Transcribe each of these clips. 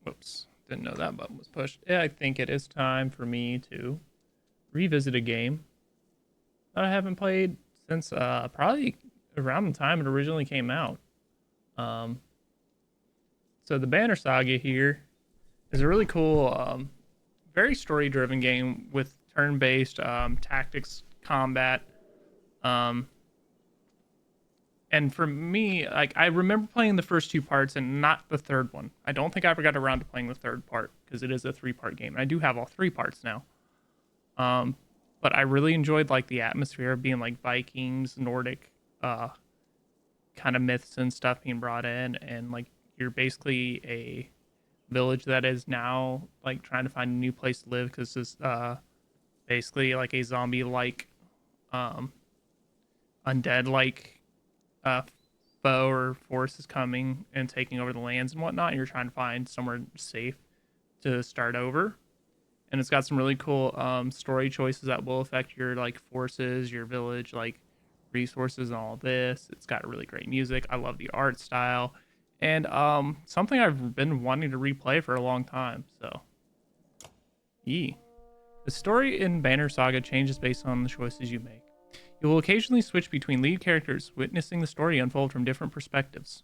Whoops, didn't know that button was pushed. Yeah, I think it is time for me to revisit a game that I haven't played since probably around the time it originally came out. Um, so the Banner Saga here is a really cool, very story-driven game with turn-based tactics, combat. Um, and for me, like I remember playing the first two parts and not the third one. I don't think I ever got around to playing the third part because it is a three-part game. I do have all three parts now. Um, but I really enjoyed like the atmosphere of being like Vikings, Nordic, kind of myths and stuff being brought in, and like you're basically a village that is now like trying to find a new place to live because it's basically like a zombie like, um, undead like uh, foe or force is coming and taking over the lands and whatnot. And you're trying to find somewhere safe to start over. And it's got some really cool story choices that will affect your like forces, your village, like resources, and all this. It's got really great music. I love the art style, and something I've been wanting to replay for a long time. So, yee. The story in Banner Saga changes based on the choices you make. You will occasionally switch between lead characters, witnessing the story unfold from different perspectives.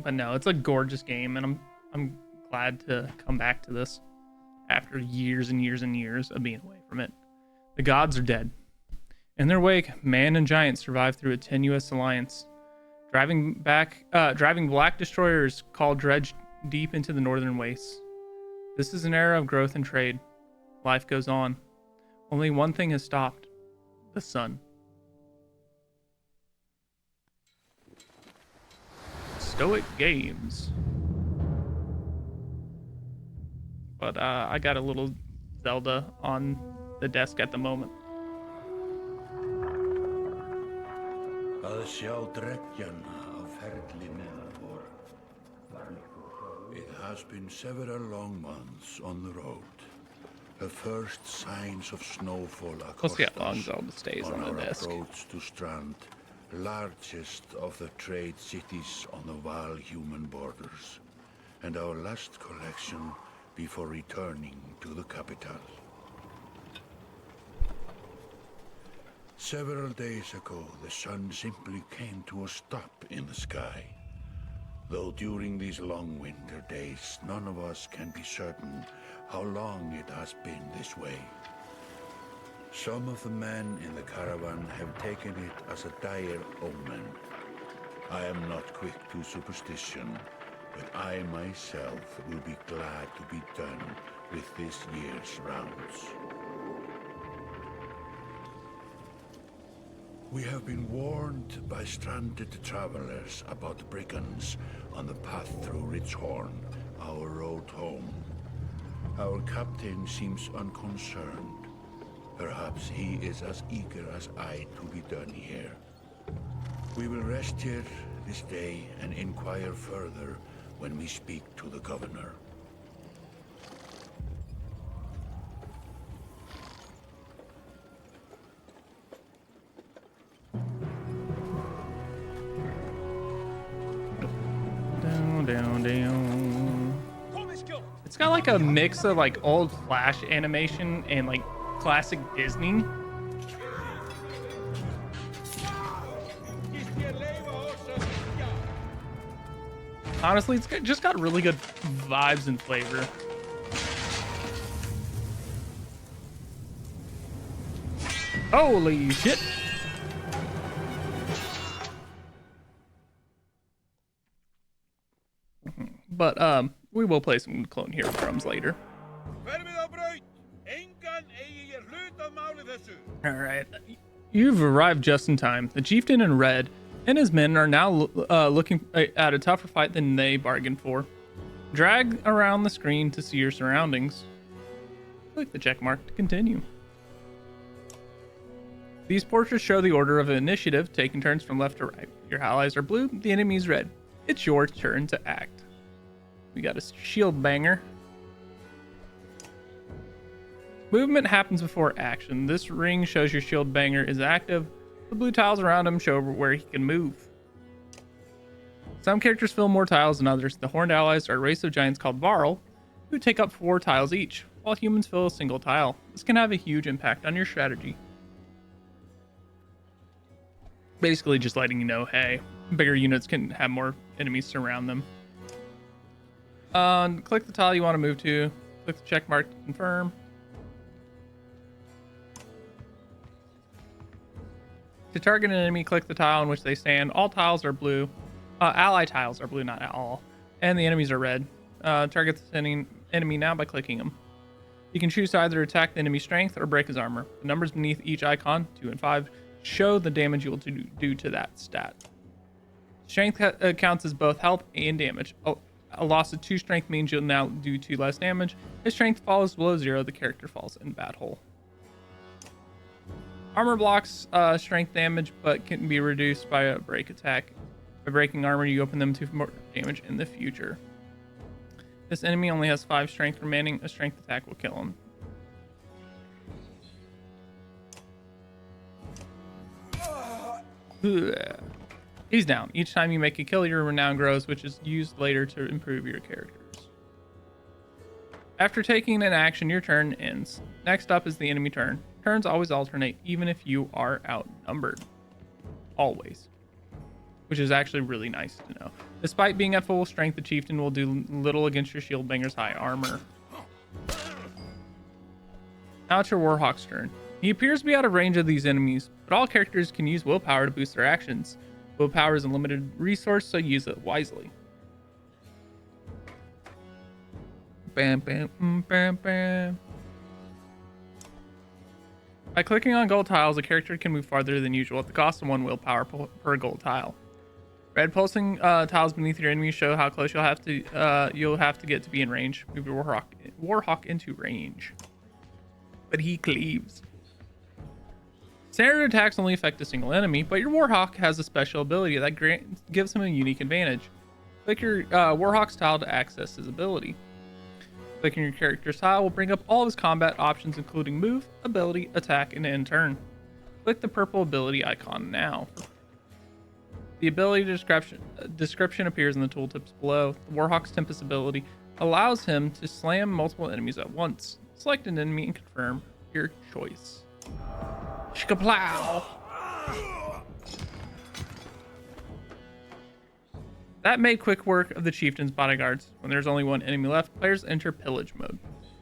But no, it's a gorgeous game, and I'm glad to come back to this after years and years and years of being away from it. The gods are dead. In their wake, man and giant survive through a tenuous alliance, driving black destroyers called dredge deep into the northern wastes. This is an era of growth and trade. Life goes on. Only one thing has stopped: the sun. Stoic Games. But I got a little Zelda on the desk at the moment. Að sjá dreggjan á ferli neðanvor. It has been several long months on the road. The first signs of snowfall We'll see across how long us Zelda stays on on the our desk. approach to Strand, largest of the trade cities on the Val-human borders, and our last collection before returning to the capital. Several days ago, the sun simply came to a stop in the sky. Though during these long winter days, none of us can be certain how long it has been this way. Some of the men in the caravan have taken it as a dire omen. I am not quick to superstition, but I myself will be glad to be done with this year's rounds. We have been warned by stranded travelers about brigands on the path through Ridgehorn, our road home. Our captain seems unconcerned. Perhaps he is as eager as I to be done here. We will rest here this day and inquire further when we speak to the governor. It's got like a mix of like old Flash animation and like classic Disney. Honestly, just got really good vibes and flavor. Holy shit. But we will play some Clone Hero drums later. Alright. You've arrived just in time. The chieftain in red and his men are now looking at a tougher fight than they bargained for. Drag around the screen to see your surroundings. Click the check mark to continue. These portraits show the order of initiative, taking turns from left to right. Your allies are blue, the enemy's red. It's your turn to act. We got a shield banger. Movement happens before action. This ring shows your shield banger is active. The blue tiles around him show where he can move. Some characters fill more tiles than others. The Horned Allies are a race of giants called Varl, who take up 4 tiles each, while humans fill a single tile. This can have a huge impact on your strategy. Basically just letting you know, hey, bigger units can have more enemies surround them. Click the tile you want to move to. Click the check mark to confirm. To target an enemy, click the tile in which they stand. All tiles are blue. Ally tiles are blue, not all. And the enemies are red. Target the enemy now by clicking him. You can choose to either attack the enemy's strength or break his armor. The numbers beneath each icon, 2 and 5, show the damage you will do to that stat. Strength counts as both health and damage. A loss of 2 strength means you'll now do 2 less damage. If strength falls below 0, the character falls in bad hole. Armor blocks strength damage, but can be reduced by a break attack. By breaking armor, you open them to more damage in the future. This enemy only has 5 strength remaining. A strength attack will kill him. He's down. Each time you make a kill, your renown grows, which is used later to improve your characters. After taking an action, your turn ends. Next up is the enemy turn. Turns always alternate, even if you are outnumbered. Always. Which is actually really nice to know. Despite being at full strength, the chieftain will do little against your shield banger's high armor. Now it's your Warhawk's turn. He appears to be out of range of these enemies, but all characters can use willpower to boost their actions. Willpower is a limited resource, so use it wisely. Bam, bam, bam, bam. By clicking on gold tiles, a character can move farther than usual at the cost of 1 willpower per gold tile. Red pulsing tiles beneath your enemy show how close you'll have to get to be in range. Move your Warhawk into range. But he cleaves. Standard attacks only affect a single enemy, but your Warhawk has a special ability that gives him a unique advantage. Click your Warhawk's tile to access his ability. Clicking your character's tile will bring up all of his combat options, including move, ability, attack, and end turn. Click the purple ability icon now. The ability description appears in the tooltips below. The Warhawk's Tempest ability allows him to slam multiple enemies at once. Select an enemy and confirm your choice. Shkaplow! That made quick work of the chieftain's bodyguards. When there's only 1 enemy left, players enter pillage mode.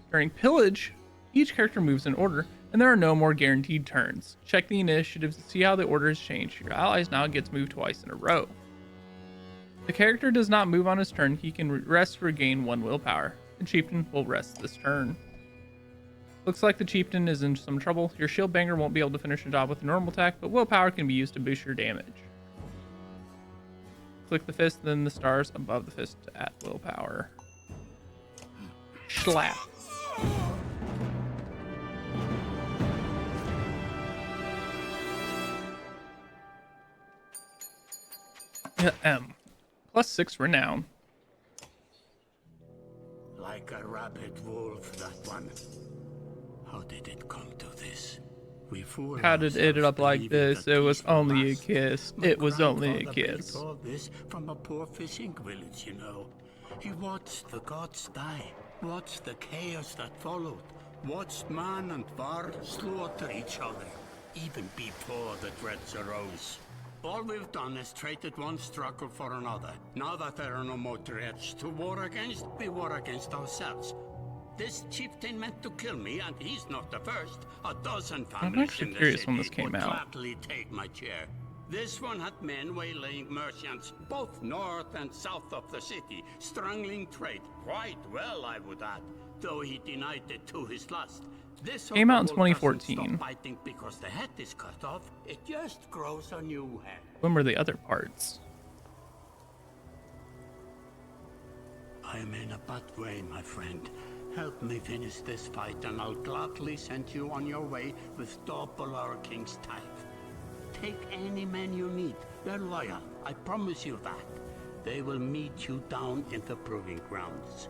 During pillage, each character moves in order, and there are no more guaranteed turns. Check the initiatives to see how the order has changed. Your allies now gets moved twice in a row. If the character does not move on his turn, he can rest to regain 1 willpower. The chieftain will rest this turn. Looks like the chieftain is in some trouble. Your shield banger won't be able to finish the job with a normal attack, but willpower can be used to boost your damage. Click the fist, then the stars above the fist to add willpower. Slap. +6 renown. Like a rabid wolf, that one. How did it come to this? How did it end up like this? It was only a kiss. It was only a kiss. All this from a poor fishing village, you know. He watched the gods die, watched the chaos that followed, watched man and var slaughter each other, even before the dreads arose. All we've done is traded one struggle for another. Now that there are no more dreads to war against, we war against ourselves. This chieftain meant to kill me, and he's not the first. A dozen families in the city when this came would out. gladly take my chair. This one had men waylaying merchants, both north and south of the city, strangling trade. Quite well, I would add, though he denied it to his lust. This Came out in other wolf doesn't 2014. stop fighting because the head is cut off. It just grows a new head. When were the other parts? I am in a bad way, my friend. Help me finish this fight, and I'll gladly send you on your way with double our king's tithe. Take any men you need. They're loyal, I promise you that. They will meet you down in the proving grounds.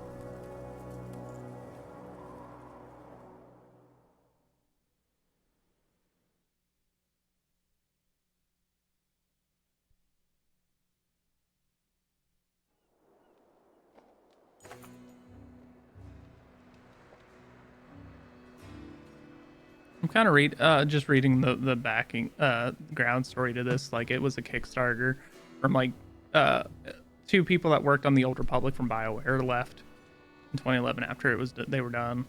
I'm kind of just reading the backing ground story to this. Like it was a Kickstarter from like uh, two people that worked on the Old Republic from BioWare left in 2011 after they were done,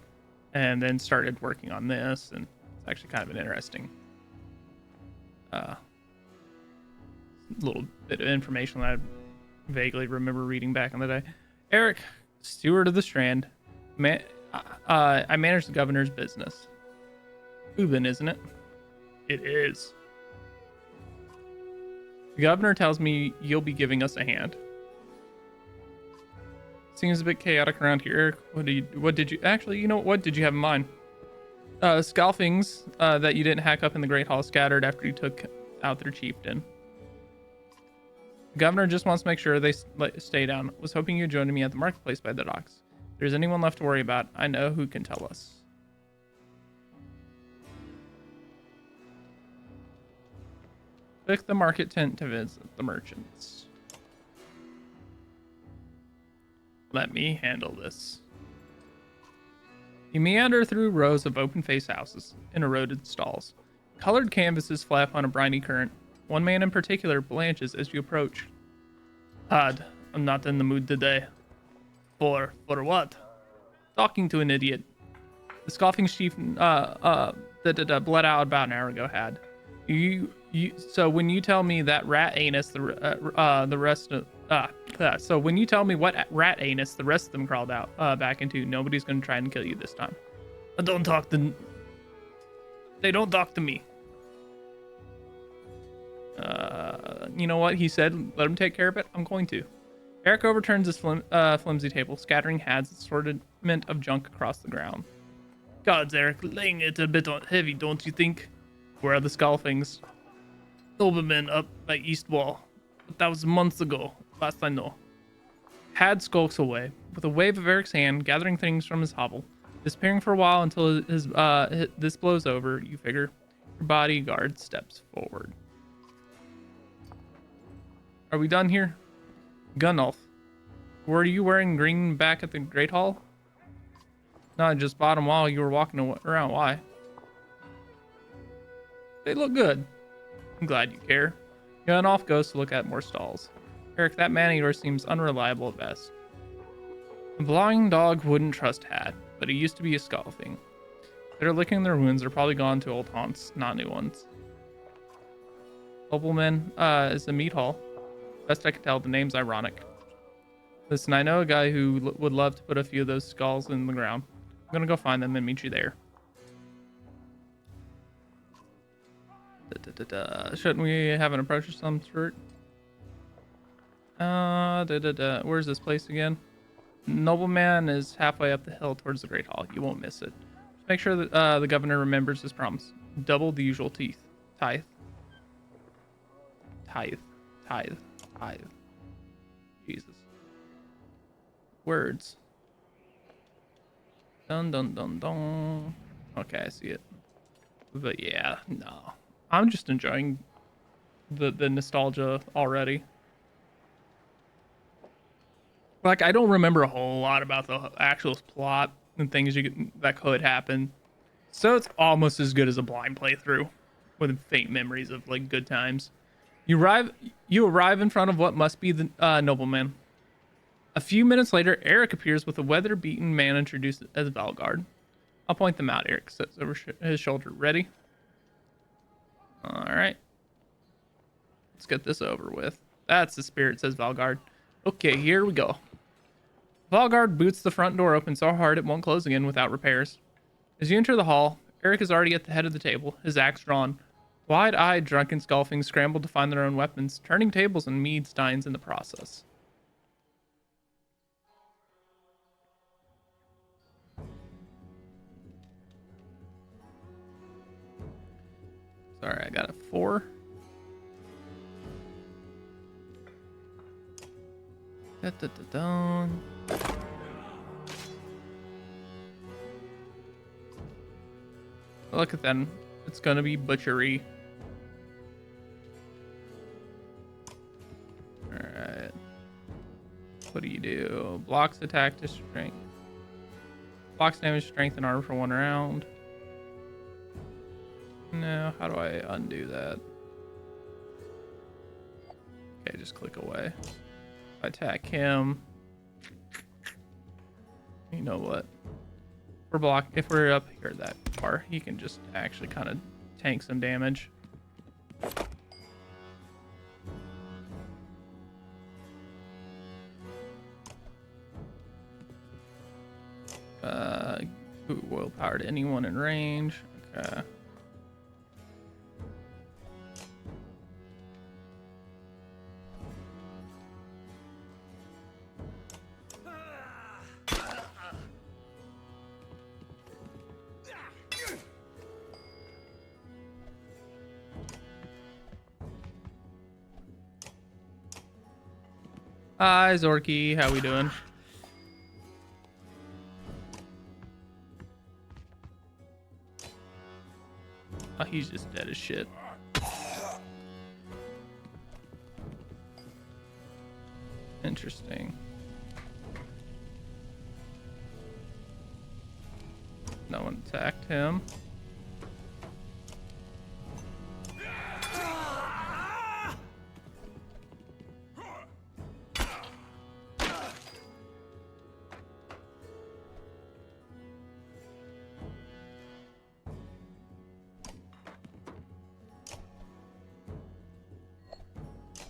and then started working on this. And it's actually kind of an interesting little bit of information that I vaguely remember reading back in the day. Eric, steward of the Strand. I manage the governor's business. Ubin, isn't it? It is. The governor tells me you'll be giving us a hand. Seems a bit chaotic around here, Eric. What did you actually? You know what did you have in mind? Scalfings that you didn't hack up in the Great Hall scattered after you took out their chieftain. The governor just wants to make sure they stay down. Was hoping you'd join me at the marketplace by the docks. If there's anyone left to worry about, I know who can tell us. Click the market tent to visit the merchants. Let me handle this. You meander through rows of open-faced houses and eroded stalls. Colored canvases flap on a briny current. One man in particular blanches as you approach. Odd, I'm not in the mood today. For what? Talking to an idiot. The scoffing chief that bled out about an hour ago had. So when you tell me that rat anus, the rest of so when you tell me what rat anus the rest of them crawled out back into, nobody's gonna try and kill you this time. They don't talk to me. You know what he said? Let him take care of it. I'm going to. Eric overturns his flimsy table, scattering Had's assortment of junk across the ground. Gods, Eric, laying it a bit heavy, don't you think? Where are the Scalfings? Noblemen up by East Wall. But that was months ago, last I know. Had skulks away, with a wave of Eric's hand, gathering things from his hovel, disappearing for a while until this blows over, you figure. Your bodyguard steps forward. Are we done here? Gunnulf, were you wearing green back at the Great Hall? No, just bought them while you were walking around. Why? They look good. I'm glad you care. Gunnulf goes to look at more stalls. Eric, that man of yours seems unreliable at best. The blind dog wouldn't trust Had, but he used to be a Scalfing. They're licking their wounds. They're probably gone to old haunts, not new ones. Nobleman is the meat hall. Best I can tell, the name's ironic. Listen, I know a guy who would love to put a few of those skulls in the ground. I'm gonna go find them and meet you there. Shouldn't we have an approach of some sort? Where's this place again? Nobleman is halfway up the hill towards the Great Hall. You won't miss it. Just make sure that the governor remembers his promise. Double the usual teeth. Tithe. Jesus. Words. Dun dun dun dun. Okay, I see it. But yeah, no. I'm just enjoying the nostalgia already. Like, I don't remember a whole lot about the actual plot and things that could happen. So it's almost as good as a blind playthrough with faint memories of like good times. You arrive in front of what must be the nobleman. A few minutes later, Eric appears with a weather-beaten man introduced as Valgard. I'll point them out, Eric sits over his shoulder. Ready? All right. Let's get this over with. That's the spirit, says Valgard. Okay, here we go. Valgard boots the front door open so hard it won't close again without repairs. As you enter the hall, Eric is already at the head of the table, his axe drawn. Wide-eyed, drunken Scalfings scramble to find their own weapons, turning tables and mead steins in the process. Sorry, I got a 4. Da-da-da-da. Look at them. It's gonna be butchery. Alright. What do you do? Blocks attack to strength. Blocks damage, strength, and armor for 1 round. Now, how do I undo that? Okay, just click away. Attack him. You know what? If we're up here that far, he can just actually kind of tank some damage. Oil power to anyone in range. Okay. Hi, Zorky. How we doing? Oh, he's just dead as shit. Interesting. No one attacked him.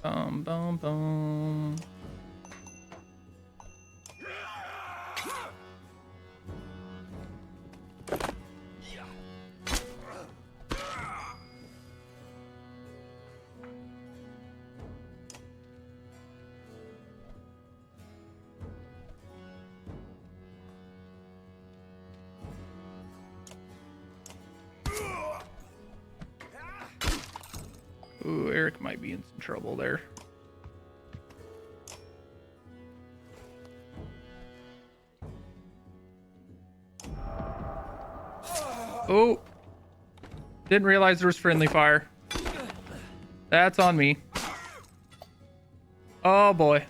Boom, boom, boom. Ooh, Eric might be in some trouble there. Oh, didn't realize there was friendly fire. That's on me. Oh boy.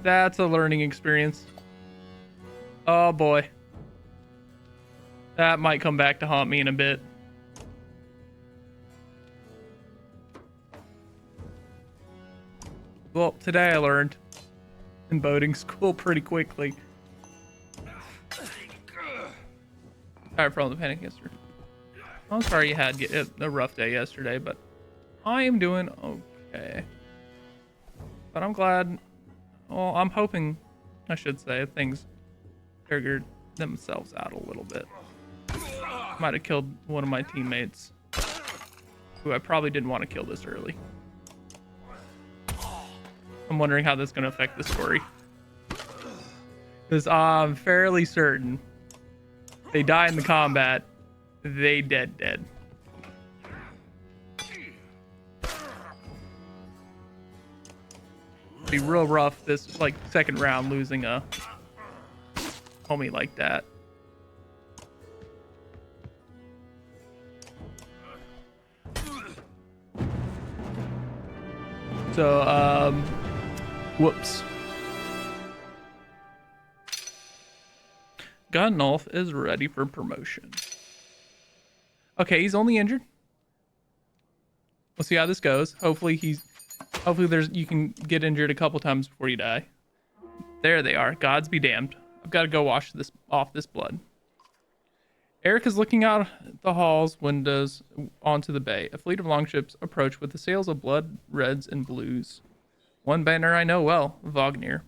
That's a learning experience. Oh boy. That might come back to haunt me in a bit. Well, today I learned in boating school pretty quickly. Sorry for all the panic yesterday. I'm sorry you had a rough day yesterday, but I am doing okay. But I'm glad, well, I'm hoping, I should say, things figured themselves out a little bit. Might have killed one of my teammates, who I probably didn't want to kill this early. I'm wondering how this is going to affect the story. Because I'm fairly certain they die in the combat, they dead. Be real rough this like second round losing a homie like that. So whoops. Gunnulf is ready for promotion. Okay, he's only injured. We'll see how this goes. Hopefully you can get injured a couple times before you die. There they are. Gods be damned. I've got to go wash off this blood. Eric is looking out the hall's windows onto the bay. A fleet of longships approach with the sails of blood, reds, and blues. One banner I know well, Wagner.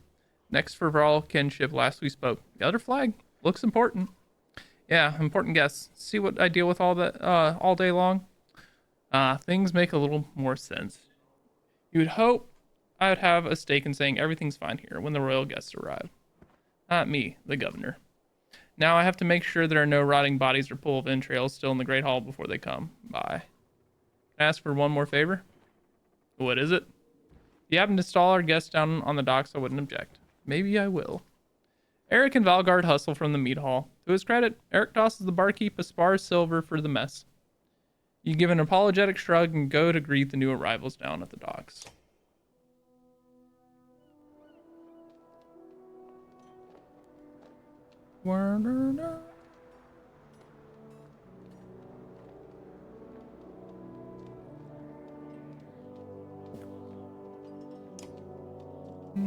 Next for Varl kinship last we spoke. The other flag looks important. Yeah, important guess. See what I deal with all day long? Things make a little more sense. You would hope I would have a stake in saying everything's fine here when the royal guests arrive. Not me, the governor. Now I have to make sure there are no rotting bodies or pool of entrails still in the Great Hall before they come by. Can I ask for one more favor? What is it? If you happen to stall our guests down on the docks, I wouldn't object. Maybe I will. Eric and Valgard hustle from the meat hall. To his credit, Eric tosses the barkeep a spar of silver for the mess. You give an apologetic shrug and go to greet the new arrivals down at the docks.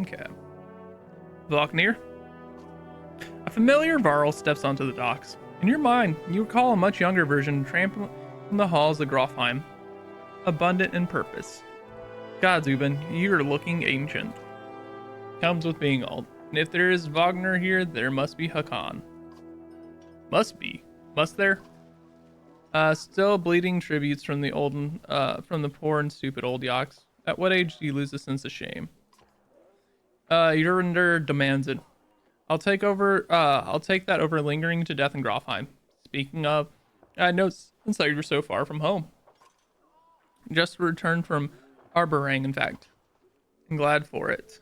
Okay. Valknir. A familiar Varl steps onto the docks. In your mind, you recall a much younger version trampling the halls of Grofheim, abundant in purpose. God, Zubin, you're looking ancient. Comes with being old. And if there is Wagner here, there must be Hakan. Must be. Must there? Still bleeding tributes from the poor and stupid old yaks. At what age do you lose a sense of shame? Urinder demands it. I'll take that over lingering to death in Grofheim. Speaking of, I know since you were so far from home. Just returned from Arborang, in fact. I'm glad for it.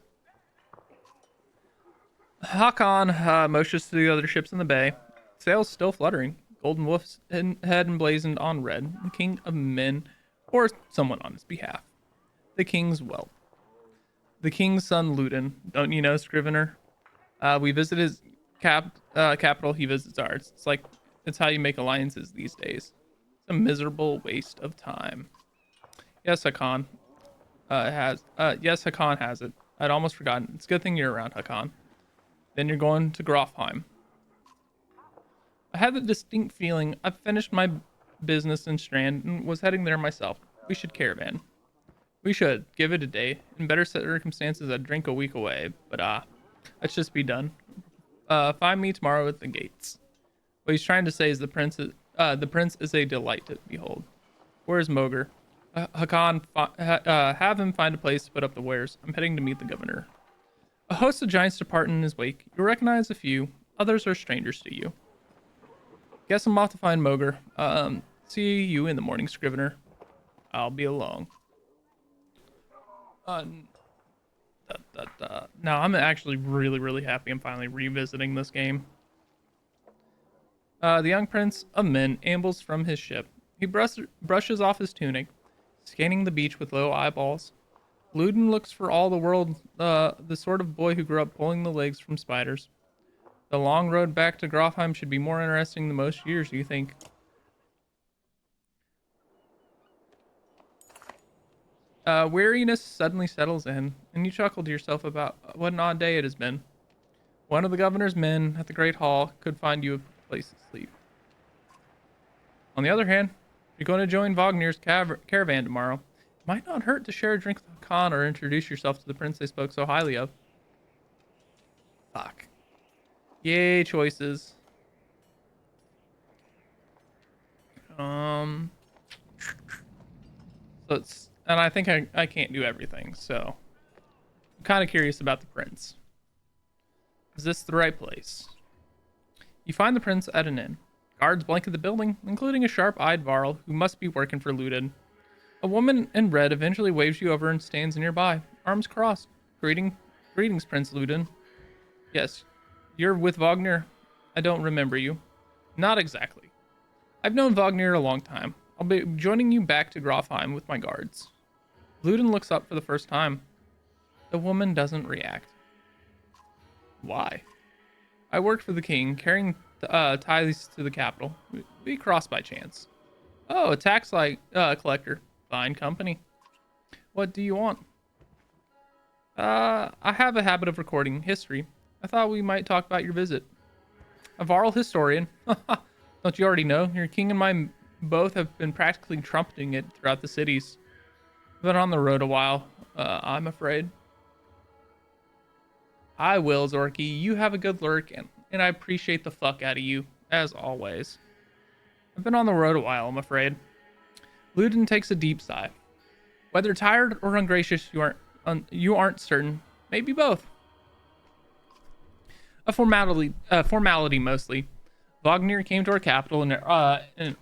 Hakan motions to the other ships in the bay. Sails still fluttering. Golden Wolf's head emblazoned on red. The king of men, or someone on his behalf. The king's wealth. The king's son, Ludin. Don't you know, Scrivener? We visit his capital. He visits ours. It's how you make alliances these days. It's a miserable waste of time. Yes, Hakan Hakan has it. I'd almost forgotten. It's a good thing you're around, Hakan. Then you're going to Grofheim. I had the distinct feeling I've finished my business in Strand and was heading there myself. We should caravan. We should. Give it a day. In better circumstances, I'd drink a week away. But, let's just be done. Find me tomorrow at the gates. What he's trying to say is the prince is a delight to behold. Where's Moger? Hakan, have him find a place to put up the wares. I'm heading to meet the governor. A host of giants depart in his wake. You recognize a few. Others are strangers to you. Guess I'm off to find Moger. See you in the morning, Scrivener. I'll be along. Now, I'm actually really, really happy I'm finally revisiting this game. The young prince of men ambles from his ship. He brushes off his tunic, scanning the beach with low eyeballs. Ludin looks for all the world the sort of boy who grew up pulling the legs from spiders. The long road back to Grofheim should be more interesting than most years, you think? Weariness suddenly settles in, and you chuckle to yourself about what an odd day it has been. One of the governor's men at the Great Hall could find you a place to sleep. On the other hand, if you're going to join Wagner's caravan tomorrow, it might not hurt to share a drink with Khan or introduce yourself to the prince they spoke so highly of. Fuck. Yay, choices. So it's, and I think I can't do everything, so I'm kind of curious about the prince. Is this the right place? You find the prince at an inn. Guards blanket the building, including a sharp-eyed Varl who must be working for Ludin. A woman in red eventually waves you over and stands nearby, arms crossed. Greetings, Prince Ludin. Yes, you're with Wagner. I don't remember you. Not exactly. I've known Wagner a long time. I'll be joining you back to Grofheim with my guards. Ludin looks up for the first time. The woman doesn't react. Why? I work for the king, carrying ties to the capital. We cross by chance. Oh, a tax collector. Fine company. What do you want? I have a habit of recording history. I thought we might talk about your visit. A Varl historian. Don't you already know? Your king and mine both have been practically trumpeting it throughout the cities. Been on the road a while, I'm afraid. I will, Zorky. You have a good lurk, and I appreciate the fuck out of you, as always. I've been on the road a while, I'm afraid. Ludin takes a deep sigh. Whether tired or ungracious, you aren't certain. Maybe both. A formality mostly. Wagner came to our capital in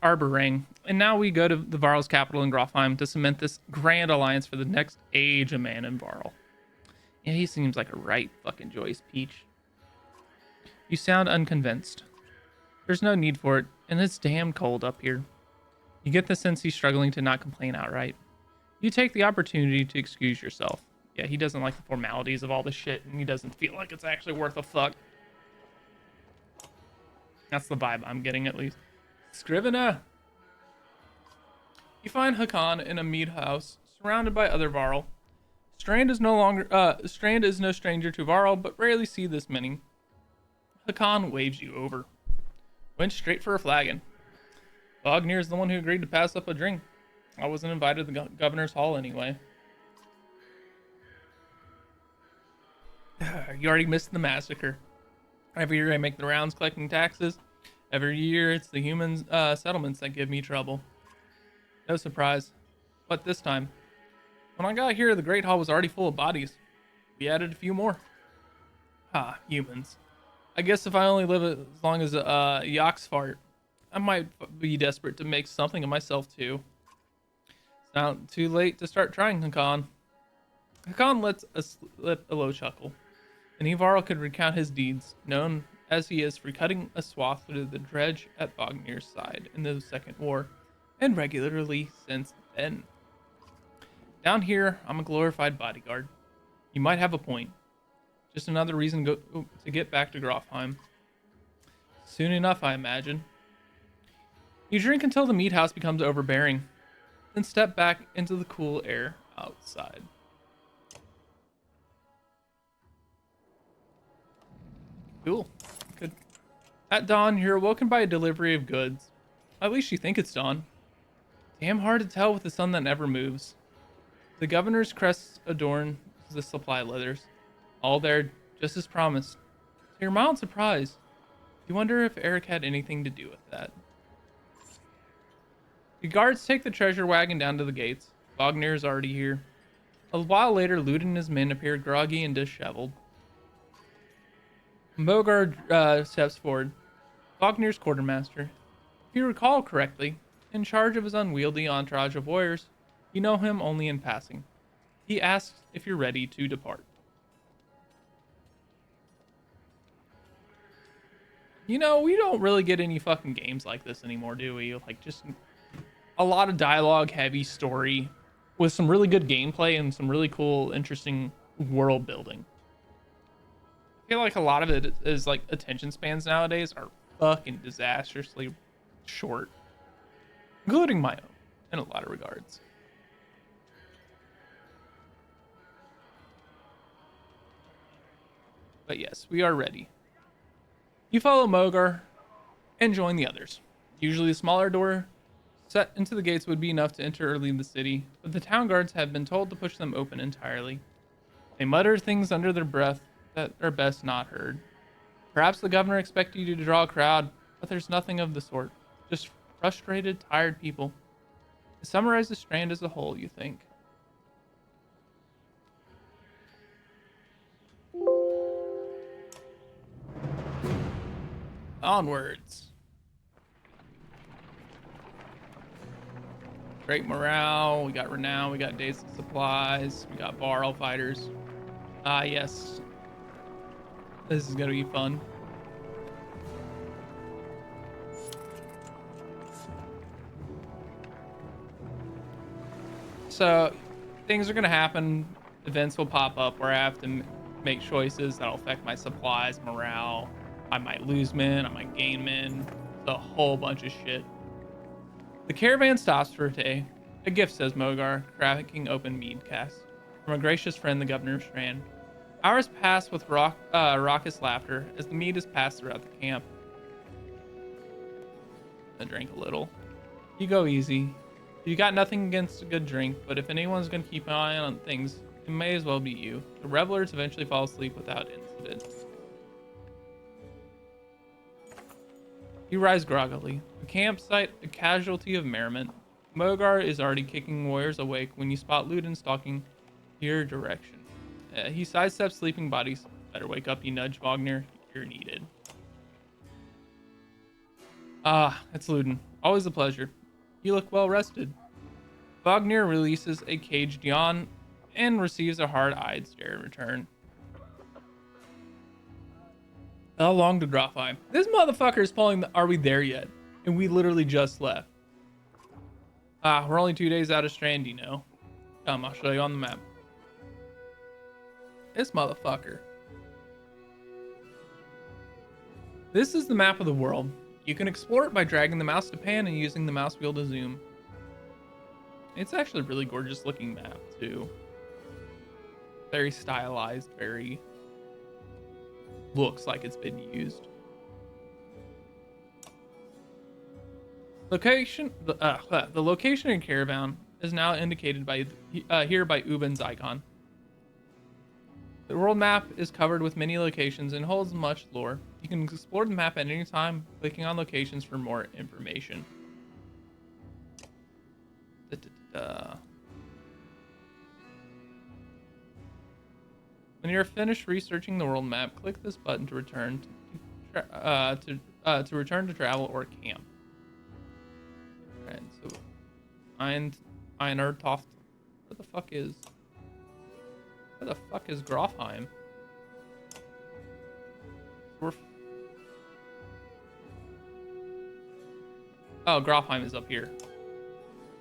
Arborang, and now we go to the Varl's capital in Grofheim to cement this grand alliance for the next age of man in Varl. Yeah, he seems like a right fucking Joyce Peach. You sound unconvinced. There's no need for it, and it's damn cold up here. You get the sense he's struggling to not complain outright. You take the opportunity to excuse yourself. Yeah, he doesn't like the formalities of all this shit, and he doesn't feel like it's actually worth a fuck. That's the vibe I'm getting, at least. Scrivener! You find Hakan in a mead house, surrounded by other Varl. Strand is no stranger to Varl, but rarely see this many. Hakan waves you over. Went straight for a flagon. Bognir is the one who agreed to pass up a drink. I wasn't invited to the governor's hall anyway. You already missed the massacre. Every year I make the rounds collecting taxes. Every year it's the human settlements that give me trouble. No surprise. But this time, when I got here, the Great Hall was already full of bodies. We added a few more. Humans. I guess if I only live as long as Yaks fart, I might be desperate to make something of myself too. It's not too late to start trying, Hakan. Hakan lets slip a low chuckle, and Ivarl could recount his deeds, known as he is for cutting a swath through the dredge at Bognir's side in the Second War, and regularly since then. Down here, I'm a glorified bodyguard. You might have a point. Just another reason to get back to Grofheim. Soon enough, I imagine. You drink until the meat house becomes overbearing, then step back into the cool air outside. Cool. Good. At dawn, you're awoken by a delivery of goods. At least you think it's dawn. Damn hard to tell with the sun that never moves. The governor's crests adorn the supply leathers. All there, just as promised. To your mild surprise, you wonder if Eric had anything to do with that. The guards take the treasure wagon down to the gates. Bognir is already here. A while later, Lud and his men appear groggy and disheveled. Mogar steps forward. Bognir's quartermaster. If you recall correctly, in charge of his unwieldy entourage of warriors, you know him only in passing. He asks if you're ready to depart. You know, we don't really get any fucking games like this anymore, do we? Like, just a lot of dialogue, heavy story, with some really good gameplay and some really cool, interesting world building. I feel like a lot of it is like attention spans nowadays are fucking disastrously short, including my own in a lot of regards. But yes, we are ready. You follow Mogar and join the others. Usually a smaller door set into the gates would be enough to enter or leave the city, but the town guards have been told to push them open entirely. They mutter things under their breath that are best not heard. Perhaps the governor expected you to draw a crowd, but there's nothing of the sort. Just frustrated, tired people. To summarize the Strand as a whole, you think. Onwards. Great morale, we got renown, we got days of supplies, we got Varl fighters. Yes. This is gonna be fun. So, things are gonna happen, events will pop up where I have to make choices that'll affect my supplies, morale. I might lose men, I might gain men. It's a whole bunch of shit. The caravan stops for a day. A gift, says Mogar, cracking open mead casks. From a gracious friend, the Governor Strand. Hours pass with raucous laughter as the mead is passed throughout the camp. I drink a little. You go easy. You got nothing against a good drink, but if anyone's gonna keep an eye on things, it may as well be you. The revelers eventually fall asleep without incident. You rise groggily. The campsite, a casualty of merriment. Mogar is already kicking warriors awake when you spot Luden stalking your direction. He sidesteps sleeping bodies. Better wake up, you nudge Bognir. You're needed. It's Luden. Always a pleasure. You look well rested. Bognir releases a caged yawn and receives a hard-eyed stare in return. How long to Grofheim? This motherfucker is pulling the, are we there yet? And we literally just left. We're only 2 days out of Strand, you know. Come, I'll show you on the map. This motherfucker. This is the map of the world. You can explore it by dragging the mouse to pan and using the mouse wheel to zoom. It's actually a really gorgeous looking map, too. Very stylized, very looks like it's been used. The location in Caravan is now indicated by here by Ubin's icon. The world map is covered with many locations and holds much lore. You can explore the map at any time, clicking on locations for more information. When you're finished researching the world map, click this button to return to return to travel or camp. Alright, so Einerdtoft. Where the fuck is Grofheim? Oh, Grofheim is up here.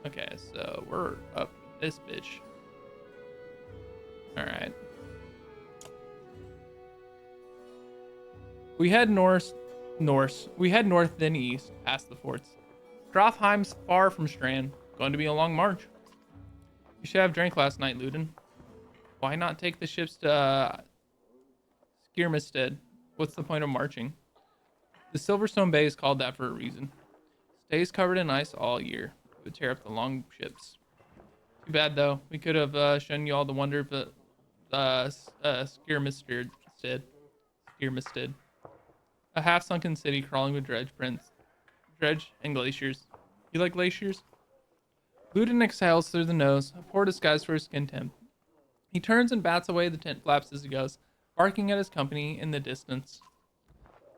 Okay, so we're up this bitch. Alright. We head north, then east, past the forts. Grofheim's far from Strand. Going to be a long march. You should have drank last night, Luden. Why not take the ships to Skirmestead? What's the point of marching? The Silverstone Bay is called that for a reason. Stays covered in ice all year. It would tear up the long ships. Too bad though. We could have shown you all the wonder of the Skirmestead. A half-sunken city crawling with dredge and glaciers. You like glaciers? Luden exhales through the nose, a poor disguise for his skin temp. He turns and bats away the tent flaps as he goes, barking at his company in the distance.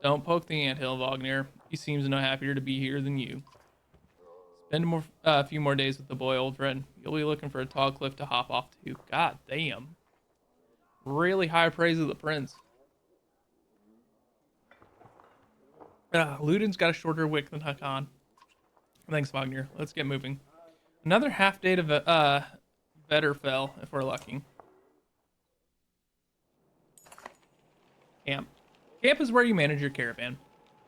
Don't poke the anthill, Wagner. He seems no happier to be here than you. Spend a few more days with the boy, old friend. You'll be looking for a tall cliff to hop off to. God damn. Really high praise of the prince. Luden's got a shorter wick than Hakan. Thanks, Wagner. Let's get moving. Another half day to Vetterfell, if we're lucky. Camp. Camp is where you manage your caravan.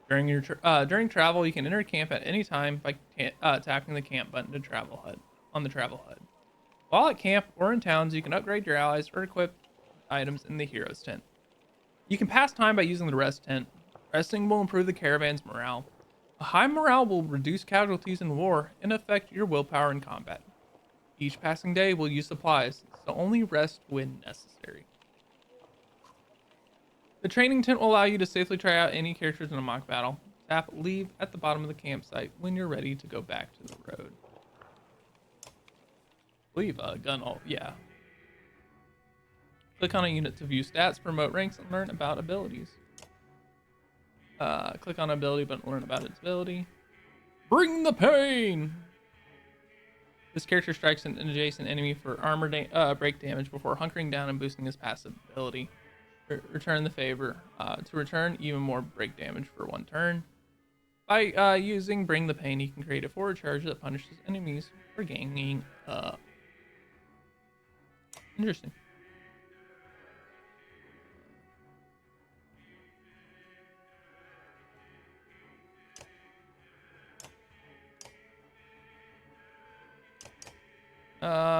During travel, you can enter camp at any time by tapping the camp button to on the travel HUD. While at camp or in towns, you can upgrade your allies or equip items in the hero's tent. You can pass time by using the rest tent. Resting will improve the caravan's morale. A high morale will reduce casualties in war and affect your willpower in combat. Each passing day will use supplies, so only rest when necessary. The training tent will allow you to safely try out any characters in a mock battle. Tap leave at the bottom of the campsite when you're ready to go back to the road. Leave a gun, yeah. Click on a unit to view stats, promote ranks, and learn about abilities. Click on ability button to learn about its ability. Bring the pain! This character strikes an adjacent enemy for armor break damage before hunkering down and boosting his passive ability. Return the favor. To return even more break damage for one turn. By using Bring the Pain, you can create a forward charge that punishes enemies for ganging up. Interesting.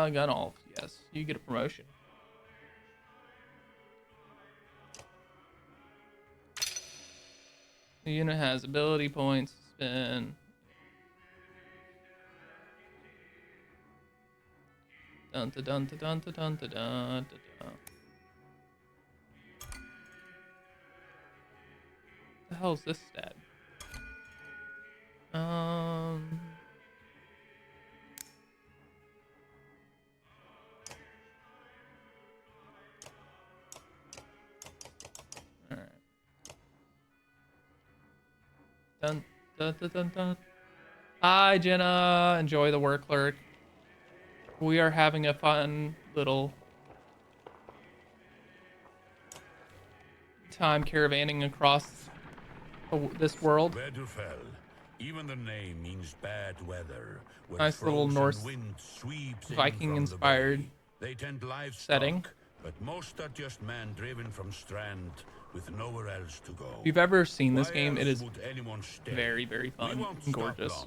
Gunolf, yes, you get a promotion. The unit has ability points, spin. Dun dun dun dun dun dun dun dun. The hell is this stat? Dun, dun, dun, dun, dun. Hi, Jenna. Enjoy the work, clerk. We are having a fun little time caravanning across this world. Even the name means bad weather. Nice little Norse Viking-inspired setting. But most are just men driven from Strand with nowhere else to go. If you've ever seen this game, it is very, very fun and gorgeous.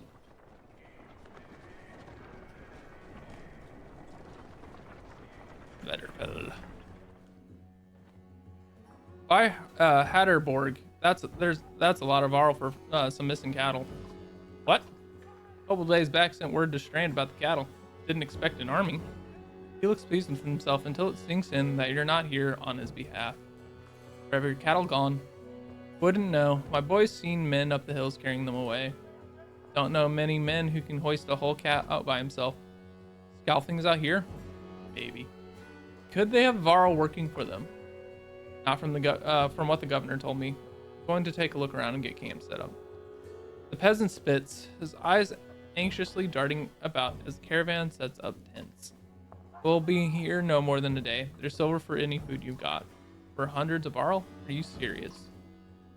Vetterfell. By Hatterborg. That's a lot of Varl for some missing cattle. What? A couple days back sent word to Strand about the cattle. Didn't expect an army. He looks pleased with himself until it sinks in that you're not here on his behalf. Forever your cattle gone. Wouldn't know. My boy's seen men up the hills carrying them away. Don't know many men who can hoist a whole cat out by himself. Scout things out here? Maybe. Could they have Varl working for them? Not from from what the governor told me. Going to take a look around and get camp set up. The peasant spits, his eyes anxiously darting about as the caravan sets up tents. We'll be here no more than a day. There's silver for any food you've got. For hundreds of Varl? Are you serious?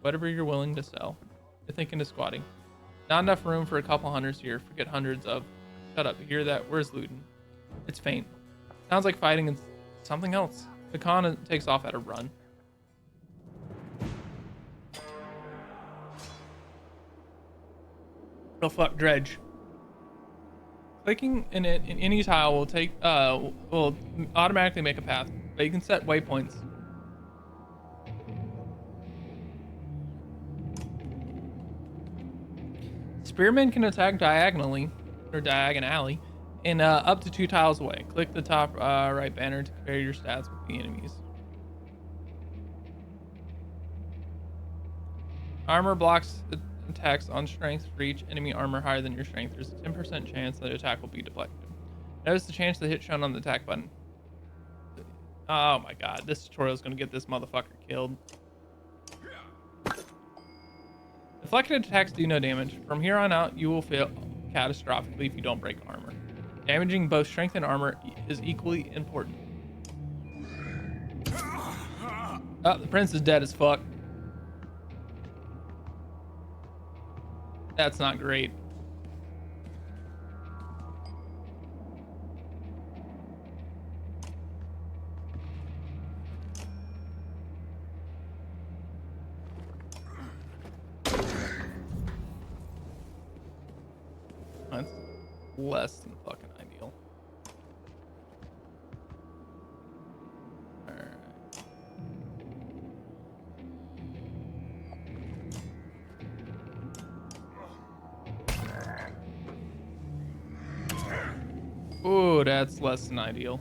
Whatever you're willing to sell. You're thinking of squatting. Not enough room for a couple hunters here. Forget hundreds of. Shut up. You hear that? Where's looting? It's faint. Sounds like fighting and something else. The Khan takes off at a run. Oh fuck, dredge. Clicking in it in any tile will automatically make a path, but you can set waypoints. Spearmen can attack diagonally and up to 2 tiles away. Click the top right banner to compare your stats with the enemies. Armor blocks attacks on strength for each enemy armor higher than your strength. There's a 10% chance that attack will be deflected. Notice the chance to hit shown on the attack button. Oh my god, this tutorial is going to get this motherfucker killed. Deflected attacks do no damage. From here on out, you will fail catastrophically if you don't break armor. Damaging both strength and armor is equally important. Oh, the prince is dead as fuck. That's not great. That's less than fucking ideal. Alright. Ooh, that's less than ideal.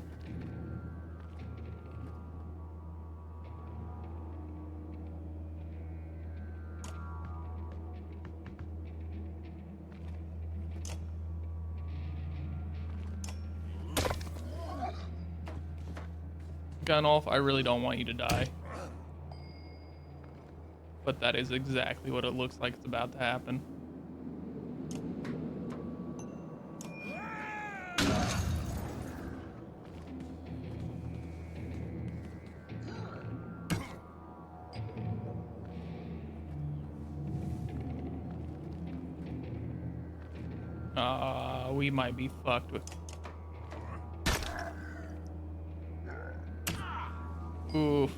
Gunolf, I really don't want you to die. But that is exactly what it looks like it's about to happen. We might be fucked with. Oof.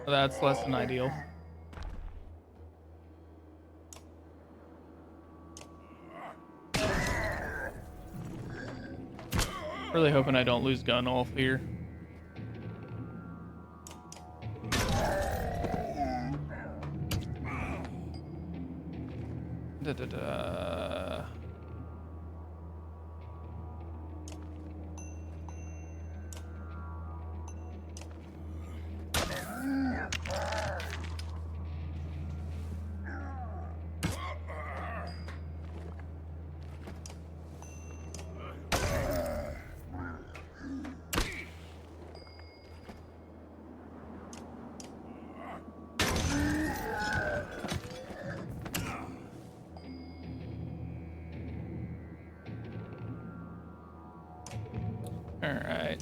That's less than ideal. Really hoping I don't lose Gunolf here. Da-da-da. All right.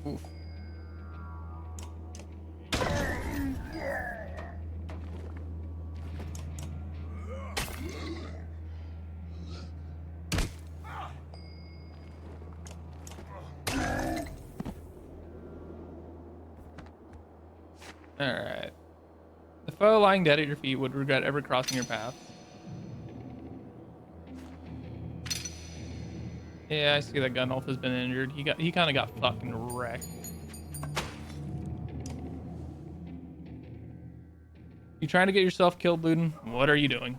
Oof. Alright. The foe lying dead at your feet would regret ever crossing your path. Yeah, I see that Gunolf has been injured. He kind of got fucking wrecked. You trying to get yourself killed, Luden? What are you doing?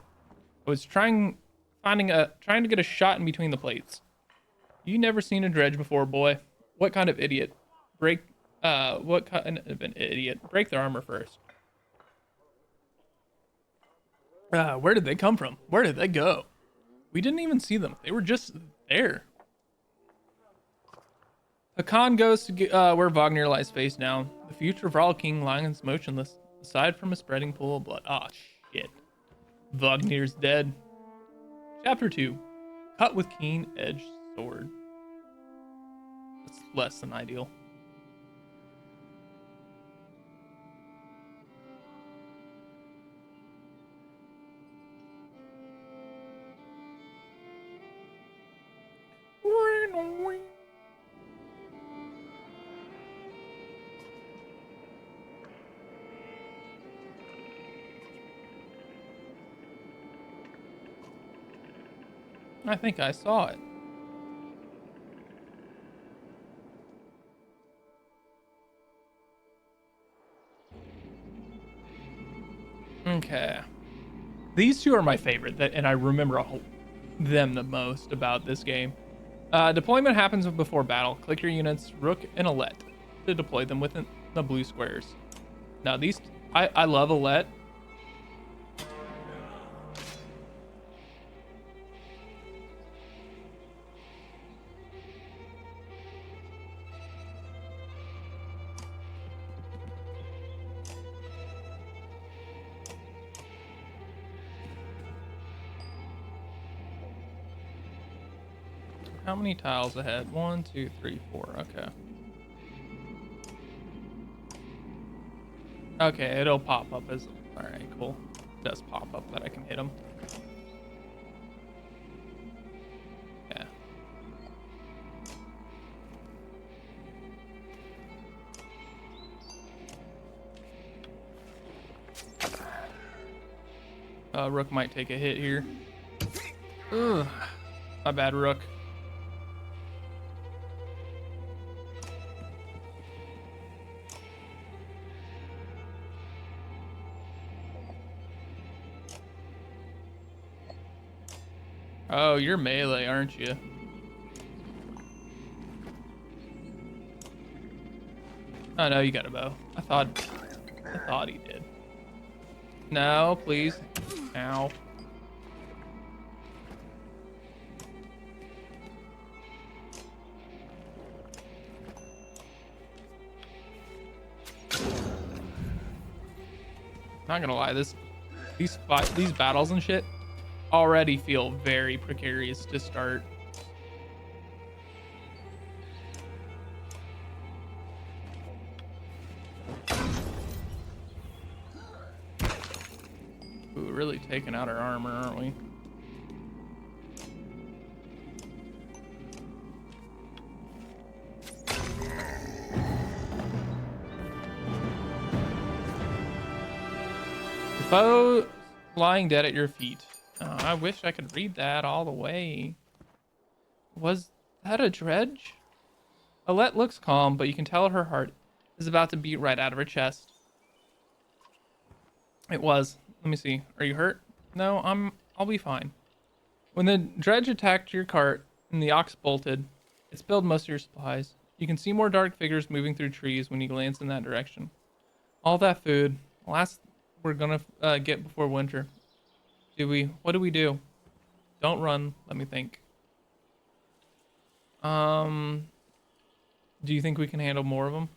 I was trying to get a shot in between the plates. You never seen a dredge before, boy. What kind of idiot? What kind of an idiot? Break their armor first. Where did they come from? Where did they go? We didn't even see them. They were just there. Hakan goes to where Wagner lies face down. The future of Vrall King lies motionless, aside from a spreading pool of blood. Ah, shit. Wagner's dead. Chapter 2. Cut with keen-edged sword. That's less than ideal. I think I saw it. Okay. These two are my favorite, and I remember them the most about this game. Deployment happens before battle. Click your units, Rook and Alette, to deploy them within the blue squares. Now these, I love Alette. How many tiles ahead? 1, 2, 3, 4. Okay. Okay, it'll pop up as... Alright, cool. It does pop up that I can hit him. Yeah. Rook might take a hit here. Ugh. My bad, Rook. Oh, you're melee, aren't you? Oh no, you got a bow. I thought he did. No, please. Ow. Not gonna lie, these battles and shit already feel very precarious to start. Ooh, we're really taking out our armor, aren't we? The foe lying dead at your feet. I wish I could read that all the way. Was that a dredge? Alette looks calm, but you can tell her heart is about to beat right out of her chest. It was. Let me see. Are you hurt? No, I'll be fine. When the dredge attacked your cart and the ox bolted, it spilled most of your supplies. You can see more dark figures moving through trees when you glance in that direction. All that food. Last we're gonna get before winter. What do we do? Don't run. Let me think. Do you think we can handle more of them?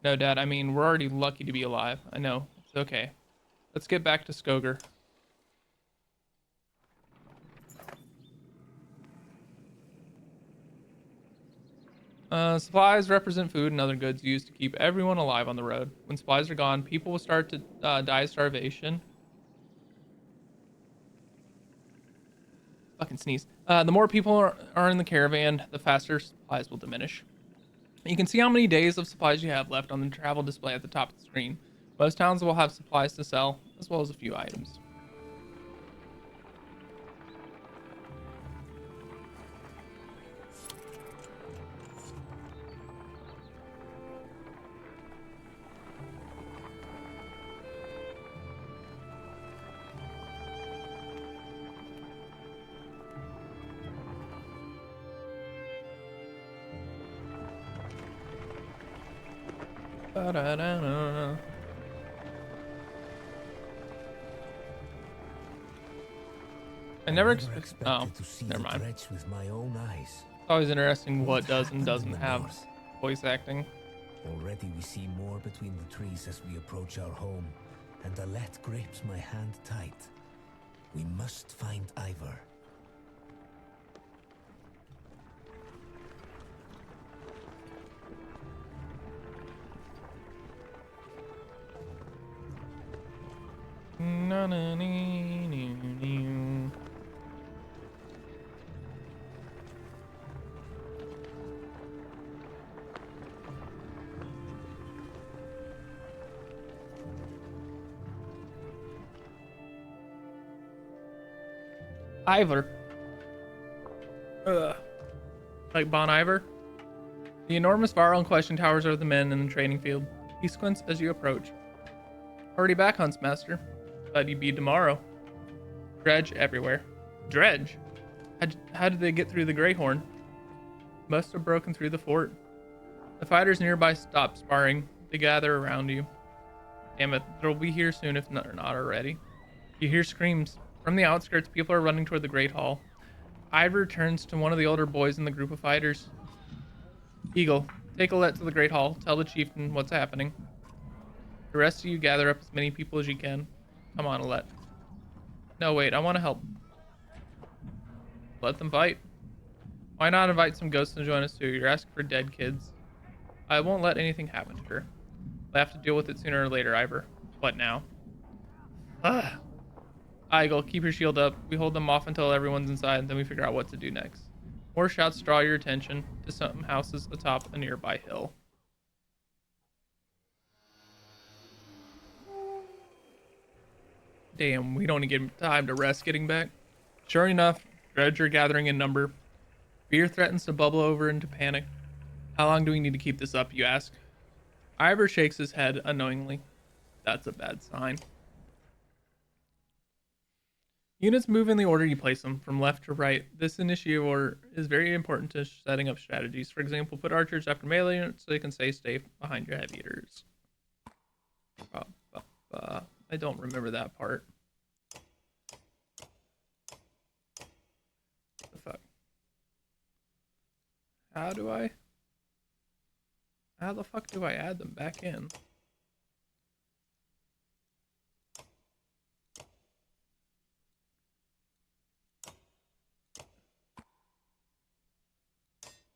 No, Dad. I mean, we're already lucky to be alive. I know. It's okay. Let's get back to Skoger. Supplies represent food and other goods used to keep everyone alive on the road. When supplies are gone, people will start to die of starvation. Fucking sneeze. The more people are in the caravan, the faster supplies will diminish. You can see how many days of supplies you have left on the travel display at the top of the screen. Most towns will have supplies to sell, as well as a few items. Ba-da-da-da. I never expected to see never the mind. dredge with my own eyes. It's always interesting what does and happened doesn't in the have north? voice acting. Already we see more between the trees as we approach our home, and Alette grips my hand tight. We must find Ivor. Na, na, nee, nee, nee. Ivor. Like Bon Iver? The enormous Varl in question towers over the men in the training field. He squints as you approach. Already back, Huntsmaster. Thought you'd be tomorrow. Dredge everywhere. Dredge? How did they get through the Greyhorn? Must have broken through the fort. The fighters nearby stop sparring. They gather around you. Damn it, they'll be here soon if they're not already. You hear screams. From the outskirts, people are running toward the Great Hall. Ivor turns to one of the older boys in the group of fighters. Eagle, take Alette to the Great Hall. Tell the chieftain what's happening. The rest of you gather up as many people as you can. Come on, Alette. No, wait, I want to help. Let them fight. Why not invite some ghosts to join us too? You're asking for dead kids. I won't let anything happen to her. I'll have to deal with it sooner or later, Ivor. What now? Ugh. Eagle, keep your shield up. We hold them off until everyone's inside, and then we figure out what to do next. More shouts draw your attention to some houses atop a nearby hill. Damn, we don't even get time to rest getting back. Sure enough, dredge are gathering in number. Fear threatens to bubble over into panic. How long do we need to keep this up, you ask? Ivor shakes his head unknowingly. That's a bad sign. Units move in the order you place them, from left to right. This initiative order is very important to setting up strategies. For example, put archers after melee units so they can stay safe behind your heavy hitters. I don't remember that part. What the fuck? How the fuck do I add them back in?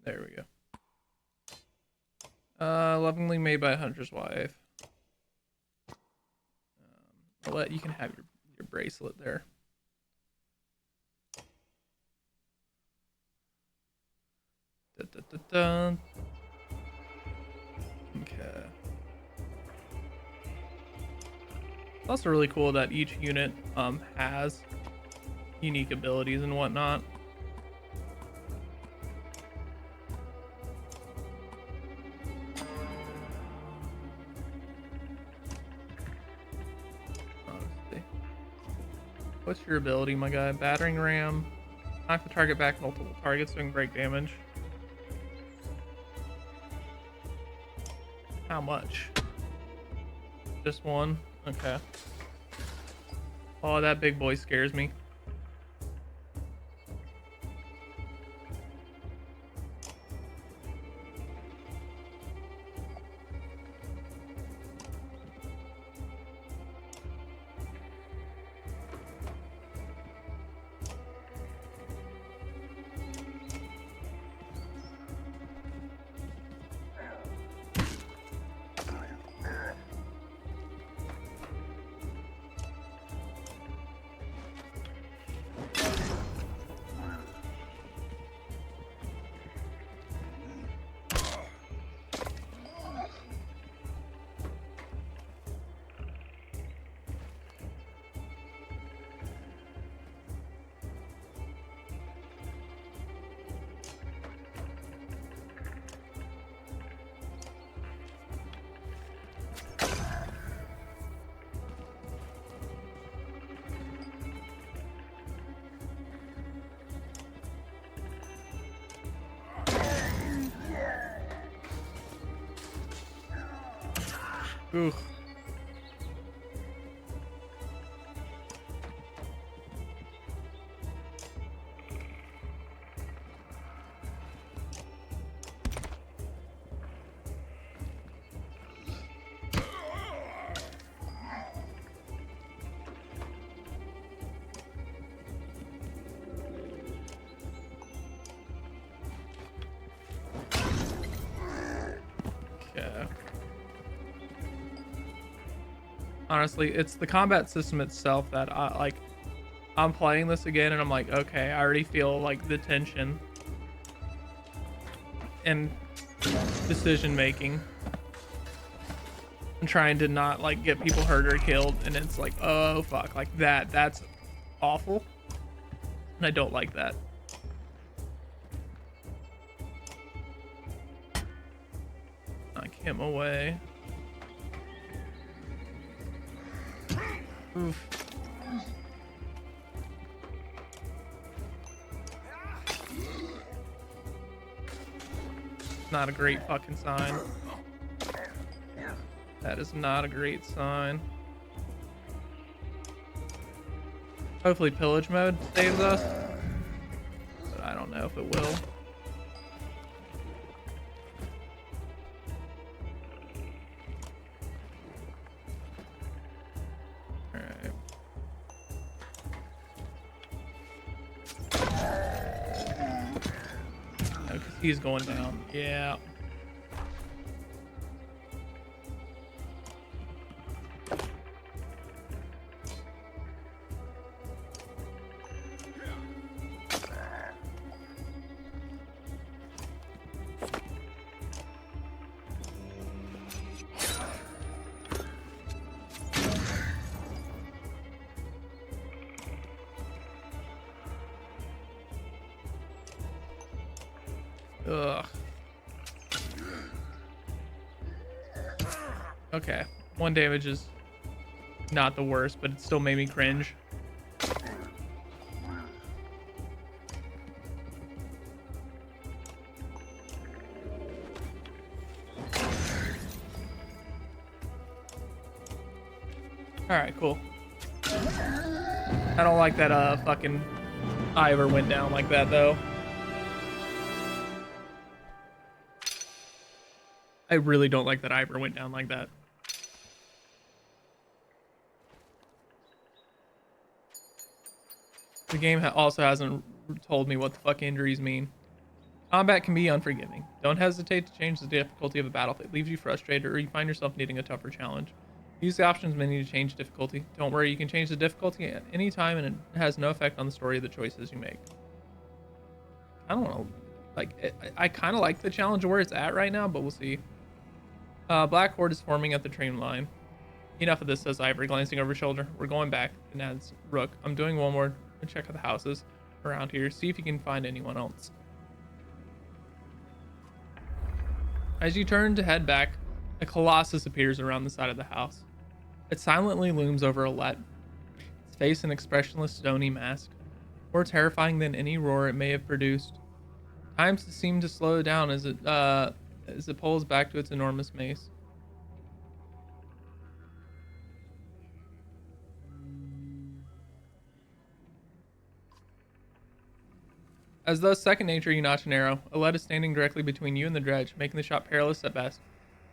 There we go. Lovingly made by a hunter's wife. Alette, you can have your bracelet there. Da, da, da, da. Okay. It's also really cool that each unit has unique abilities and whatnot. What's your ability, my guy? Battering ram. Knock the target back multiple targets doing break damage. How much? Just one? Okay. Oh, that big boy scares me. Oof. Okay. Honestly, it's the combat system itself that I like. I'm playing this again and I'm like, okay, I already feel like the tension and decision making. I'm trying to not like get people hurt or killed, and it's like, oh fuck, like that's awful. And I don't like that. Knock him away. Oof. Not a great fucking sign. That is not a great sign. Hopefully pillage mode saves us, but I don't know if it will. Alright. No, because he's going down. Yeah. Ugh. Okay. 1 damage is not the worst, but it still made me cringe. Alright, cool. I don't like that fucking Ivor went down like that though. I really don't like that Ivor went down like that. The game also hasn't told me what the fuck injuries mean. Combat can be unforgiving. Don't hesitate to change the difficulty of a battle if it leaves you frustrated or you find yourself needing a tougher challenge. Use the options menu to change difficulty. Don't worry, you can change the difficulty at any time and it has no effect on the story of the choices you make. I don't know. Like, I kind of like the challenge where it's at right now, but we'll see. Black Horde is forming at the train line. Enough of this, says Ivory, glancing over his shoulder. We're going back, and adds Rook. I'm doing one more to check out the houses around here. See if you can find anyone else. As you turn to head back, a colossus appears around the side of the house. It silently looms over Alette, its face an expressionless stony mask, more terrifying than any roar it may have produced. Time seemed to slow down as it pulls back to its enormous mace. As though second nature, you notch an arrow. Alette is standing directly between you and the dredge, making the shot perilous at best.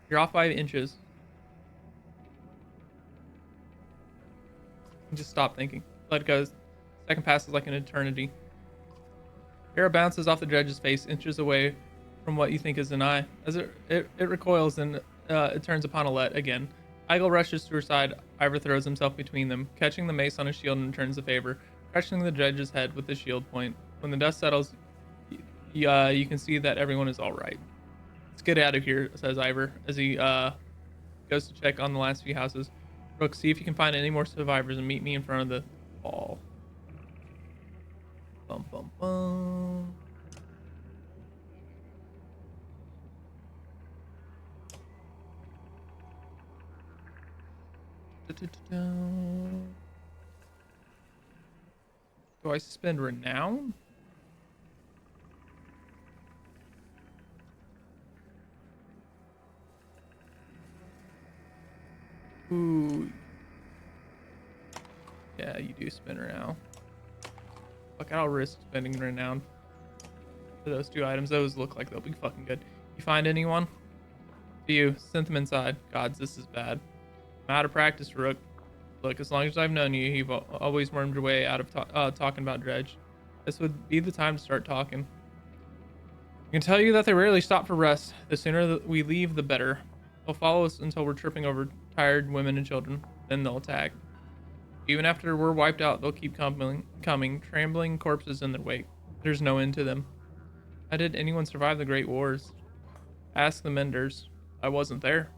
You're off by inches. You just stop thinking. Let it go. Second passes like an eternity. Arrow bounces off the dredge's face, inches away from what you think is an eye. As it recoils and it turns upon Alette again. Eigel rushes to her side. Ivor throws himself between them, catching the mace on his shield and returns the favor, crushing the dredge's head with the shield point. When the dust settles, you can see that everyone is all right. Let's get out of here, says Ivor, as he goes to check on the last few houses. Rook, see if you can find any more survivors and meet me in front of the wall. Bum, bum, bum. Do I suspend renown? Ooh. Yeah, you do spin renown. Fuck, I'll risk spending renown for those 2 items. Those look like they'll be fucking good. You find anyone? You sent them inside. Gods, this is bad. I'm out of practice, Rook. Look, as long as I've known you, you've always wormed your way out of talking about Dredge. This would be the time to start talking. I can tell you that they rarely stop for rest. The sooner that we leave, the better. They'll follow us until we're tripping over tired women and children. Then they'll attack. Even after we're wiped out, they'll keep coming, trambling corpses in their wake. There's no end to them. How did anyone survive the Great Wars? Ask the Menders. I wasn't there.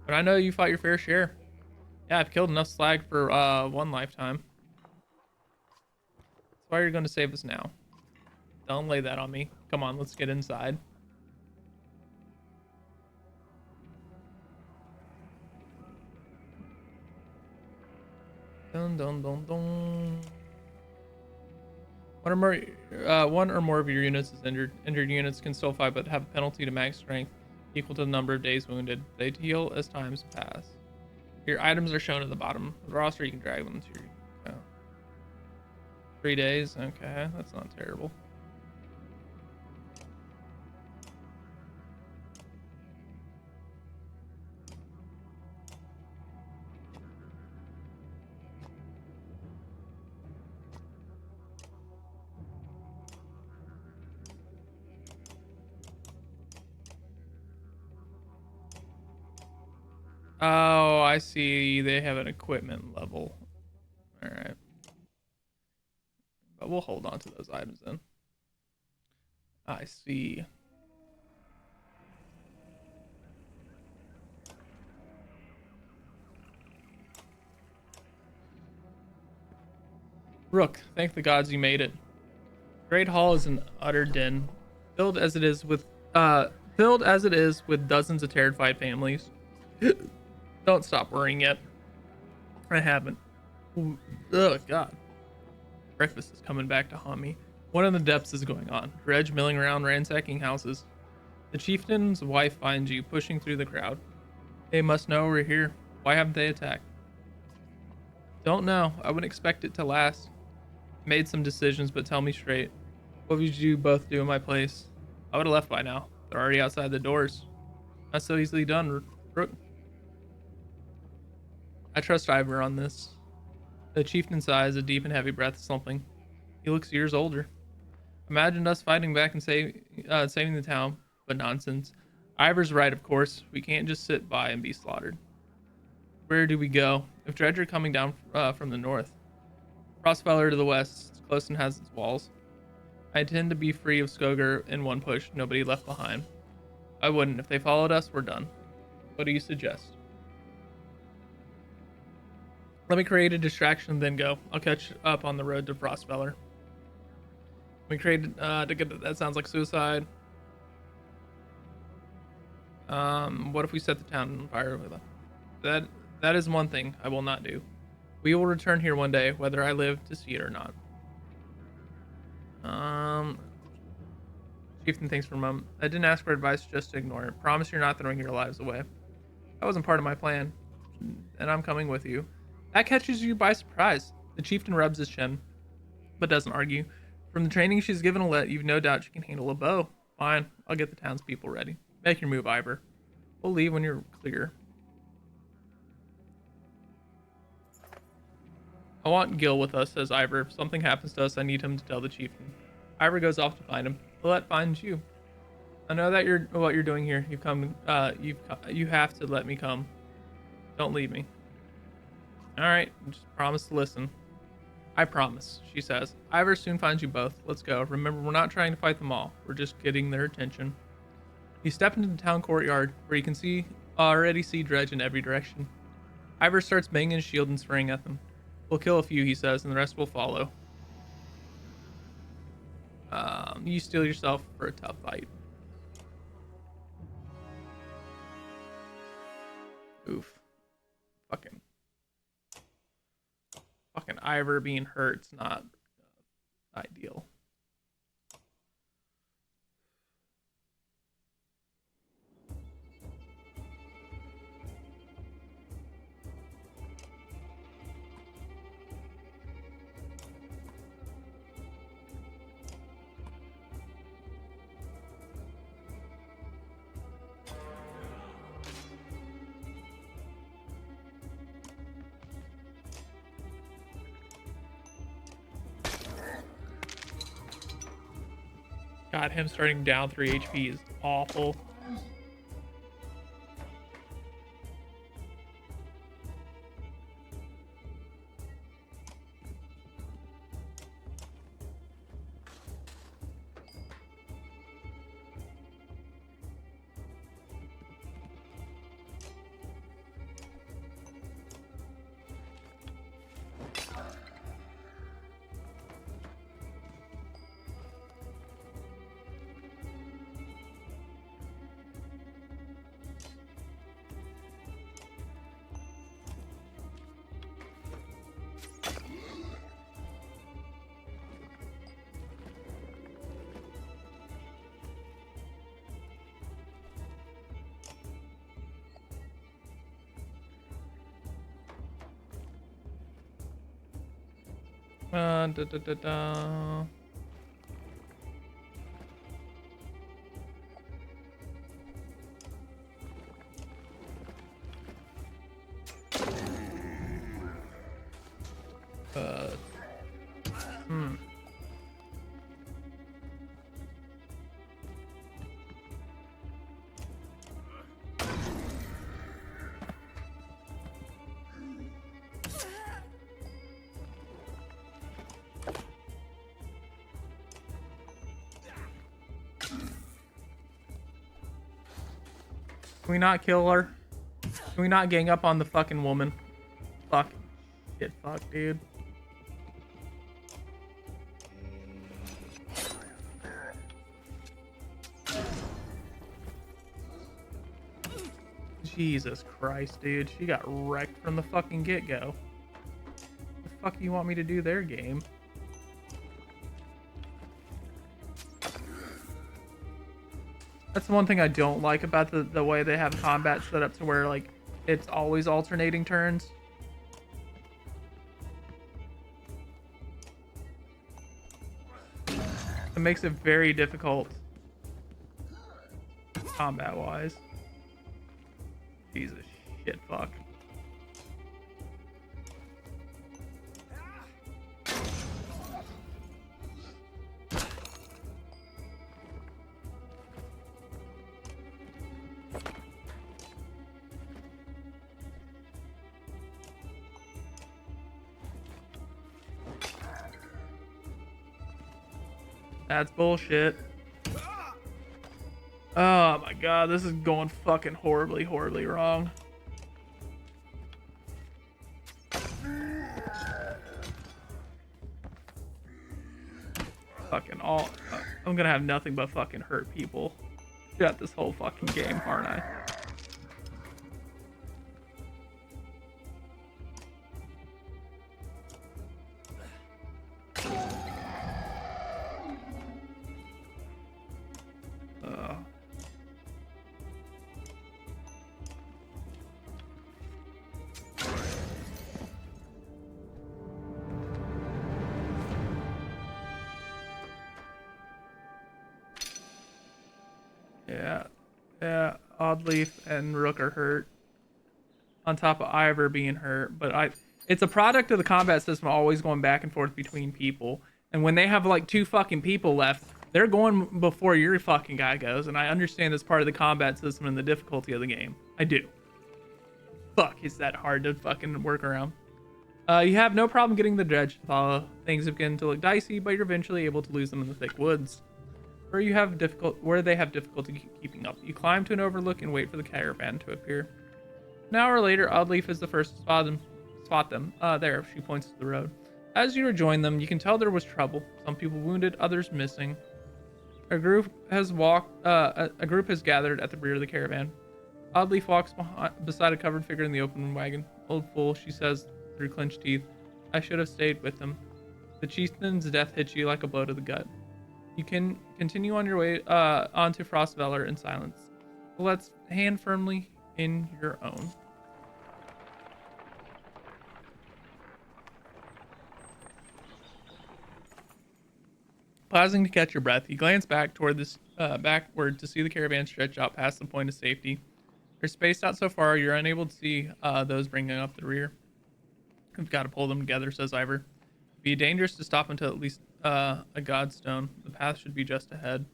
But I know you fought your fair share. Yeah, I've killed enough slag for 1 lifetime. That's why you're going to save us now. Don't lay that on me. Come on, let's get inside. Dun dun dun dun. One or more of your units is injured. Injured units can still fight, but have a penalty to max strength equal to the number of days wounded. They heal as times pass. Your items are shown at the bottom of the roster. You can drag them to your 3 days. Okay, that's not terrible. Oh, I see. They have an equipment level. All right. But we'll hold on to those items then. I see. Rook, thank the gods you made it. Great Hall is an utter den, filled as it is with dozens of terrified families. Don't stop worrying yet. I haven't. Oh God. Breakfast is coming back to haunt me. One in the depths is going on. Dredge milling around, ransacking houses. The chieftain's wife finds you, pushing through the crowd. They must know we're here. Why haven't they attacked? Don't know. I wouldn't expect it to last. Made some decisions, but tell me straight. What would you both do in my place? I would have left by now. They're already outside the doors. Not so easily done, Rook. I trust Ivor on this. The chieftain sighs, a deep and heavy breath of something. He looks years older. Imagine us fighting back and saving the town, but nonsense. Ivor's right, of course. We can't just sit by and be slaughtered. Where do we go? If Dredge are coming down from the north. Frostfeller to the west. It's close and has its walls. I intend to be free of Skogar in one push. Nobody left behind. I wouldn't. If they followed us, we're done. What do you suggest? Let me create a distraction, then go. I'll catch up on the road to Frostfeller. We created to get that sounds like suicide. What if we set the town on fire with them? That is one thing I will not do. We will return here one day, whether I live to see it or not. Chieftain thinks for a moment. I didn't ask for advice, just to ignore it. Promise you're not throwing your lives away. That wasn't part of my plan, and I'm coming with you. That catches you by surprise. The chieftain rubs his chin, but doesn't argue. From the training she's given Alette, you've no doubt she can handle a bow. Fine, I'll get the townspeople ready. Make your move, Ivor. We'll leave when you're clear. I want Gil with us, says Ivor. If something happens to us, I need him to tell the chieftain. Ivor goes off to find him. Alette finds you. I know that what you're doing here. You have to let me come. Don't leave me. All right, just promise to listen. I promise, she says. Ivor soon finds you both. Let's go. Remember, we're not trying to fight them all. We're just getting their attention. You step into the town courtyard, where you can already see Dredge in every direction. Ivor starts banging his shield and spraying at them. We'll kill a few, he says, and the rest will follow. You steel yourself for a tough fight. Oof. Fucking Ivor being hurt's not ideal. God, him starting down 3 HP is awful. Da, da, da, da. Uh, hmm. Can we not kill her? Can we not gang up on the fucking woman? Fuck. Shit, fuck, dude. Jesus Christ, dude. She got wrecked from the fucking get-go. The fuck do you want me to do there, game? That's the one thing I don't like about the way they have combat set up to where, like, it's always alternating turns. It makes it very difficult combat-wise. Jesus shit, fuck. That's bullshit. Oh my god, this is going fucking horribly, horribly wrong. Fucking all... I'm gonna have nothing but fucking hurt people throughout this whole fucking game, aren't I? Yeah, Oddleaf and Rook are hurt. On top of Ivor being hurt, but it's a product of the combat system always going back and forth between people. And when they have like 2 fucking people left, they're going before your fucking guy goes. And I understand that's part of the combat system and the difficulty of the game. I do. Fuck, is that hard to fucking work around? You have no problem getting the dredge to follow. Things begin to look dicey, but you're eventually able to lose them in the thick woods. Where they have difficulty keeping up. You climb to an overlook and wait for the caravan to appear. An hour later, Oddleaf is the first to spot them. There, she points to the road. As you rejoin them, you can tell there was trouble. Some people wounded, others missing. A group has gathered at the rear of the caravan. Oddleaf walks beside a covered figure in the open wagon. Old fool, she says through clenched teeth. I should have stayed with them. The chieftain's death hits you like a blow to the gut. You can continue on your way onto Frostveller in silence. Let's hand firmly in your own. Pausing to catch your breath, you glance back toward this backward to see the caravan stretch out past the point of safety. They're spaced out so far you're unable to see those bringing up the rear. We've got to pull them together, says Ivor. It'd be dangerous to stop until at least a godstone. The path should be just ahead.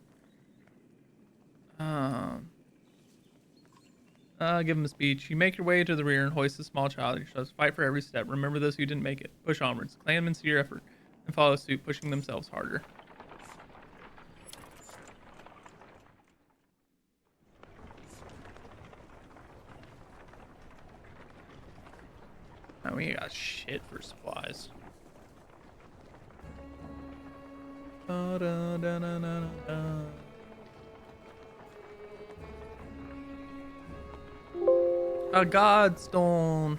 Give him a speech. You make your way to the rear and hoist a small child. You shall fight for every step. Remember those who didn't make it. Push onwards. Clanmen see your effort and follow suit, pushing themselves harder. Now we got shit for supplies. Da, da, da, da, da, da. A godstone.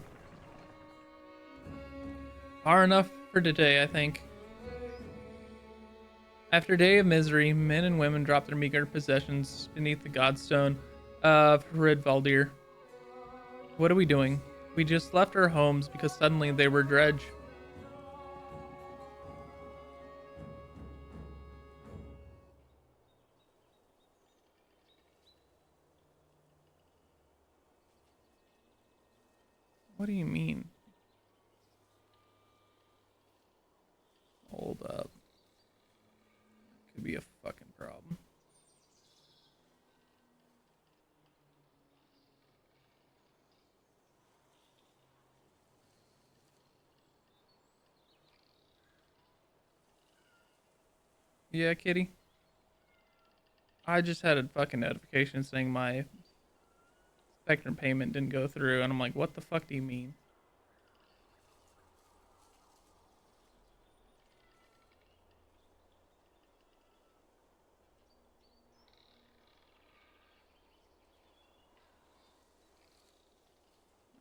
Far enough for today, I think. After a day of misery, men and women dropped their meager possessions beneath the godstone of Ridvaldir. What are we doing? We just left our homes because suddenly they were dredge. What do you mean? Hold up. Could be a fucking problem. Yeah, kitty. I just had a fucking notification saying my Spectrum payment didn't go through, and I'm like, what the fuck do you mean?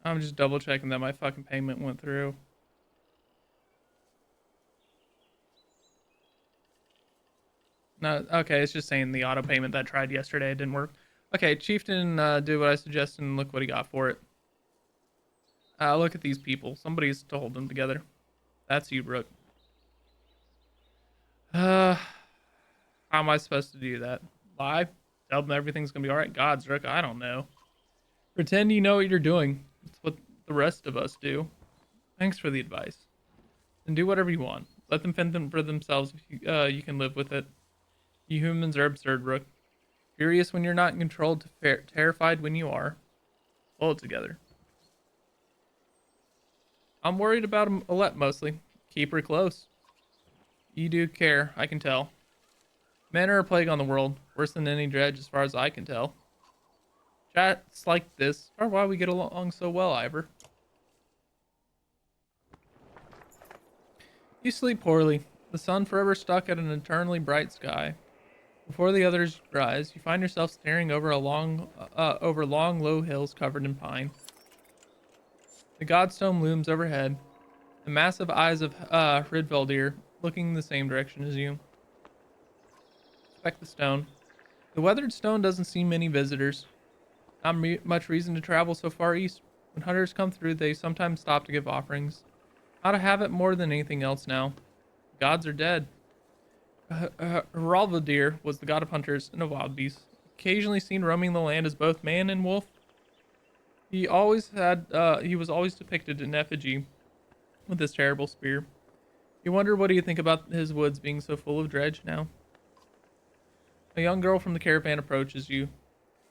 I'm just double checking that my fucking payment went through. No, okay, it's just saying the auto payment that I tried yesterday didn't work. Okay, Chieftain did what I suggested and look what he got for it. Look at these people. Somebody's to hold them together. That's you, Rook. How am I supposed to do that? Lie? Tell them everything's gonna be alright? Gods, Rook, I don't know. Pretend you know what you're doing. It's what the rest of us do. Thanks for the advice. And do whatever you want. Let them fend them for themselves if you can live with it. You humans are absurd, Rook. Furious when you're not in control, terrified when you are. Pull it together. I'm worried about Alette mostly. Keep her close. You do care, I can tell. Men are a plague on the world, worse than any dredge as far as I can tell. Chats like this are why we get along so well, Ivor. You sleep poorly, the sun forever stuck at an eternally bright sky. Before the others rise, you find yourself staring over long, low hills covered in pine. The godstone looms overhead, the massive eyes of Ridvaldir looking the same direction as you. Inspect the stone. The weathered stone doesn't see many visitors. Not much reason to travel so far east. When hunters come through, they sometimes stop to give offerings. Out of habit more than anything else now. The gods are dead. Hrolvadir was the god of hunters and of wild beasts, occasionally seen roaming the land as both man and wolf. He was always depicted in effigy with this terrible spear. You wonder what do you think about his woods being so full of dredge now? A young girl from the caravan approaches you.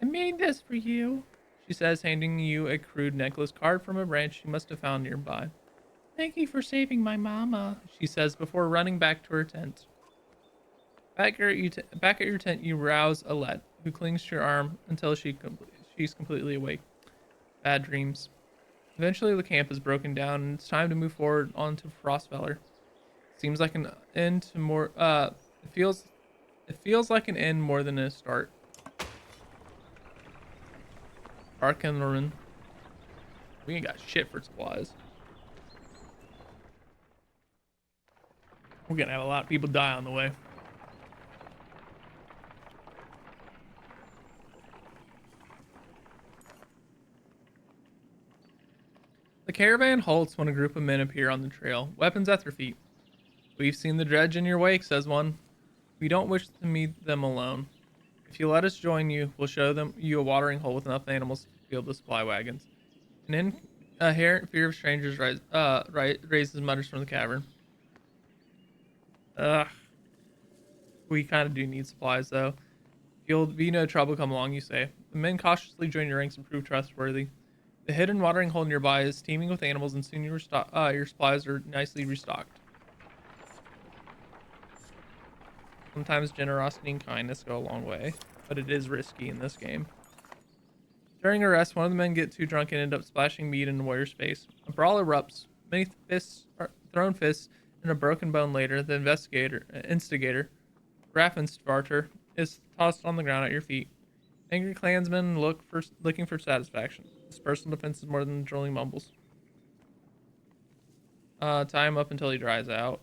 I made this for you, she says, handing you a crude necklace carved from a branch she must have found nearby. Thank you for saving my mama, she says before running back to her tent. Back at your tent, you rouse Alette, who clings to your arm until she's completely awake. Bad dreams. Eventually, the camp is broken down, and it's time to move forward onto Frostfeller. Seems like an end to more. It feels like an end more than a start. Arkenlorin. We ain't got shit for supplies. We're gonna have a lot of people die on the way. The caravan halts when a group of men appear on the trail, weapons at their feet. We've seen the dredge in your wake, says one. We don't wish to meet them alone. If you let us join you, we'll show you a watering hole with enough animals to fill the supply wagons. An inherent fear of strangers raises mutters from the cavern. We kind of do need supplies, though. If you'll be no trouble, come along, you say. The men cautiously join your ranks and prove trustworthy. The hidden watering hole nearby is teeming with animals, and soon your supplies are nicely restocked. Sometimes generosity and kindness go a long way, but it is risky in this game. During a rest, one of the men get too drunk and end up splashing meat in the warrior's face. A brawl erupts. Many fists are thrown fists and a broken bone later. The instigator, Raffenstarter, is tossed on the ground at your feet. Angry clansmen looking for satisfaction. His personal defense is more than drooling mumbles. Tie him up until he dries out.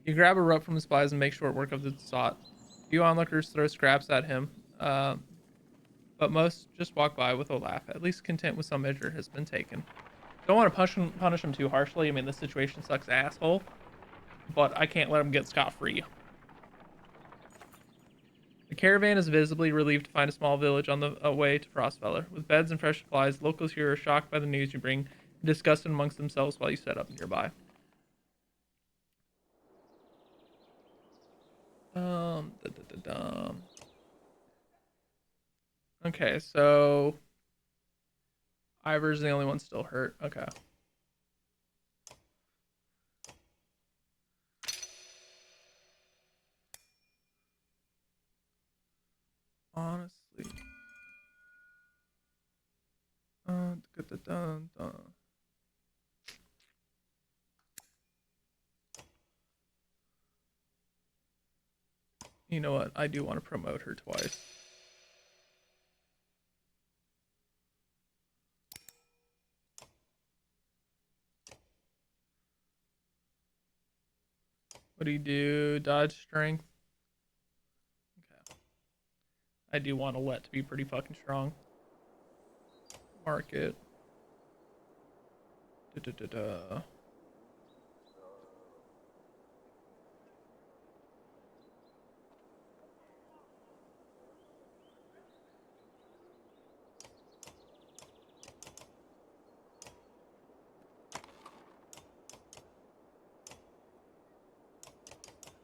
You grab a rope from the supplies and make short work of the sought. Few onlookers throw scraps at him, but most just walk by with a laugh, at least content with some measure has been taken. Don't want to punish him too harshly. I mean, this situation sucks asshole, but I can't let him get scot-free. The caravan is visibly relieved to find a small village on the way to Frostfeller. With beds and fresh supplies, locals here are shocked by the news you bring and discuss it amongst themselves while you set up nearby. Okay, so Ivor's the only one still hurt. Okay. Honestly. You know what? I do want to promote her twice. What do you do? Dodge strength? Okay. I do want Alette to be pretty fucking strong. Mark it.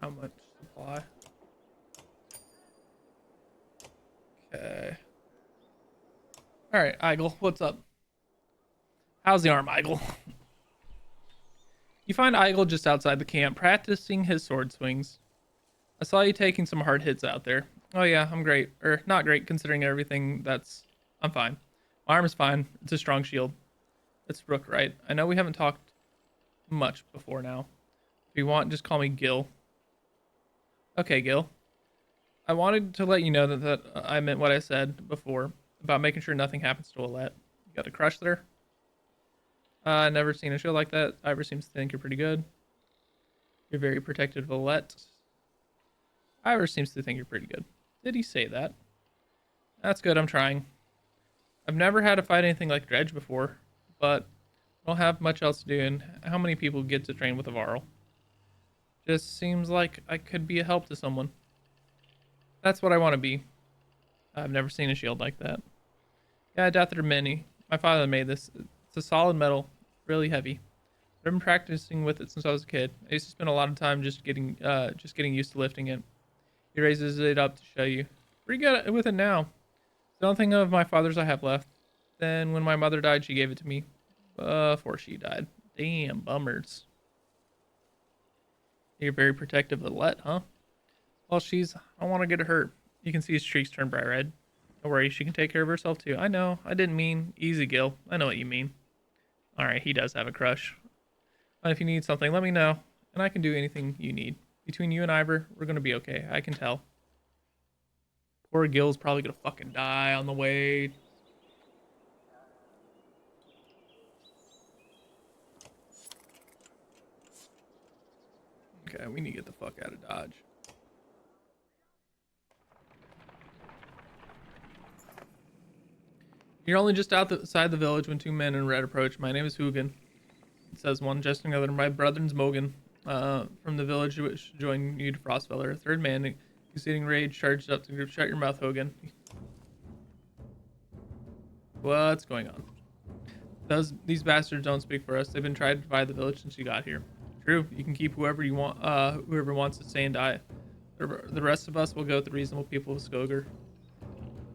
How much supply? Okay. Alright, Eigel, what's up? How's the arm, Eigel? You find Eigel just outside the camp, practicing his sword swings. I saw you taking some hard hits out there. Oh yeah, I'm great. Or, not great, considering everything I'm fine. My arm is fine. It's a strong shield. It's Rook, right? I know we haven't talked much before now. If you want, just call me Gil. Okay, Gil. I wanted to let you know that I meant what I said before about making sure nothing happens to Alette. You got a crush there? Never seen a show like that. Ivor seems to think you're pretty good. You're very protective of Alette. Ivor seems to think you're pretty good. Did he say that? That's good, I'm trying. I've never had to fight anything like Dredge before, but I don't have much else to do, and how many people get to train with a Varl? Just seems like I could be a help to someone. That's what I want to be. I've never seen a shield like that. Yeah, I doubt there are many. My father made this. It's a solid metal, really heavy. I've been practicing with it since I was a kid. I used to spend a lot of time just getting used to lifting it. He raises it up to show you. Pretty good with it now. It's the only thing of my father's I have left. Then when my mother died, she gave it to me. Before she died. Damn, bummers. You're very protective of Let, huh? Well, I don't want to get her hurt. You can see his cheeks turn bright red. Don't worry, she can take care of herself too. I know, I didn't mean easy, Gil. I know what you mean. Alright, he does have a crush. But if you need something, let me know. And I can do anything you need. Between you and Ivor, we're gonna be okay. I can tell. Poor Gil's probably gonna fucking die on the way. Okay, we need to get the fuck out of Dodge. You're only just outside the village when two men in red approach. My name is Hugin. It says one, just another. My brother's Mogan, from the village which joined you to Frostfeller. A third man, exceeding rage, charged up to the group. Shut your mouth, Hogan. What's going on? These bastards don't speak for us. They've been trying to divide the village since you got here. True, you can keep whoever you want. Whoever wants to stay and die. The rest of us will go with the reasonable people of Skoger.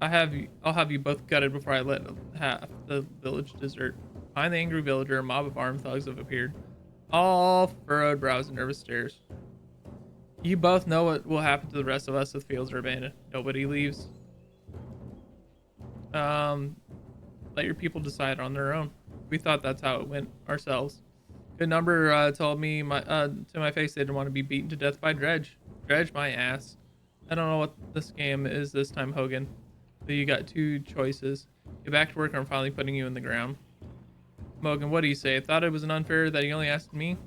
I'll have you both gutted before I let half the village desert. Behind the angry villager, a mob of armed thugs have appeared. All furrowed brows and nervous stares. You both know what will happen to the rest of us if the fields are abandoned. Nobody leaves. Let your people decide on their own. We thought that's how it went ourselves. Good number told me to my face they didn't want to be beaten to death by Dredge. Dredge my ass. I don't know what the scam is this time, Hogan. But you got two choices. Get back to work or I'm finally putting you in the ground. Hogan, what do you say? I thought it was unfair that he only asked me?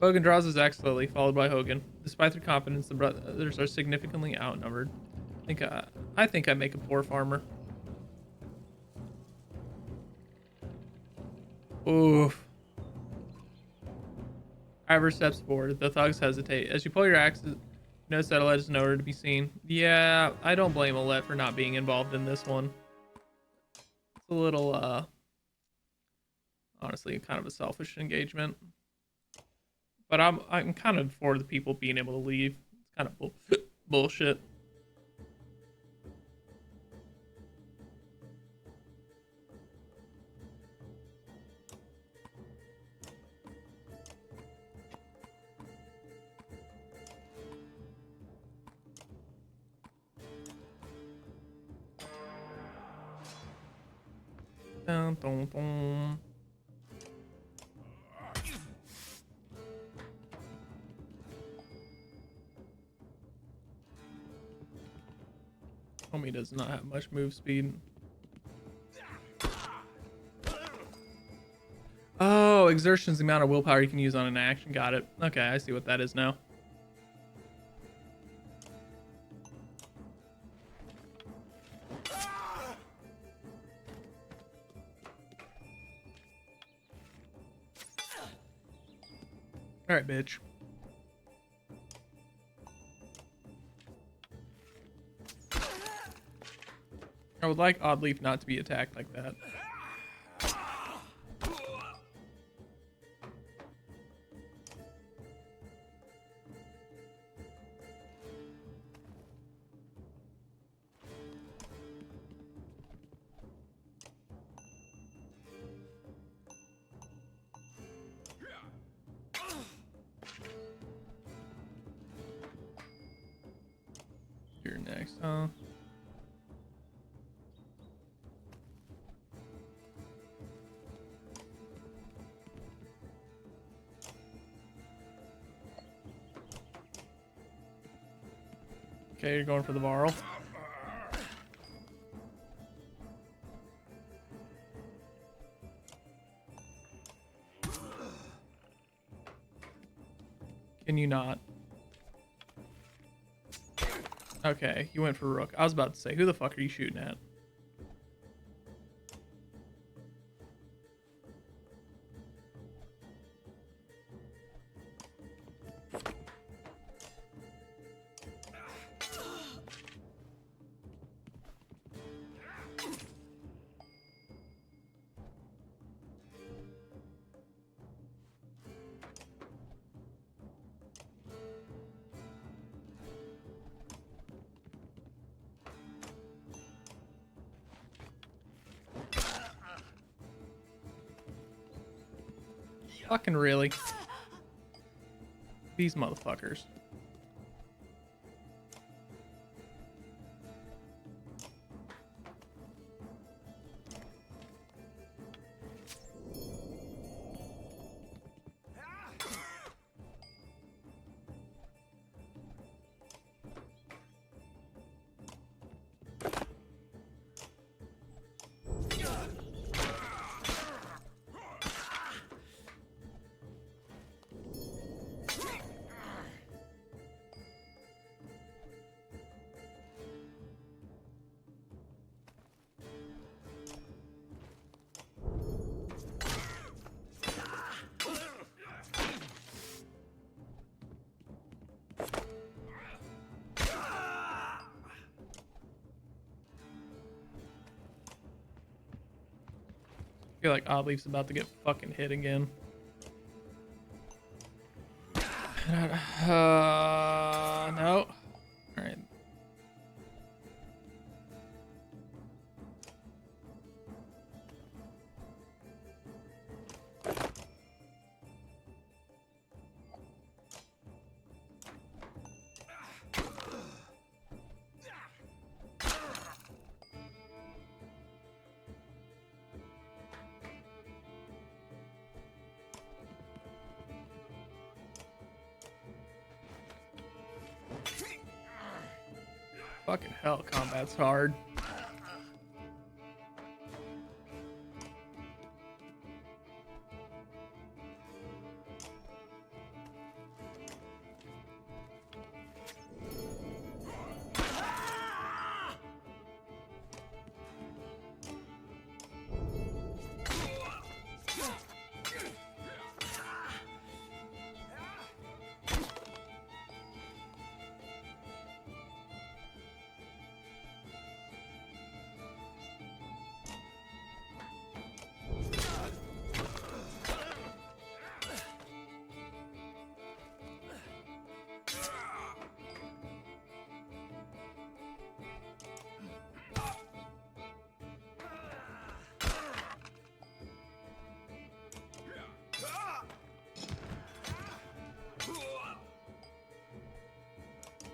Hogan draws his axe slowly, followed by Hogan. Despite their confidence, the brothers are significantly outnumbered. I think I make a poor farmer. Oof. Ivor steps forward. The thugs hesitate. As you pull your axe, you notice that Alette is nowhere to be seen. Yeah, I don't blame Alette for not being involved in this one. It's a little, honestly, kind of a selfish engagement. But I'm kind of for the people being able to leave. It's kind of bullshit. Dun, dun, dun. Homie does not have much move speed. Oh, exertion's the amount of willpower you can use on an action. Got it. Okay, I see what that is now. All right, bitch. I would like Oddleaf not to be attacked like that. You're next, huh? Okay, you're going for the Varl. Can you not? Okay, you went for Rook. I was about to say, who the fuck are you shooting at? Fucking really? These motherfuckers. I feel like Oddleaf's about to get fucking hit again. No. Fucking hell, combat's hard.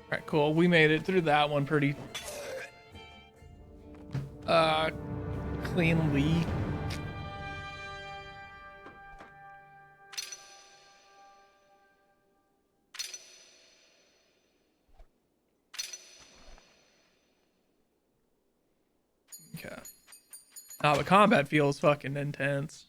Alright, cool. We made it through that one pretty cleanly. Okay. Now the combat feels fucking intense.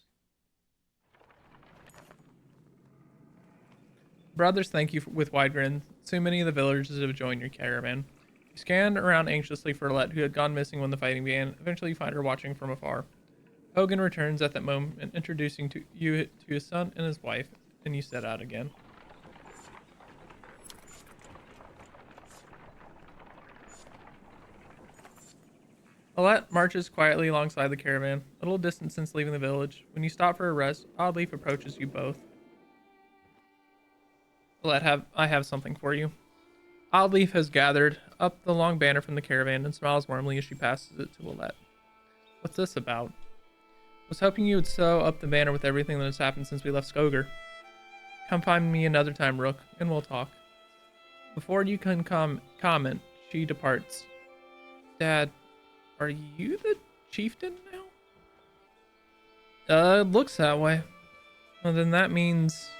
Brothers, thank you with wide grins. So many of the villagers have joined your caravan. You scanned around anxiously for Alette, who had gone missing when the fighting began. Eventually, you find her watching from afar. Hogan returns at that moment, introducing you to his son and his wife, and you set out again. Alette marches quietly alongside the caravan, a little distance since leaving the village. When you stop for a rest, Oddleaf approaches you both. Alette, I have something for you. Oddleaf has gathered up the long banner from the caravan and smiles warmly as she passes it to Alette. What's this about? I was hoping you would sew up the banner with everything that has happened since we left Skogar. Come find me another time, Rook, and we'll talk. Before you can comment, she departs. Dad, are you the chieftain now? Looks that way. Well, then that means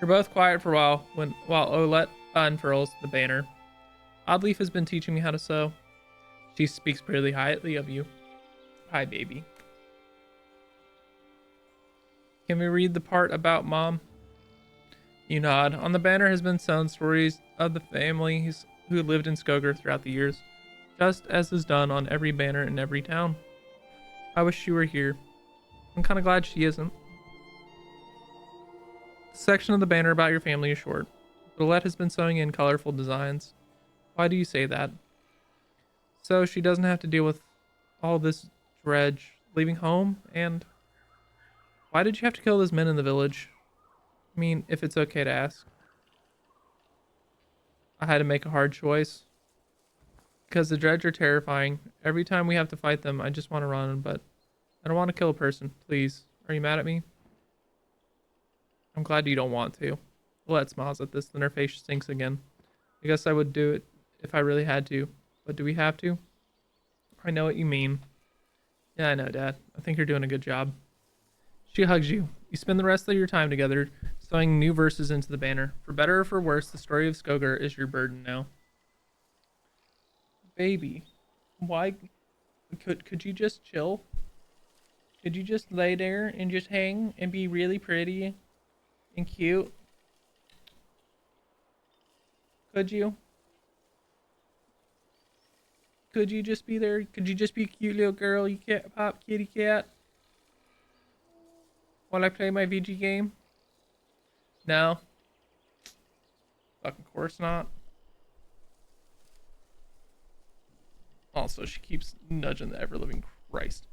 you're both quiet for a while while Olette unfurls the banner. Oddleaf has been teaching me how to sew. She speaks pretty highly of you. Hi, baby. Can we read the part about Mom? You nod. On the banner has been sewn stories of the families who lived in Skogar throughout the years, just as is done on every banner in every town. I wish she were here. I'm kind of glad she isn't. The section of the banner about your family is short. Alette has been sewing in colorful designs. Why do you say that? So she doesn't have to deal with all this dredge, leaving home, and... Why did you have to kill those men in the village? I mean, if it's okay to ask. I had to make a hard choice. Because the dredge are terrifying. Every time we have to fight them, I just want to run, but I don't want to kill a person. Please. Are you mad at me? I'm glad you don't want to. Alette smiles at this, then her face sinks again. I guess I would do it if I really had to. But do we have to? I know what you mean. Yeah, I know, Dad. I think you're doing a good job. She hugs you. You spend the rest of your time together, sewing new verses into the banner. For better or for worse, the story of Skogar is your burden now. Baby, why? Could you just chill? Could you just lay there and just hang and be really pretty and cute? Could you? Could you just be there? Could you just be a cute little girl, you cat pop kitty cat? While I play my VG game? No. Fucking course not. Also, she keeps nudging the ever-living Christ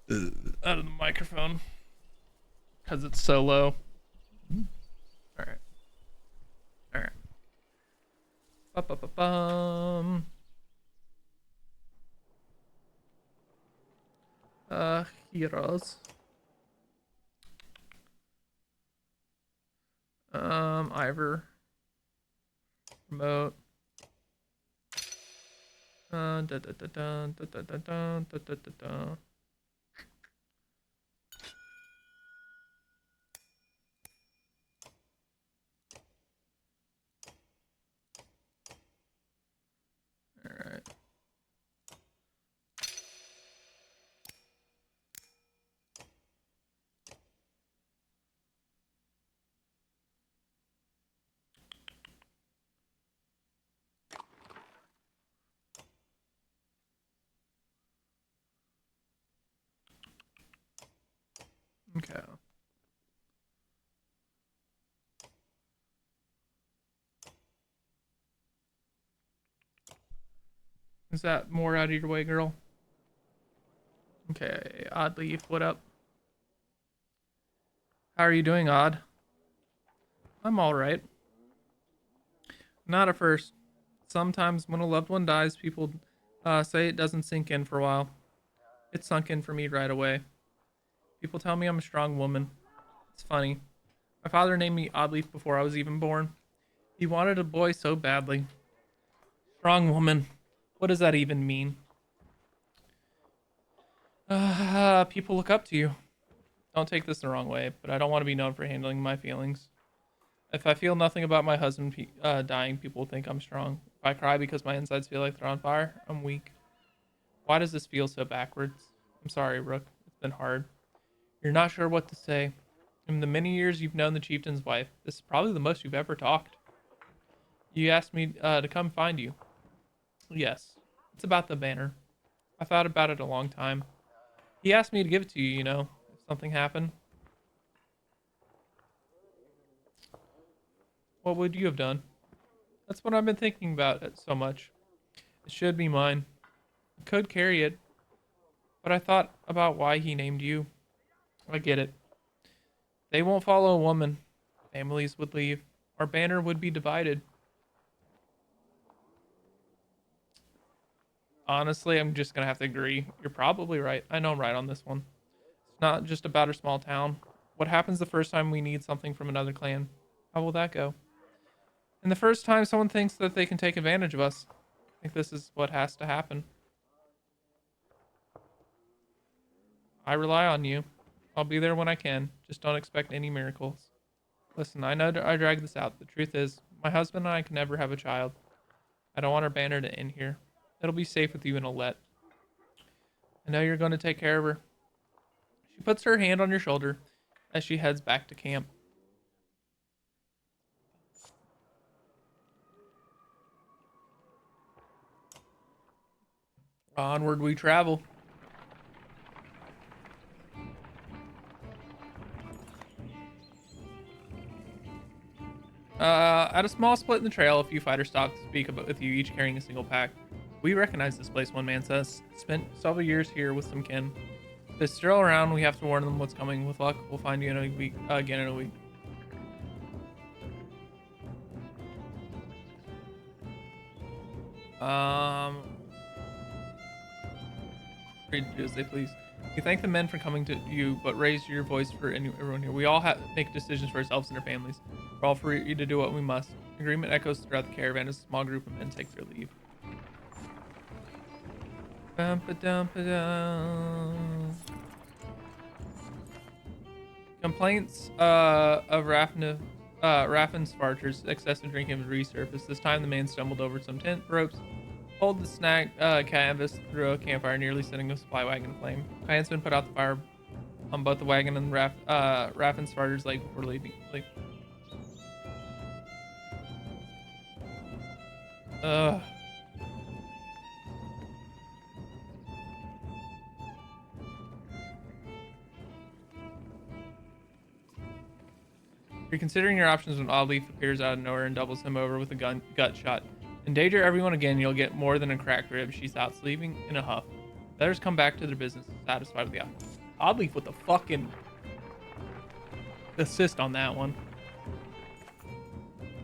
out of the microphone because it's so low. All right. All right. Ba-ba-ba-bum. Heroes. Ivor. Remote. Da da da da da da da da da da da. Okay. Is that more out of your way, girl? Okay, Odd Leaf, what up? How are you doing, Odd? I'm alright. Not at first. Sometimes when a loved one dies, people say it doesn't sink in for a while. It sunk in for me right away. People tell me I'm a strong woman. It's funny. My father named me Oddleaf before I was even born. He wanted a boy so badly. Strong woman. What does that even mean? People look up to you. Don't take this the wrong way, but I don't want to be known for handling my feelings. If I feel nothing about my husband dying, people will think I'm strong. If I cry because my insides feel like they're on fire, I'm weak. Why does this feel so backwards? I'm sorry, Rook. It's been hard. You're not sure what to say. In the many years you've known the chieftain's wife, this is probably the most you've ever talked. You asked me to come find you. Yes. It's about the banner. I thought about it a long time. He asked me to give it to you, you know, if something happened. What would you have done? That's what I've been thinking about it so much. It should be mine. I could carry it, but I thought about why he named you. I get it. They won't follow a woman. Families would leave. Our banner would be divided. Honestly, I'm just gonna have to agree. You're probably right. I know I'm right on this one. It's not just about a small town. What happens the first time we need something from another clan? How will that go? And the first time someone thinks that they can take advantage of us. I think this is what has to happen. I rely on you. I'll be there when I can. Just don't expect any miracles. Listen, I know I dragged this out. The truth is, my husband and I can never have a child. I don't want our banner to end here. It'll be safe with you and Alette. I know you're going to take care of her. She puts her hand on your shoulder as she heads back to camp. Onward we travel. At a small split in the trail, a few fighters stop to speak with you, each carrying a single pack. We recognize this place, one man says. Spent several years here with some kin. If they're still around, we have to warn them what's coming. With luck, we'll find you in a week, again in a week. Um, Read as they please. You thank the men for coming to you, but raise your voice for everyone here. We all make decisions for ourselves and our families. We're all free to do what we must. Agreement echoes throughout the caravan as a small group of men take their leave. Complaints of Raffin's Farchers, excessive drinking have resurfaced. This time the man stumbled over some tent ropes, pulled the snag canvas through a campfire, nearly setting a supply wagon aflame. Clansmen put out the fire on both the wagon and Raffin's Farchers leg before leaving. Ugh. You're considering your options when Oddleaf appears out of nowhere and doubles him over with a gut shot. Endanger everyone again, you'll get more than a cracked rib. She stops, leaving in a huff. Others come back to their business, satisfied with the outcome. Oddleaf with the fucking assist on that one.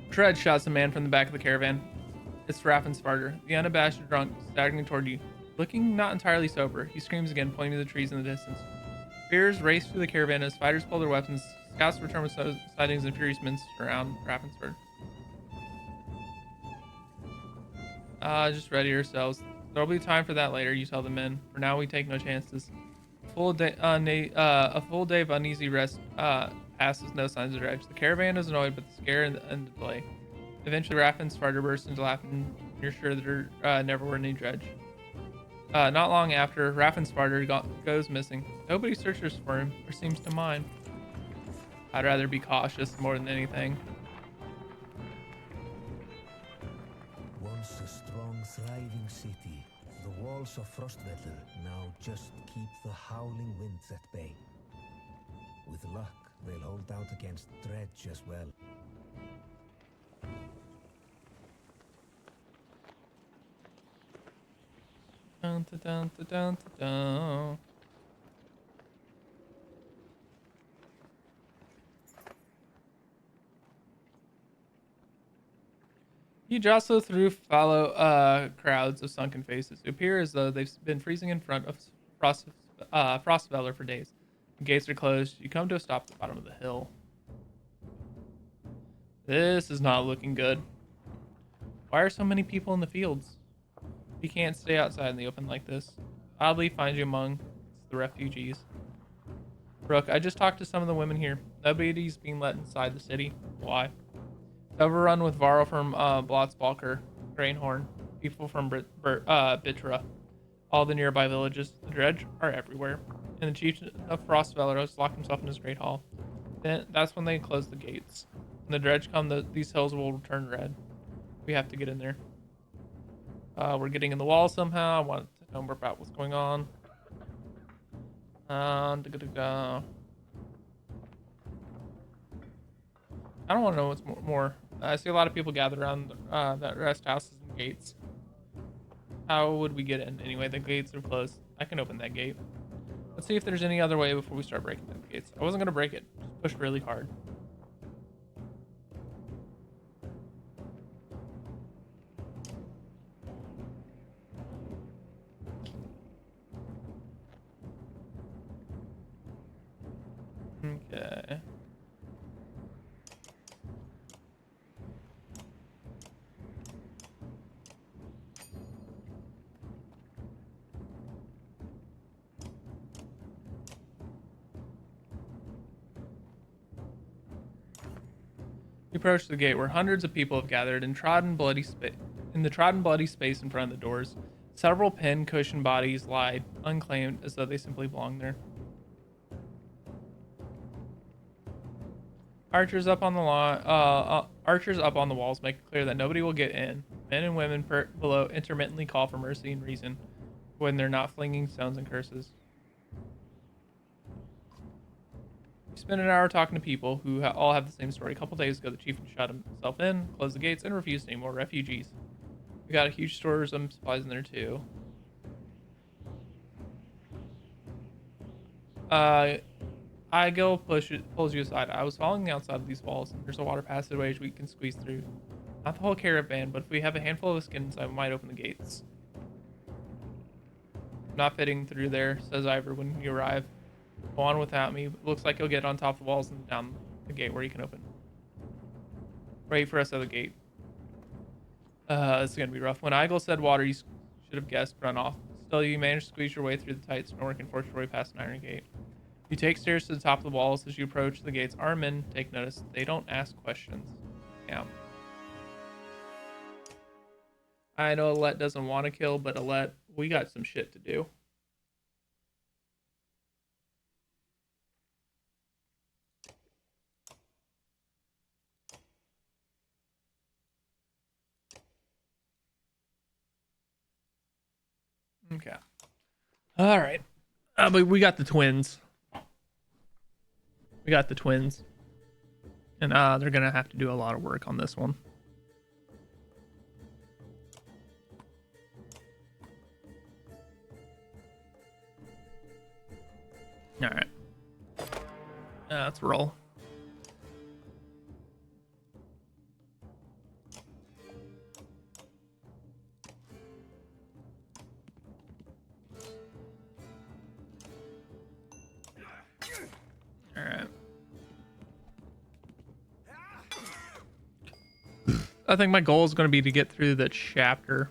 Tread shots a man from the back of the caravan. It's Raffensparger, the unabashed drunk, staggering toward you. Looking not entirely sober, he screams again, pointing to the trees in the distance. Fears race through the caravan as fighters pull their weapons. Scouts return with sightings and furious men surround Raffensburg. Just ready yourselves. There'll be time for that later, you tell the men. For now, we take no chances. A full day of uneasy rest passes, no signs of dredge. The caravan is annoyed, but the scare and the delay. Eventually, Raffensparger bursts into laughing. You're sure that there never were any dredge. Not long after, Raffensparger goes missing. Nobody searches for him, or seems to mind. I'd rather be cautious more than anything. Once a strong, thriving city, the walls of Frostweather now just keep the howling winds at bay. With luck, they'll hold out against Dredge as well. Dun, dun, dun, dun, dun, dun. You jostle through follow crowds of sunken faces who appear as though they've been freezing in front of Frostfeller for days. The gates are closed. You come to a stop at the bottom of the hill. This is not looking good. Why are so many people in the fields? You can't stay outside in the open like this. Oddly find you among the refugees. Brooke, I just talked to some of the women here. Nobody's being let inside the city. Why? Overrun with Varro from Blotzbalker, Grainhorn, people from Bitra, all the nearby villages. The Dredge are everywhere, and the chief of Frostfeller has locked himself in his great hall. Then that's when they close the gates. When the Dredge come, these hills will turn red. We have to get in there. We're getting in the wall somehow. I want to know more about what's going on. I don't want to know what's more. I see a lot of people gathered around that rest houses and gates. How would we get in? Anyway, the gates are closed. I can open that gate. Let's see if there's any other way before we start breaking the gates. I wasn't going to break it. Just push really hard. Okay. We approach the gate where hundreds of people have gathered in the trodden bloody space in front of the doors. Several pin-cushioned bodies lie unclaimed as though they simply belong there. Archers up on the walls make it clear that nobody will get in. Men and women below intermittently call for mercy and reason when they're not flinging stones and curses. We spend an hour talking to people who all have the same story. A couple days ago, the chief shut himself in, closed the gates, and refused any more refugees. We got a huge store of some supplies in there too. Igil pulls you aside. I was following the outside of these walls. There's a water passageway we can squeeze through. Not the whole caravan, but if we have a handful of skin inside, we might open the gates. Not fitting through there, says Ivor when you arrive. Go on without me. It looks like you'll get on top of the walls and down the gate where you can open. Wait for us at the gate. This is gonna be rough. When Igil said water, you should have guessed run off. Still, you managed to squeeze your way through the tight stonework and force your way past an iron gate. You take stairs to the top of the walls. As you approach the gates, armed men take notice. They don't ask questions. Yeah. I know Alette doesn't want to kill, but Alette, we got some shit to do. Okay. All right. But we got the twins. We got the twins. And they're going to have to do a lot of work on this one. All right. Let's roll. All right. I think my goal is going to be to get through the chapter.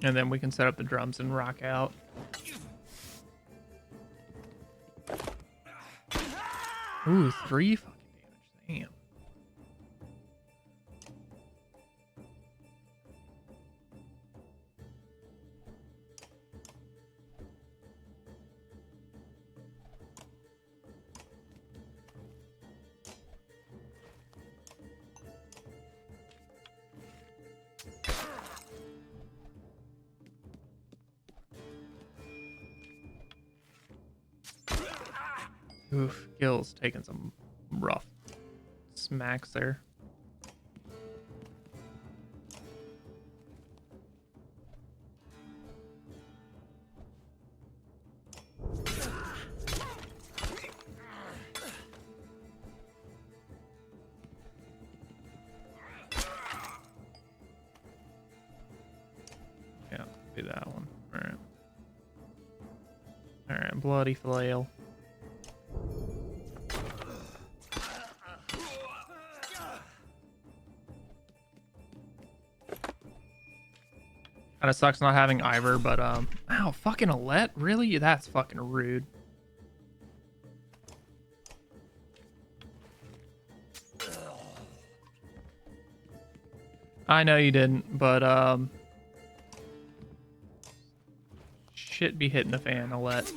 And then we can set up the drums and rock out. Ooh, 3 fucking damage. Damn. Oof, Gil's taking some rough smacks there. Yeah, do that one. All right. All right, bloody flail. Kind of sucks not having Ivor, but ow, fucking Alette, really? That's fucking rude. I know you didn't, but shit be hitting the fan, Alette.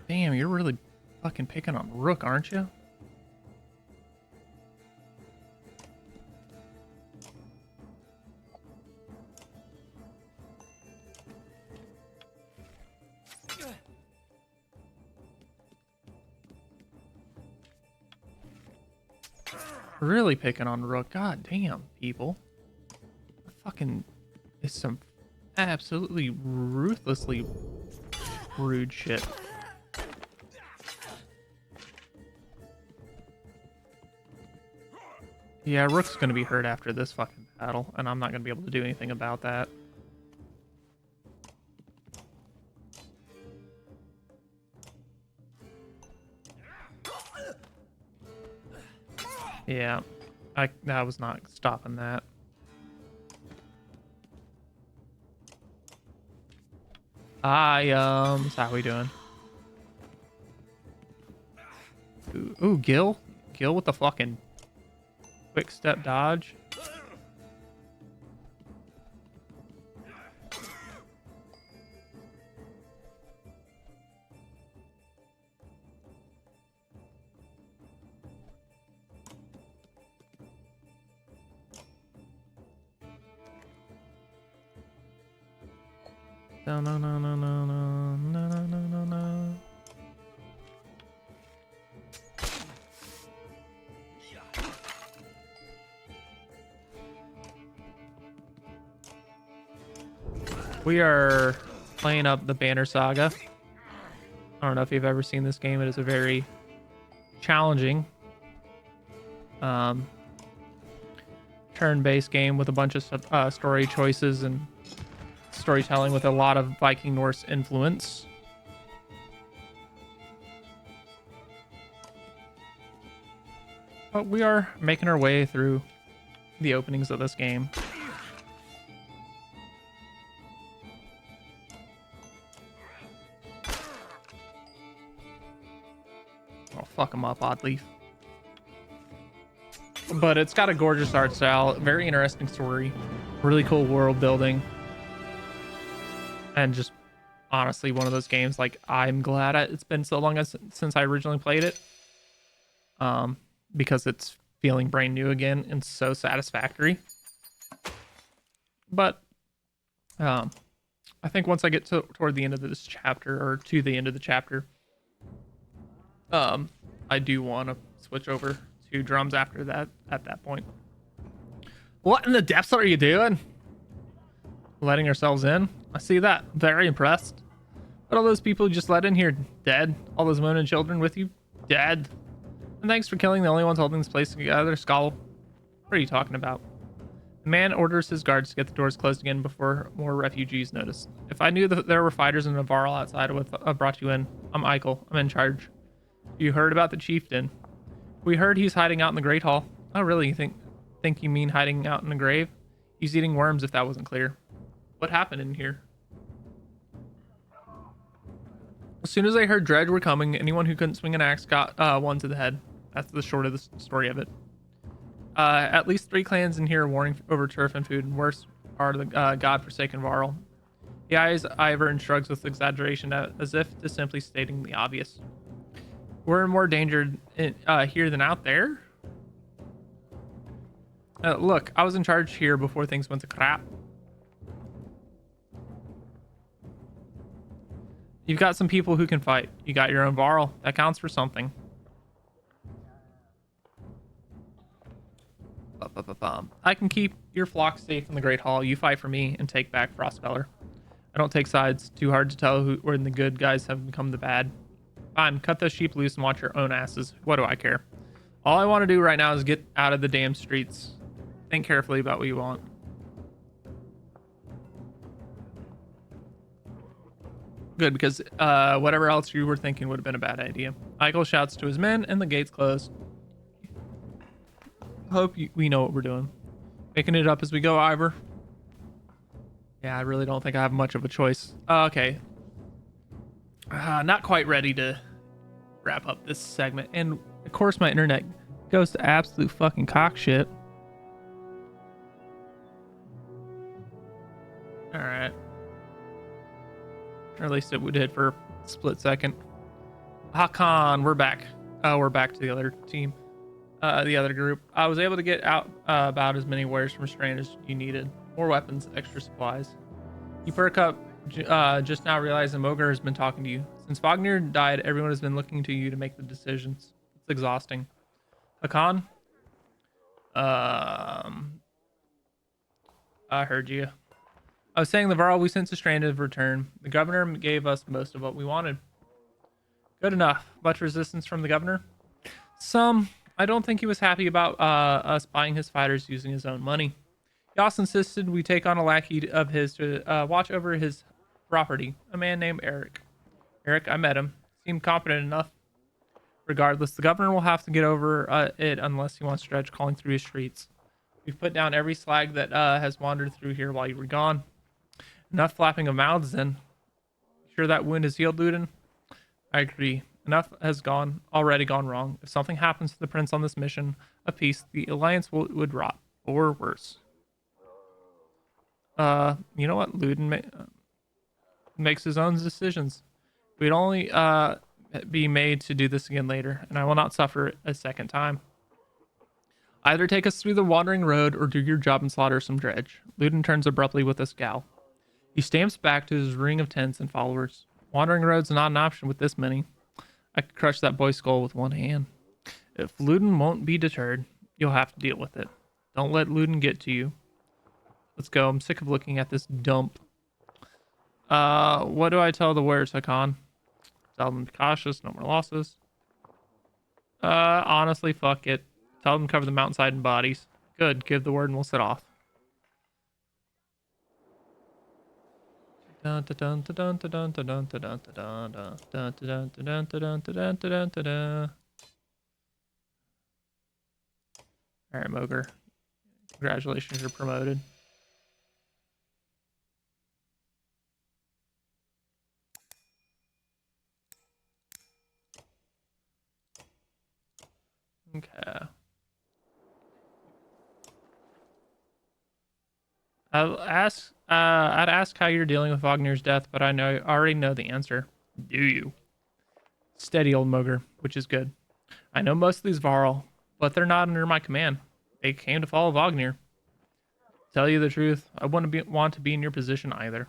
Damn, you're really fucking picking on Rook, aren't you? Really picking on Rook. God damn, people. Fucking is some absolutely ruthlessly rude shit. Yeah, Rook's gonna be hurt after this fucking battle, and I'm not gonna be able to do anything about that. Yeah, I was not stopping that. How we doing? Ooh, Gil with the fucking quick step dodge. No, no, no, no, no, no, no, no, no, no, no. We are playing up the Banner Saga. I don't know if you've ever seen this game. It is a very challenging turn-based game with a bunch of story choices and storytelling with a lot of Viking Norse influence. But we are making our way through the openings of this game. Oh, fuck him up, Oddleaf. But it's got a gorgeous art style, very interesting story, really cool world building. And just honestly, one of those games, like, I'm glad it's been so long since I originally played it. Because it's feeling brand new again and so satisfactory. But I think once I get toward the end of this chapter, or to the end of the chapter, I do want to switch over to drums after that, at that point. What in the depths are you doing? Letting ourselves in? I see that. Very impressed. But all those people you just let in here, dead. All those women and children with you, dead. And thanks for killing the only ones holding this place together, Skull. What are you talking about? The man orders his guards to get the doors closed again before more refugees notice. If I knew that there were fighters in Navarro outside, I would have brought you in. I'm Eichel. I'm in charge. You heard about the chieftain? We heard he's hiding out in the Great Hall. Oh, really? You think you mean hiding out in the grave? He's eating worms, if that wasn't clear. What happened in here? As soon as I heard Dredge were coming, anyone who couldn't swing an axe got one to the head. That's the short of the story of it. At least 3 clans in here are warring over turf and food, and worse are the godforsaken Varl. He eyes Ivor and shrugs with exaggeration as if to simply stating the obvious. We're in more danger here than out there? Look, I was in charge here before things went to crap. You've got some people who can fight. You got your own Varl. That counts for something. I can keep your flock safe in the Great Hall. You fight for me and take back Frostfeller. I don't take sides. Too hard to tell when the good guys have become the bad. Fine, cut those sheep loose and watch your own asses. What do I care? All I want to do right now is get out of the damn streets. Think carefully about what you want. Good, because whatever else you were thinking would have been a bad idea. Eichel shouts to his men, and the gates close. Hope we know what we're doing. Making it up as we go, Ivor. Yeah, I really don't think I have much of a choice. Okay. Not quite ready to wrap up this segment. And, of course, my internet goes to absolute fucking cock shit. Alright. Or at least it did for a split second. Hakan, we're back. We're back to the other team. The other group. I was able to get out about as many warriors from Strand as you needed. More weapons, extra supplies. You perk up just now realizing Moger has been talking to you. Since Wagner died, everyone has been looking to you to make the decisions. It's exhausting. Hakan? I heard you. I was saying the Varl we sent to Strand have returned. The governor gave us most of what we wanted. Good enough. Much resistance from the governor? Some. I don't think he was happy about us buying his fighters using his own money. He also insisted we take on a lackey of his to watch over his property, a man named Eric. Eric, I met him. Seemed competent enough. Regardless, the governor will have to get over it unless he wants Dredge calling through his streets. We've put down every slag that has wandered through here while you were gone. Enough flapping of mouths then. Sure that wound is healed, Luden? I agree. Enough has already gone wrong. If something happens to the prince on this mission of peace, the alliance would rot, or worse. You know what? Luden makes his own decisions. We'd only be made to do this again later, and I will not suffer a second time. Either take us through the wandering road or do your job and slaughter some Dredge. Luden turns abruptly with a scowl. He stamps back to his ring of tents and followers. Wandering road's not an option with this many. I could crush that boy's skull with one hand. If Luden won't be deterred, you'll have to deal with it. Don't let Luden get to you. Let's go. I'm sick of looking at this dump. What do I tell the warriors, Hakan? Tell them to be cautious, no more losses. Honestly, fuck it. Tell them to cover the mountainside in bodies. Good. Give the word and we'll set off. All right, Moger. Congratulations, you're promoted. Okay. I'd ask how you're dealing with Wagner's death, but I already know the answer. Do you? Steady, old Moger, which is good. I know most of these Varl, but they're not under my command. They came to follow Wagner. Tell you the truth, I wouldn't want to be in your position either.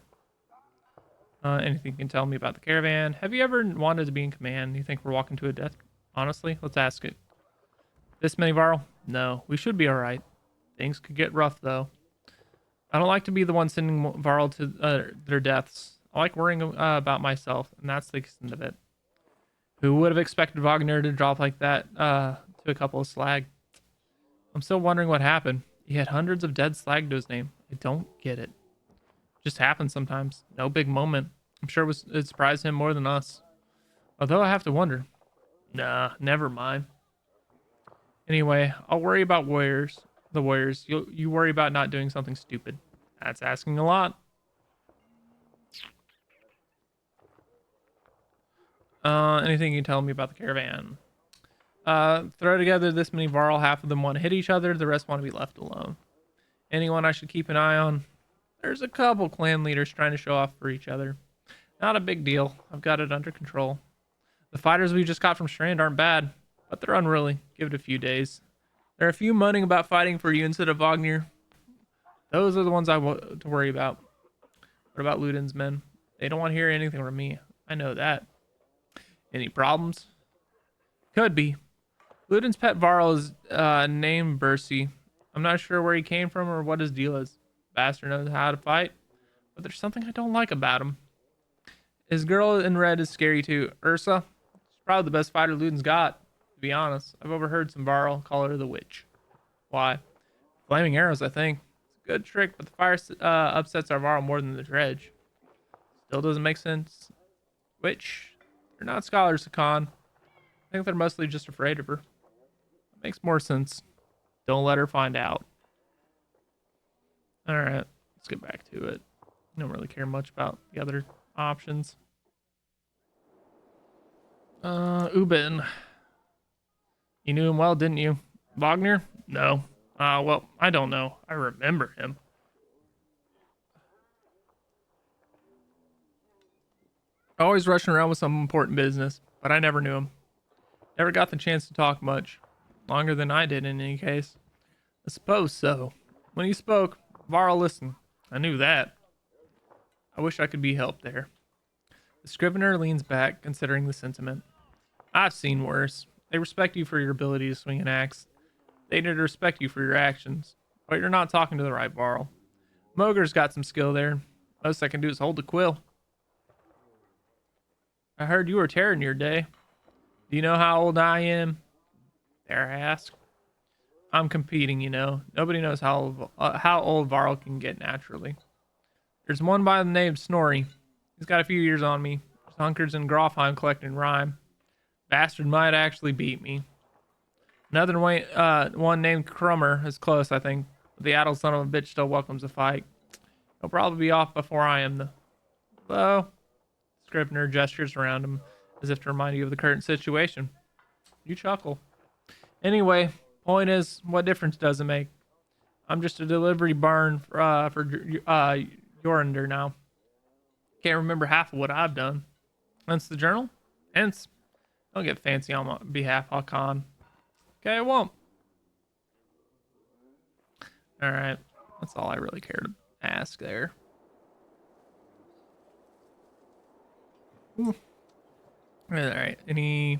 Anything you can tell me about the caravan? Have you ever wanted to be in command? You think we're walking to a death? Honestly, let's ask it. This many Varl? No, we should be alright. Things could get rough, though. I don't like to be the one sending Varl to their deaths. I like worrying about myself, and that's the extent of it. Who would have expected Wagner to drop like that to a couple of slag? I'm still wondering what happened. He had hundreds of dead slag to his name. I don't get it. Just happens sometimes. No big moment. I'm sure it surprised him more than us. Although I have to wonder. Nah, never mind. Anyway, I'll worry about the warriors. You worry about not doing something stupid. That's asking a lot. Anything you can tell me about the caravan? Throw together this many Varl. Half of them want to hit each other. The rest want to be left alone. Anyone I should keep an eye on? There's a couple clan leaders trying to show off for each other. Not a big deal. I've got it under control. The fighters we just got from Strand aren't bad, but they're unruly. Give it a few days. There are a few moaning about fighting for you instead of Wagner. Those are the ones I want to worry about. What about Ludin's men? They don't want to hear anything from me. I know that. Any problems? Could be. Ludin's pet Varl is named Bercy. I'm not sure where he came from or what his deal is. Bastard knows how to fight, but there's something I don't like about him. His girl in red is scary too. Ursa. She's probably the best fighter Ludin's got, to be honest. I've overheard some Varl call her the witch. Why? Flaming arrows, I think. It's a good trick, but the fire upsets our Varl more than the dredge. Still doesn't make sense. Witch. They're not scholars, Hakan. I think they're mostly just afraid of her. That makes more sense. Don't let her find out. Alright, let's get back to it. I don't really care much about the other options. Ubin. You knew him well, didn't you? Wagner? No. Well, I don't know. I remember him. Always rushing around with some important business, but I never knew him. Never got the chance to talk much. Longer than I did in any case. I suppose so. When he spoke, Varl listened. I knew that. I wish I could be helped there. The scrivener leans back, considering the sentiment. I've seen worse. They respect you for your ability to swing an axe. They need to respect you for your actions. But you're not talking to the right Varl. Moger's got some skill there. Most I can do is hold the quill. I heard you were tearing your day. Do you know how old I am? Dare I ask? I'm competing, you know. Nobody knows how old Varl can get naturally. There's one by the name of Snorri. He's got a few years on me. There's hunkers in Grofheim collecting rhyme. Bastard might actually beat me. Another one named Krummer is close, I think. The addled son of a bitch still welcomes a fight. He'll probably be off before I am, though. Scrivener gestures around him as if to remind you of the current situation. You chuckle. Anyway, point is, what difference does it make? I'm just a delivery barn for Jornder now. Can't remember half of what I've done. Hence the journal? Hence. Don't get fancy on my behalf, Hakan. Okay, I won't. Alright. That's all I really care to ask there. Alright. Any... Is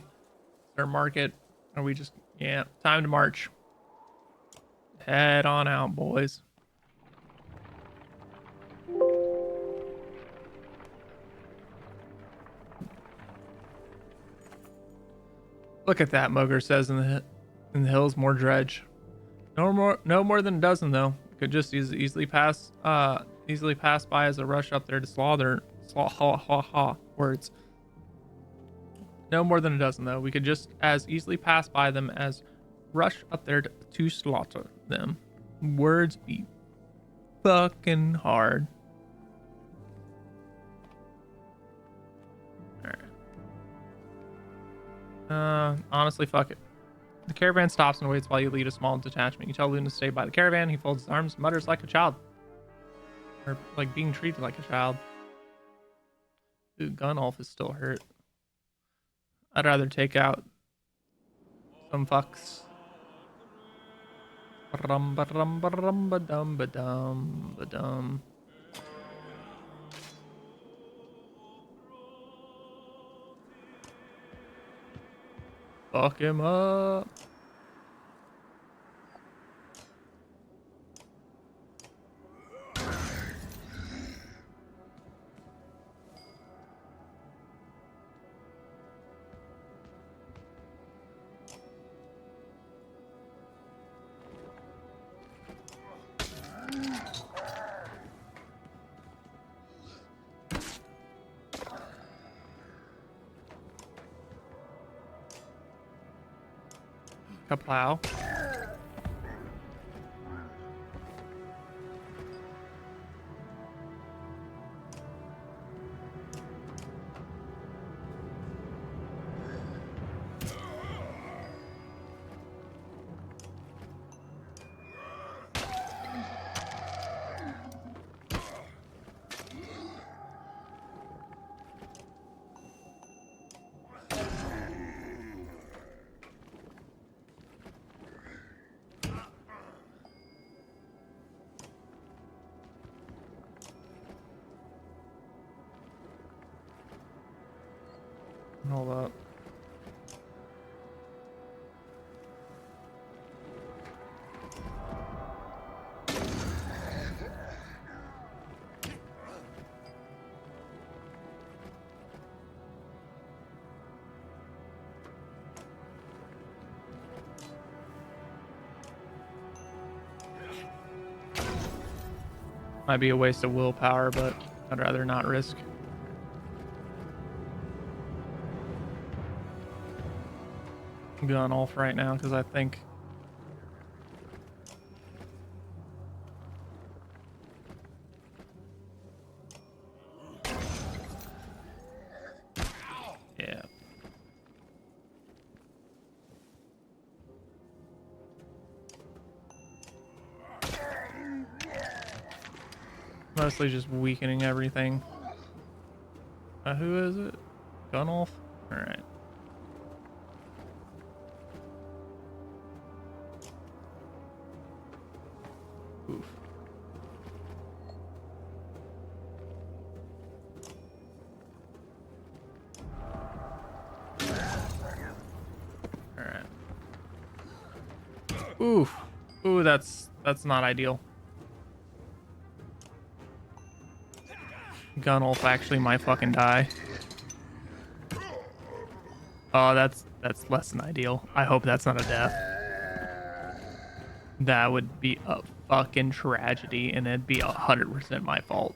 there a market? Are we just... Yeah, time to march. Head on out, boys. Look at that, Moger says in the hills. More dredge. No more than a dozen though. Could just easily pass by as a rush up there to slaughter. Words. No more than a dozen though. We could just as easily pass by them as rush up there to slaughter them. Words be fucking hard. Honestly, fuck it. The caravan stops and waits while you lead a small detachment. You tell Luna to stay by the caravan. He folds his arms, mutters like a child. Or like being treated like a child. Dude, Gunolf is still hurt. I'd rather take out some fucks. Ba-dum. Fuck him up. Kaplow. Hold up. Might be a waste of willpower, but I'd rather not risk. I'm going off right now because I think yeah. Mostly just weakening everything. Who is it? Gunolf? Alright. Oof. Alright. Oof. Ooh, that's not ideal. Gunolf actually might fucking die. Oh, that's less than ideal. I hope that's not a death. That would be a fucking tragedy, and it'd be 100% my fault.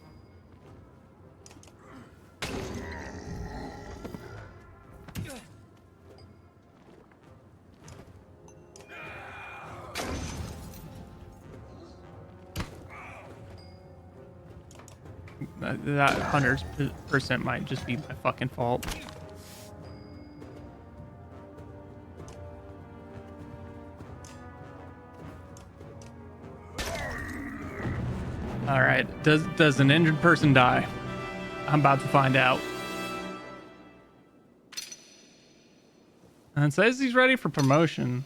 That 100% might just be my fucking fault. All right, does an injured person die? I'm about to find out. And it says he's ready for promotion.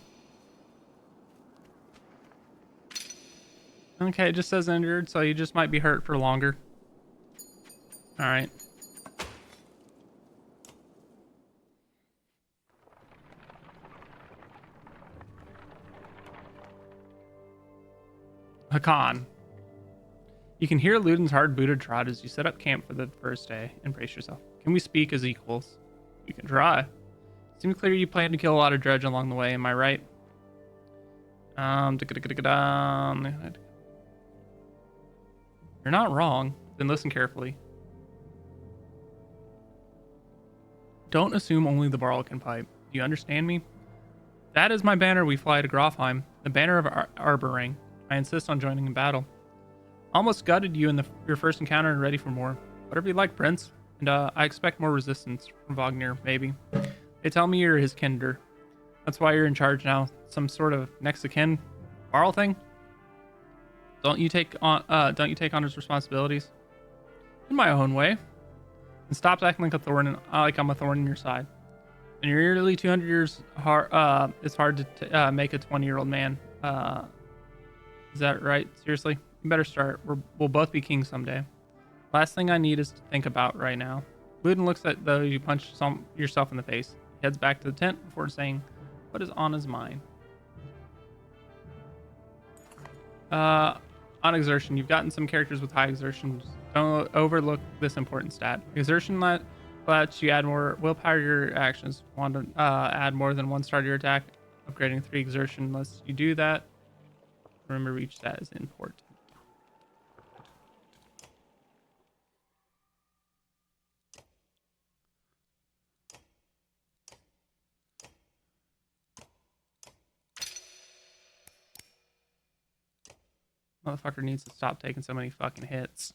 Okay, it just says injured, so he just might be hurt for longer. All right. Hakan. You can hear Luden's hard-booted trot as you set up camp for the first day and brace yourself. Can we speak as equals? You can try. Seems clear you plan to kill a lot of dredge along the way, am I right? You're not wrong. Then listen carefully. Don't assume only the Barl can pipe. Do you understand me? That is my banner we fly to Grofheim, the banner of Arboring. I insist on joining in battle. Almost gutted you in your first encounter and ready for more. Whatever you like, Prince. And I expect more resistance from Wagner, maybe. They tell me you're his kinder. That's why you're in charge now. Some sort of next of kin Barl thing? Don't you take on his responsibilities? In my own way. And stop acting like a thorn like I'm a thorn in your side. And you're nearly 200 years it's hard to make a 20-year-old man. Is that right? Seriously? You better start. We'll both be kings someday. Last thing I need is to think about right now. Luden looks at though you punch yourself in the face. He heads back to the tent before saying what is on his mind. On exertion, you've gotten some characters with high exertion. Don't overlook this important stat. Exertion lets you add more willpower to your actions. Want to add more than 1 star to your attack? Upgrading 3 exertion lets you do that. Remember, each stat is important. Motherfucker needs to stop taking so many fucking hits.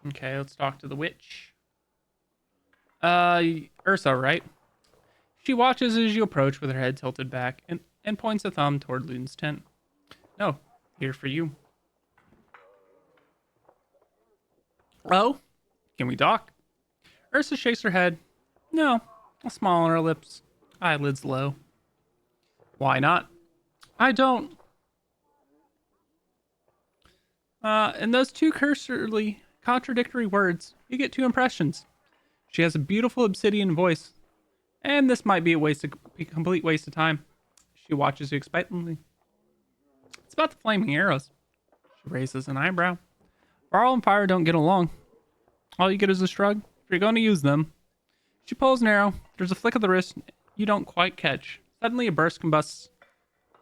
Okay, let's talk to the witch. Ursa, right? She watches as you approach with her head tilted back and points a thumb toward Luden's tent. No, here for you. Oh, can we talk? Ursa shakes her head. No, a smile on her lips, eyelids low. Why not? I don't. In those two cursorily contradictory words, you get two impressions. She has a beautiful obsidian voice, and this might be a complete waste of time. She watches you expectantly. It's about the flaming arrows. She raises an eyebrow. Varl and fire don't get along. All you get is a shrug. If you're going to use them. She pulls an arrow. There's a flick of the wrist you don't quite catch. Suddenly a bird combusts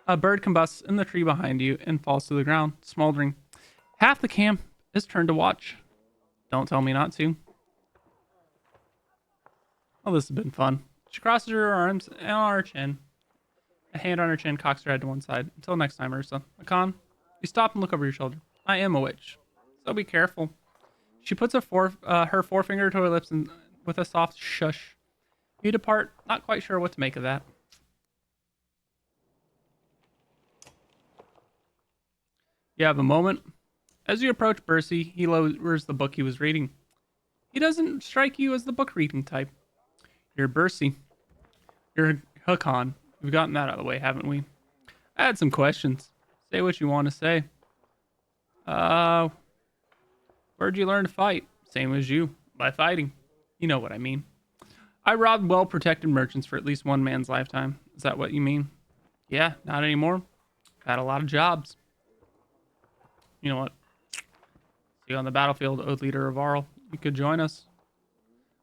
in the tree behind you and falls to the ground, smoldering. Half the camp is turned to watch. Don't tell me not to. Oh, this has been fun. She crosses her arms on her chin. A hand on her chin cocks her head to one side. Until next time, Ursa. Akan, you stop and look over your shoulder. I am a witch, so be careful. She puts her forefinger to her lips and with a soft shush. You depart, not quite sure what to make of that. You have a moment. As you approach Bercy, he lowers the book he was reading. He doesn't strike you as the book reading type. You're Bercy. You're Hakan. We've gotten that out of the way, haven't we? I had some questions. Say what you want to say. Where'd you learn to fight? Same as you. By fighting. You know what I mean. I robbed well-protected merchants for at least one man's lifetime. Is that what you mean? Yeah, not anymore. I've had a lot of jobs. You know what? See you on the battlefield, oath leader of Arl. You could join us.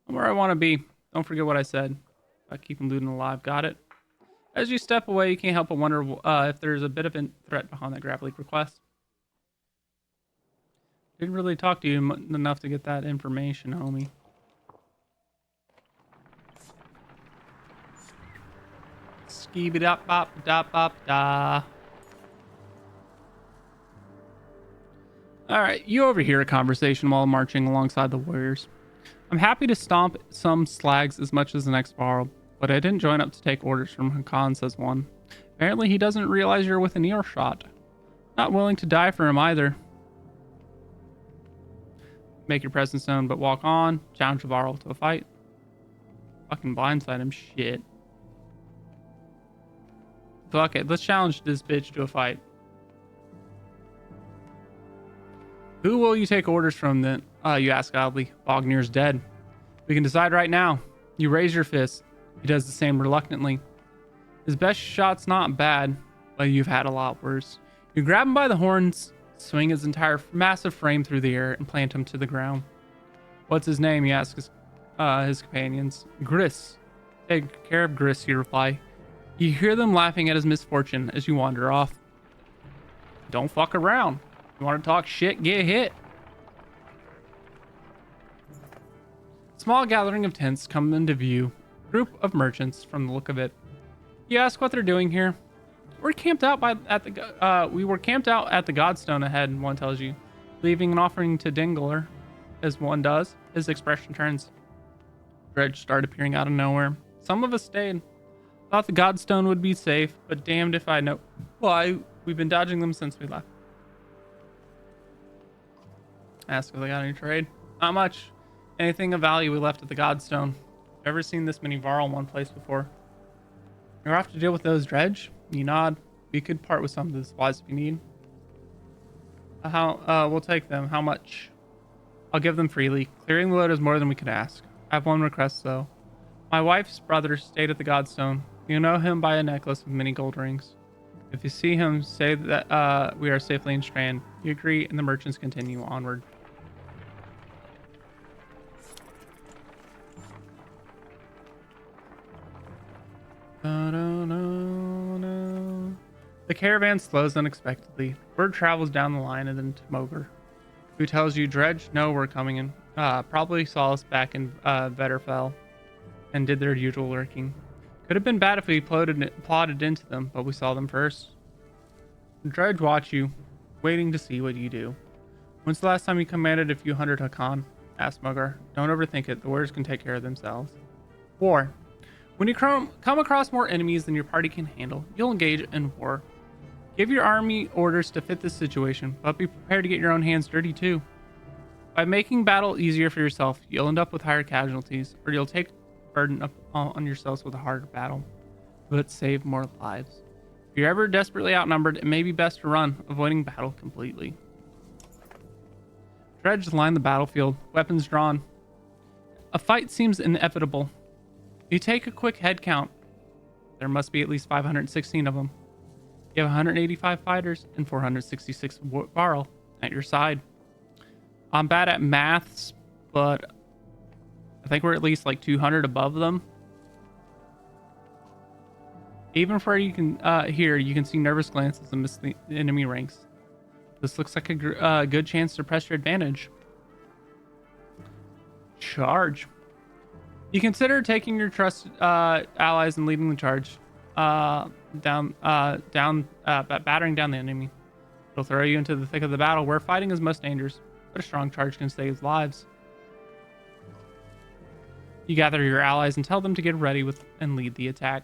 I'm where I want to be. Don't forget what I said about keeping Ludin alive. Got it? As you step away, you can't help but wonder if there's a bit of a threat behind that graphic request. Didn't really talk to you enough to get that information, homie. Skee-ba-dop-bop-dop-bop-da. Alright, you overhear a conversation while marching alongside the warriors. I'm happy to stomp some slags as much as the next Varl, but I didn't join up to take orders from Hakan, says one. Apparently he doesn't realize you're within earshot. Not willing to die for him either. Make your presence known, but walk on. Challenge Varl to a fight. Fucking blindside him, shit. Fuck it, let's challenge this bitch to a fight. Who will you take orders from then? You ask oddly. Bognir's dead. We can decide right now. You raise your fist. He does the same reluctantly. His best shot's not bad, but you've had a lot worse. You grab him by the horns, swing his entire massive frame through the air, and plant him to the ground. What's his name? You ask his companions. Gris. Take care of Gris, you reply. You hear them laughing at his misfortune as you wander off. Don't fuck around. You want to talk shit? Get hit. Small gathering of tents come into view. Group of merchants from the look of it. You ask what they're doing here. We were camped out at the Godstone ahead, one tells you, leaving an offering to Dingler. As one does, his expression turns. Dredge started appearing out of nowhere. Some of us stayed. Thought the Godstone would be safe, but damned if I know why. We've been dodging them since we left. Ask if they got any trade. Not much. Anything of value we left at the Godstone. Never seen this many Varl in one place before. You're off to deal with those, Dredge? You nod. We could part with some of the supplies if you need. We'll take them. How much? I'll give them freely. Clearing the load is more than we could ask. I have one request, though. My wife's brother stayed at the Godstone. You know him by a necklace with many gold rings. If you see him, say that we are safely in Strand. You agree, and the merchants continue onward. The caravan slows unexpectedly. Word travels down the line and then to Moger, who tells you, Dredge, no, we're coming in. Probably saw us back in Vetterfell and did their usual lurking. Could have been bad if we plotted into them, but we saw them first. Dredge watch you, waiting to see what you do. When's the last time you commanded a few hundred Hakan? Asked Mogar. Don't overthink it. The warriors can take care of themselves. War. When you come across more enemies than your party can handle, you'll engage in war. Give your army orders to fit this situation, but be prepared to get your own hands dirty too. By making battle easier for yourself, you'll end up with higher casualties, or you'll take burden up on yourselves with a harder battle, but save more lives. If you're ever desperately outnumbered, it may be best to run, avoiding battle completely. Dredge line the battlefield, weapons drawn. A fight seems inevitable. You take a quick head count. There must be at least 516 of them. You have 185 fighters and 466 Varl at your side. I'm bad at maths, but I think we're at least like 200 above them. Even where you can here, you can see nervous glances amidst the enemy ranks. This looks like a good chance to press your advantage. Charge. You consider taking your trusted allies and leading the charge, battering down the enemy. It'll throw you into the thick of the battle, where fighting is most dangerous, but a strong charge can save lives. You gather your allies and tell them to get ready with and lead the attack.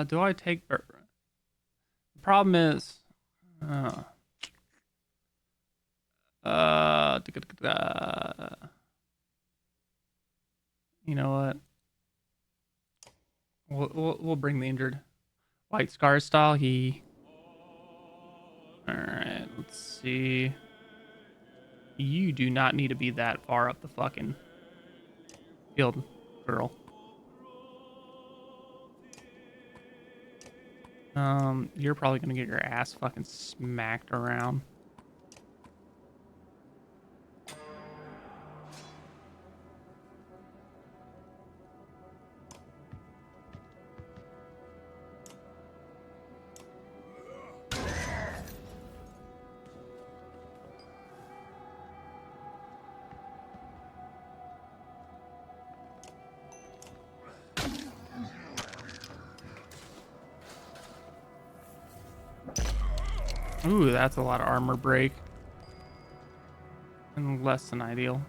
Do I take... The problem is... you know what? We'll bring the injured. White Scar style, Alright, let's see. You do not need to be that far up the fucking field, girl. You're probably gonna get your ass fucking smacked around. Ooh, that's a lot of armor break. And less than ideal.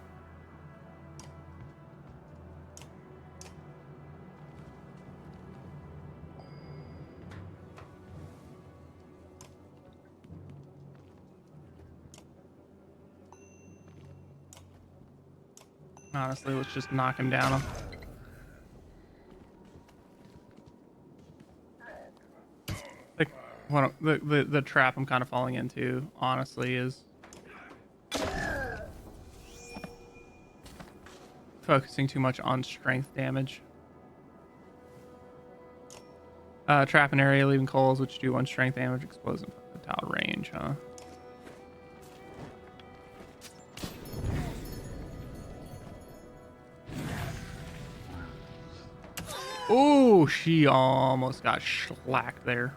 Honestly, let's just knock him down. Like, the trap I'm kind of falling into, honestly, is focusing too much on strength damage. Trap an area, leaving coals, which do 1 strength damage, explodes in tower range, huh? Oh, she almost got shellacked there.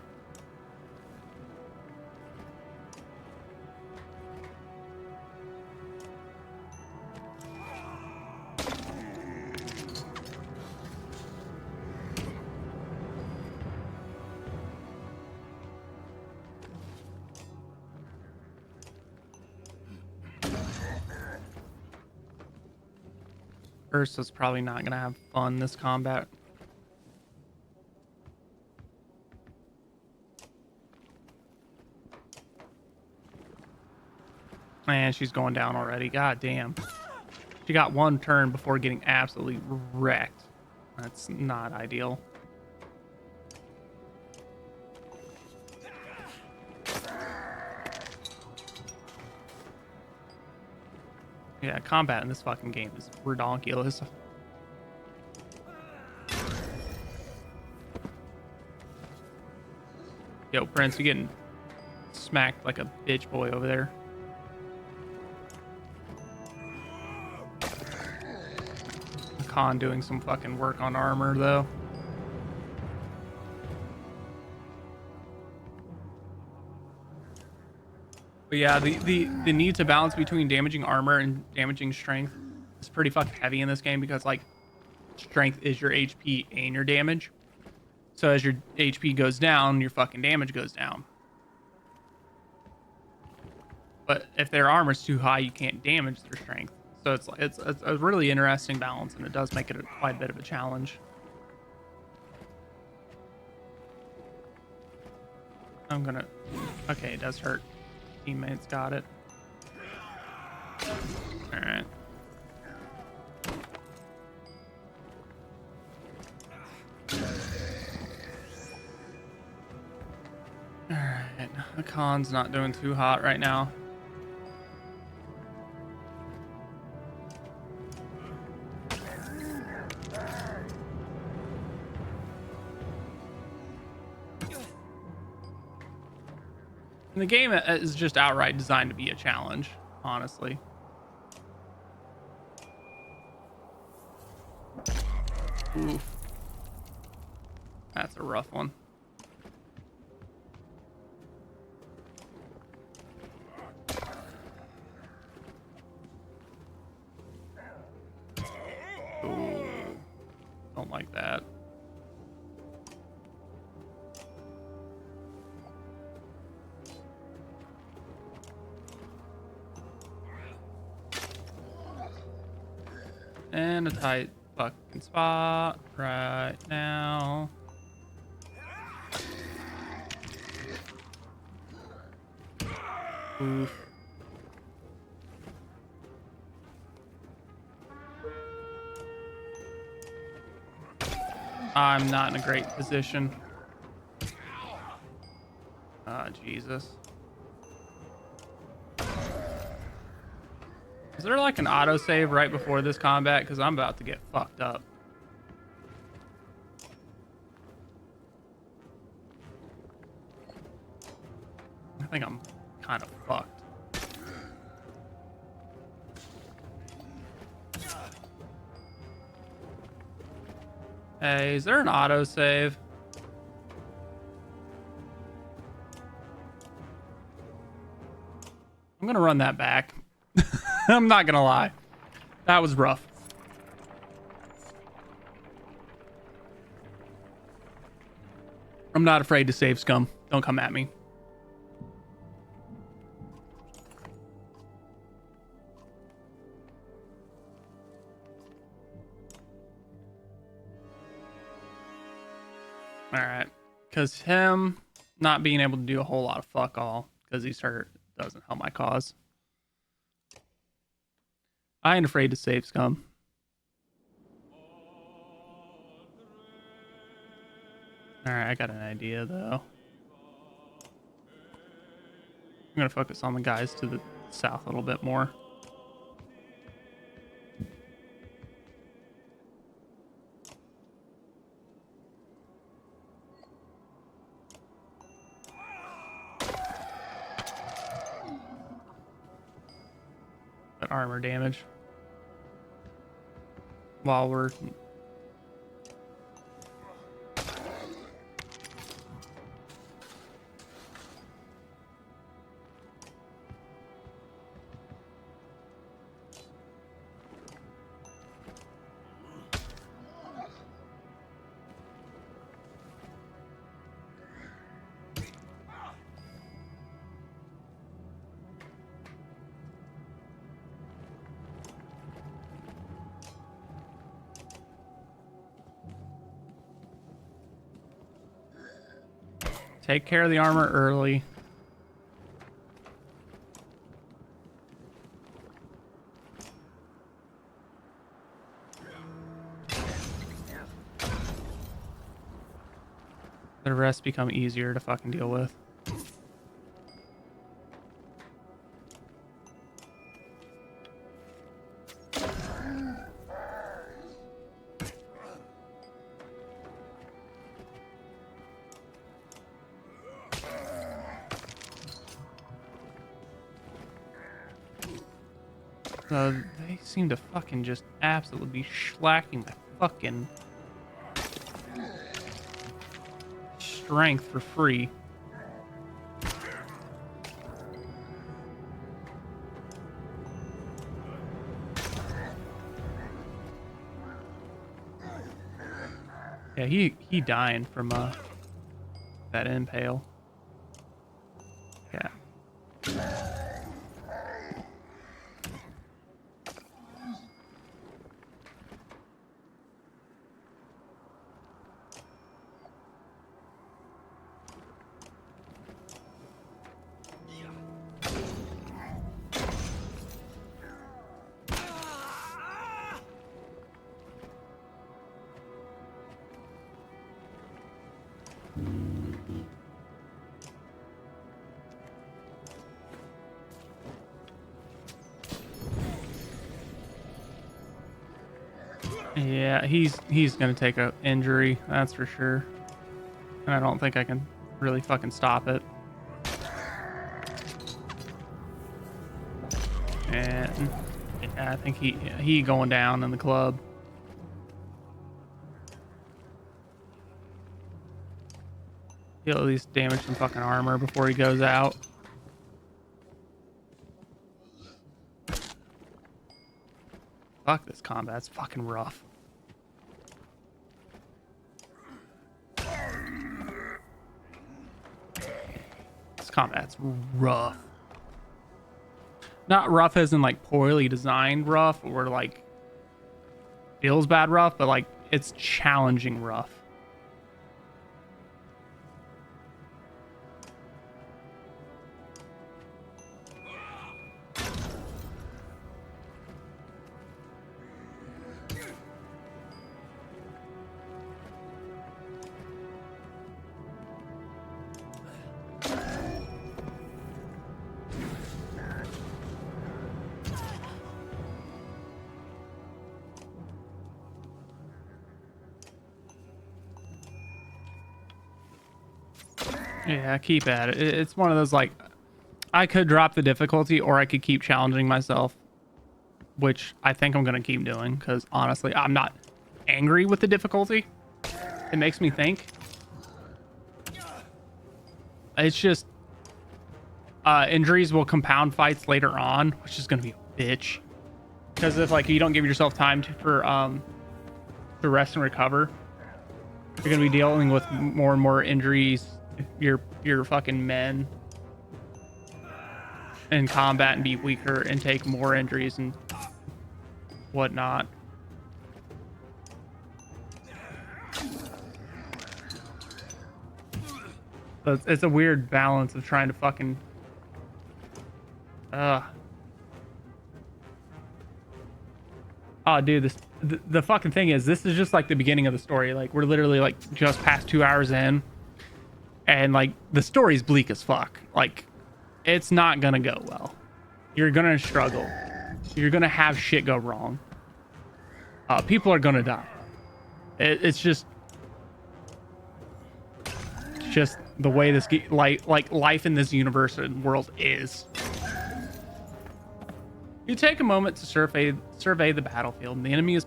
Ursa's probably not gonna have fun this combat. Man, she's going down already. God damn. She got 1 turn before getting absolutely wrecked. That's not ideal. Yeah, combat in this fucking game is redonkulous. Yo, Prince, you getting smacked like a bitch boy over there. Khan doing some fucking work on armor, though. But yeah, the need to balance between damaging armor and damaging strength is pretty fucking heavy in this game, because like strength is your HP and your damage. So as your HP goes down, your fucking damage goes down. But if their armor's too high, you can't damage their strength. So it's a really interesting balance, and it does make it quite a bit of a challenge. Okay, it does hurt. teammates got it. All right. All right. The con's not doing too hot right now. And the game is just outright designed to be a challenge, honestly. Oof. That's a rough one. Ooh. Don't like that. And a tight fucking spot right now. Oof. I'm not in a great position. Ah, Jesus. Is there like an autosave right before this combat? Because I'm about to get fucked up. I think I'm kind of fucked. Hey, is there an autosave? I'm gonna run that back. I'm not gonna lie. That was rough. I'm not afraid to save scum. Don't come at me. All right. Because him not being able to do a whole lot of fuck all because he's hurt doesn't help my cause. I ain't afraid to save scum. All right, I got an idea though. I'm gonna focus on the guys to the south a little bit more. That armor damage. While we're take care of the armor early. The rest become easier to fucking deal with. They seem to fucking just absolutely be slacking my fucking strength for free. Yeah, he dying from that impale. Yeah. Yeah, he's gonna take a injury, that's for sure. And I don't think I can really fucking stop it. And yeah, I think he going down in the club. He'll at least damage some fucking armor before he goes out. Fuck, this combat's fucking rough. This combat's rough. Not rough as in like poorly designed rough or like feels bad rough, but like it's challenging rough. Yeah, keep at it. It's one of those like I could drop the difficulty or I could keep challenging myself, which I think I'm gonna keep doing because honestly, I'm not angry with the difficulty. It makes me think. It's just injuries will compound fights later on, which is gonna be a bitch. Because if like you don't give yourself time to rest and recover, you're gonna be dealing with more and more injuries. You're fucking men in combat and be weaker and take more injuries and whatnot. So it's a weird balance of trying to fucking oh dude, the fucking thing is this is just like the beginning of the story. Like we're literally like just past 2 hours in and like the story's bleak as fuck. Like it's not gonna go well. You're gonna struggle. You're gonna have shit go wrong. People are gonna die. It's just the way this like life in this universe and world is. You take a moment to survey the battlefield. The enemy is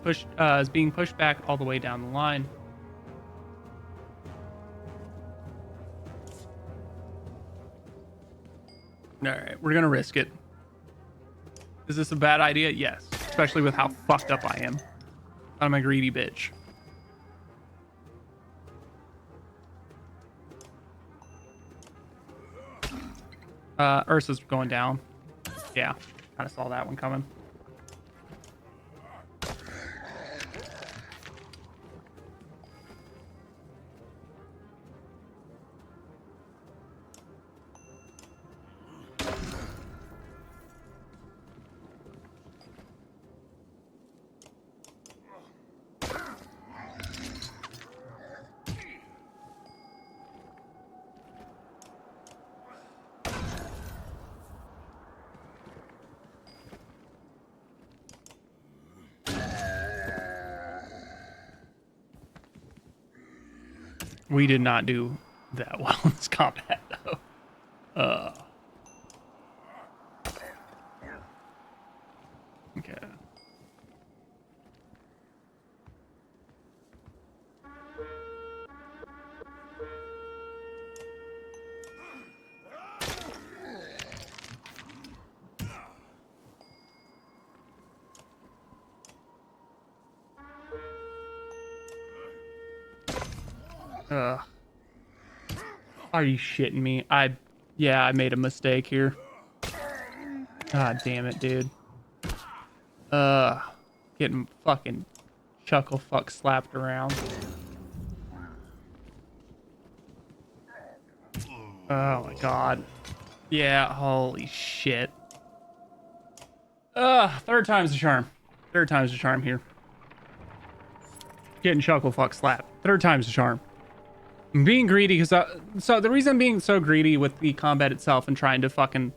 being pushed back all the way down the line. All right, we're gonna risk it. Is this a bad idea? Yes, especially with how fucked up I am. I'm a greedy bitch. Ursa's going down. Yeah, kind of saw that one coming. We did not do that well in this combat, though. Okay. Are you shitting me? Yeah, I made a mistake here. God damn it, dude. Getting fucking chuckle fuck slapped around. Oh my god. Yeah, holy shit. Third time's the charm. Third time's the charm here. Getting chuckle fuck slapped. Third time's the charm. I'm being greedy because so the reason I'm being so greedy with the combat itself and trying to fucking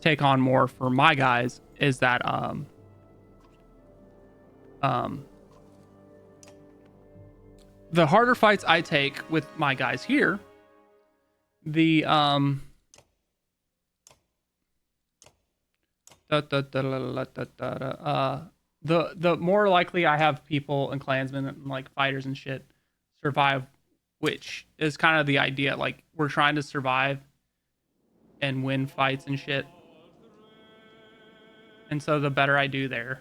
take on more for my guys is that the harder fights I take with my guys here, the the more likely I have people and clansmen and like fighters and shit survive, which is kind of the idea. Like we're trying to survive and win fights and shit. And so the better I do there,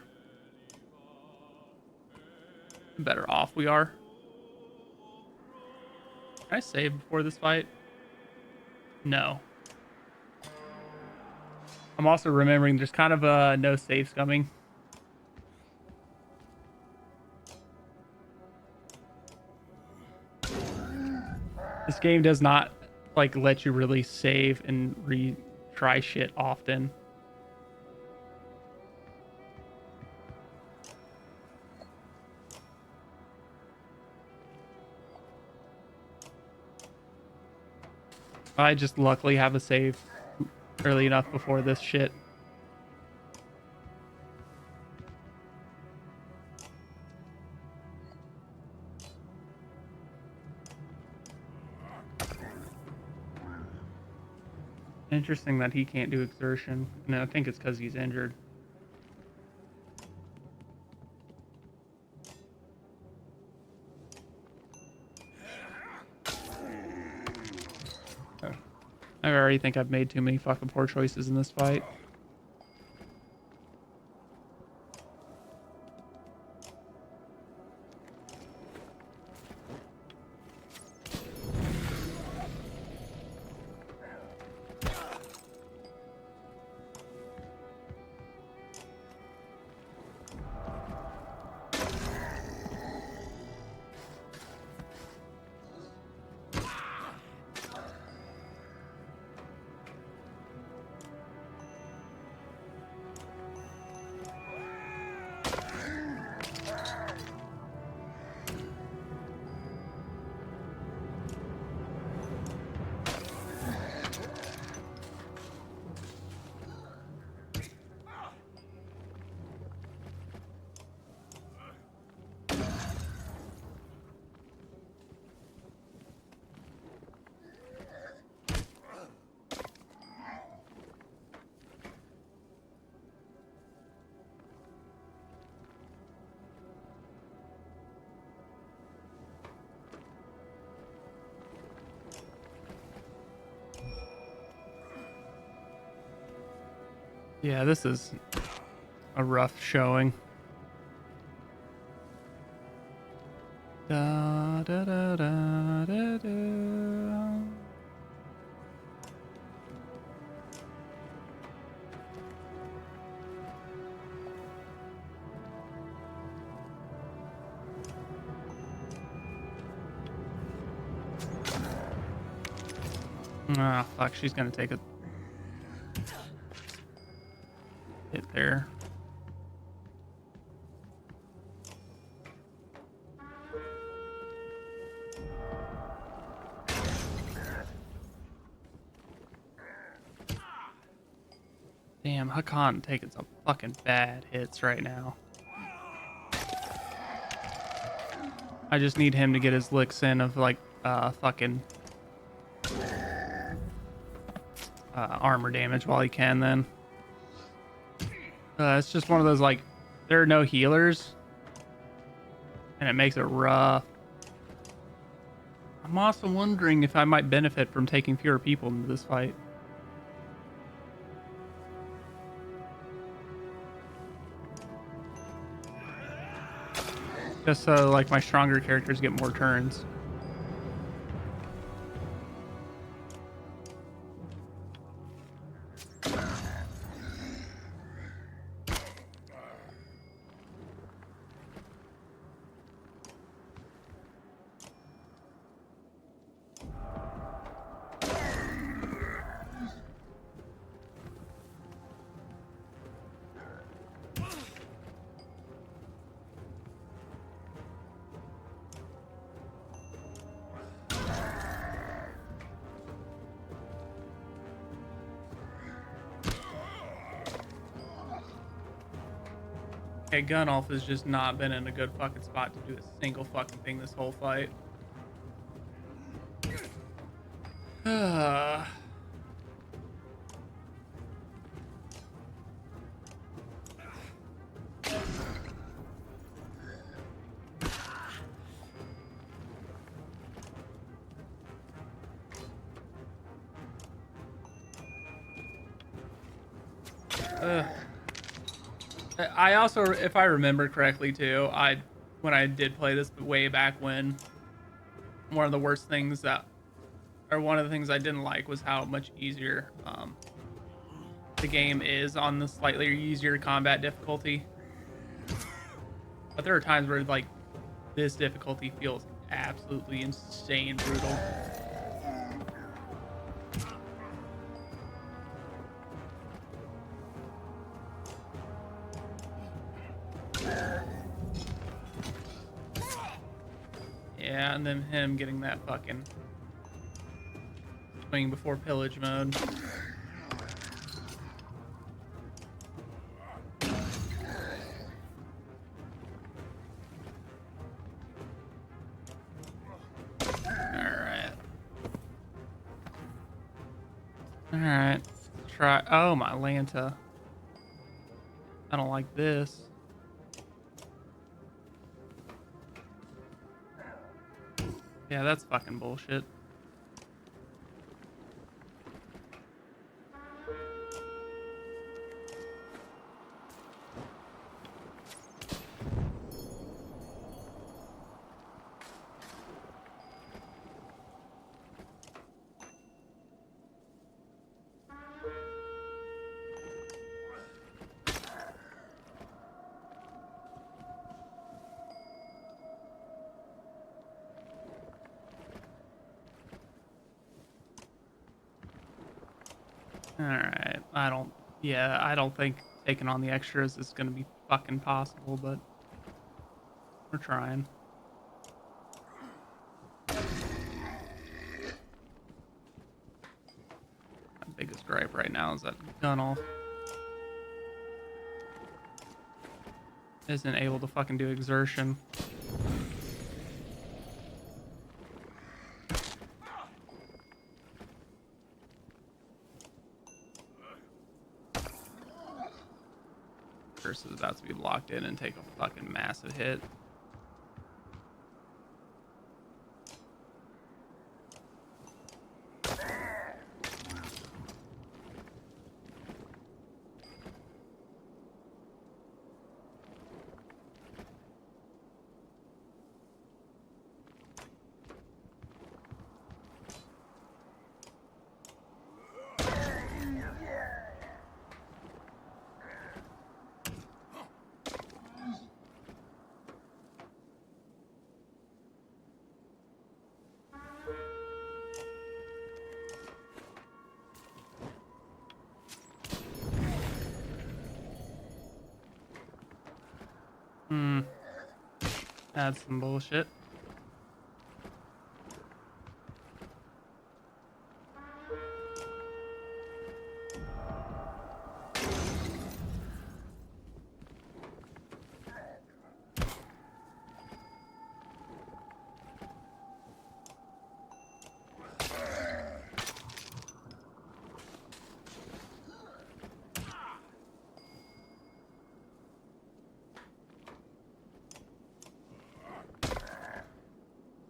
the better off we are. Can I save before this fight? No. I'm also remembering there's kind of no saves coming. This game does not like let you really save and retry shit often. I just luckily have a save early enough before this shit. Interesting that he can't do exertion. And I think it's because he's injured. Oh. I already think I've made too many fucking poor choices in this fight. Yeah, this is a rough showing. Da, da, da, da, da, da. Ah, fuck, she's gonna take a hit there. Damn, Hakan taking some fucking bad hits right now. I just need him to get his licks in of like fucking armor damage while he can then. It's just one of those like there are no healers and it makes it rough. I'm also wondering if I might benefit from taking fewer people into this fight. Just so like my stronger characters get more turns. Okay, Gunolf has just not been in a good fucking spot to do a single fucking thing this whole fight. I also, if I remember correctly too, when I did play this way back when, one of the worst things that, or one of the things I didn't like was how much easier the game is on the slightly easier combat difficulty. But there are times where like this difficulty feels absolutely insane brutal. Yeah, and then him getting that fucking swing before pillage mode. Alright. Try. Oh, my Lanta. I don't like this. Yeah, that's fucking bullshit. Alright, I don't think taking on the extras is gonna be fucking possible, but we're trying. My biggest gripe right now is that Gunolf isn't able to fucking do exertion. Curse is about to be locked in and take a fucking massive hit. That's some bullshit.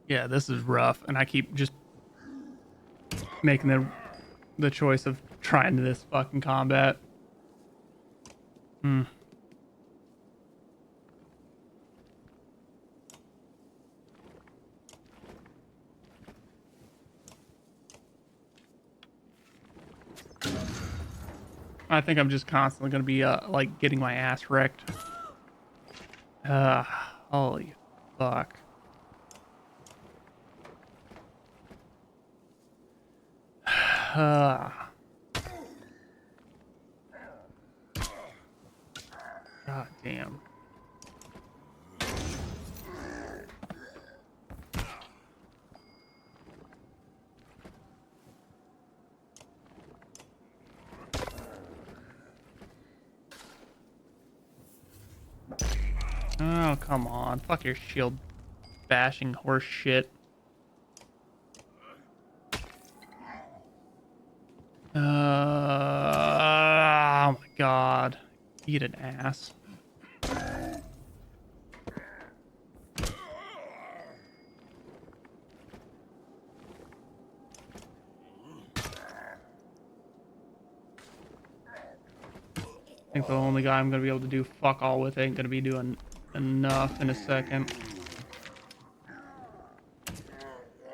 Yeah, this is rough, and I keep just making the choice of trying this fucking combat. I think I'm just constantly gonna be like getting my ass wrecked. Holy fuck. God damn. Oh, come on. Fuck your shield bashing horse shit. Oh my god. Eat an ass. I think the only guy I'm gonna be able to do fuck all with ain't gonna be doing enough in a second.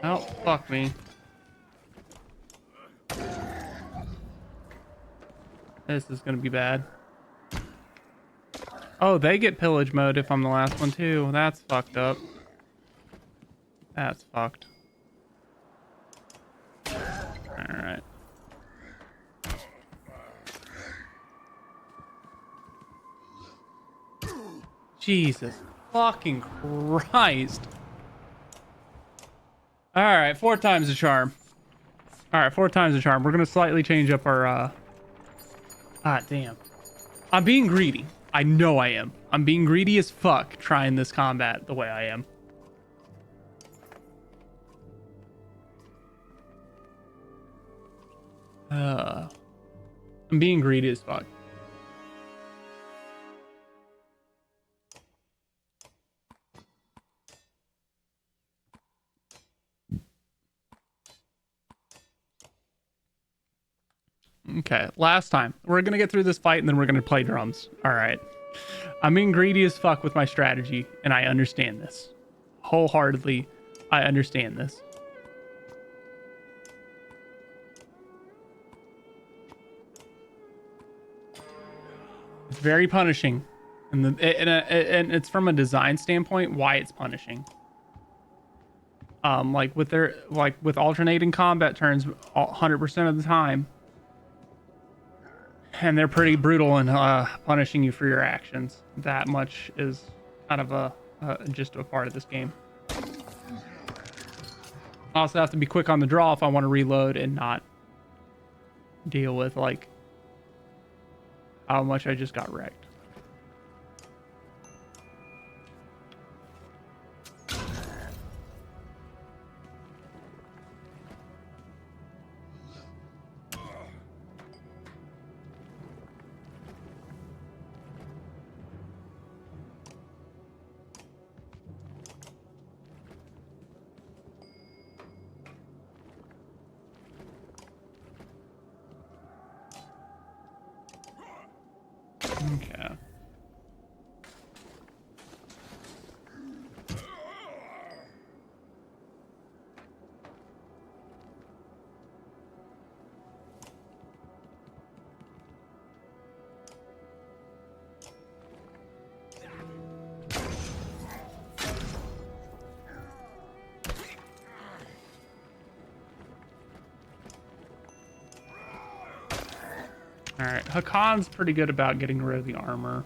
Oh, fuck me. This is gonna be bad. Oh, they get pillage mode if I'm the last one too. That's fucked up. That's fucked. Alright. Jesus fucking Christ. Alright, 4 times the charm. Alright, 4 times the charm. We're gonna slightly change up our ah damn. I'm being greedy. I know I am. I'm being greedy as fuck trying this combat the way I am. I'm being greedy as fuck. Okay, last time. We're gonna get through this fight and then we're gonna play drums. Alright. I'm being greedy as fuck with my strategy, and I understand this. Wholeheartedly, I understand this. It's very punishing. And it's from a design standpoint why it's punishing. Like with alternating combat turns 100% of the time. And they're pretty brutal in punishing you for your actions. That much is kind of just a part of this game. I also have to be quick on the draw if I want to reload and not deal with like how much I just got wrecked. Okay. Alright, Hakon's pretty good about getting rid of the armor.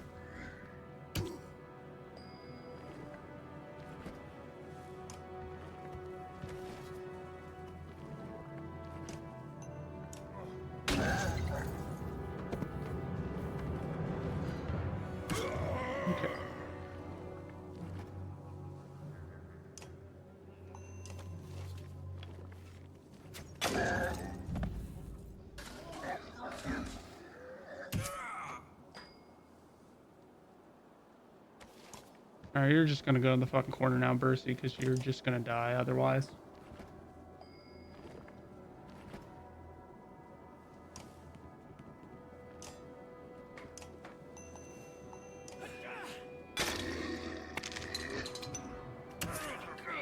Okay. Alright, you're just gonna go in the fucking corner now, Bercy, because you're just gonna die otherwise.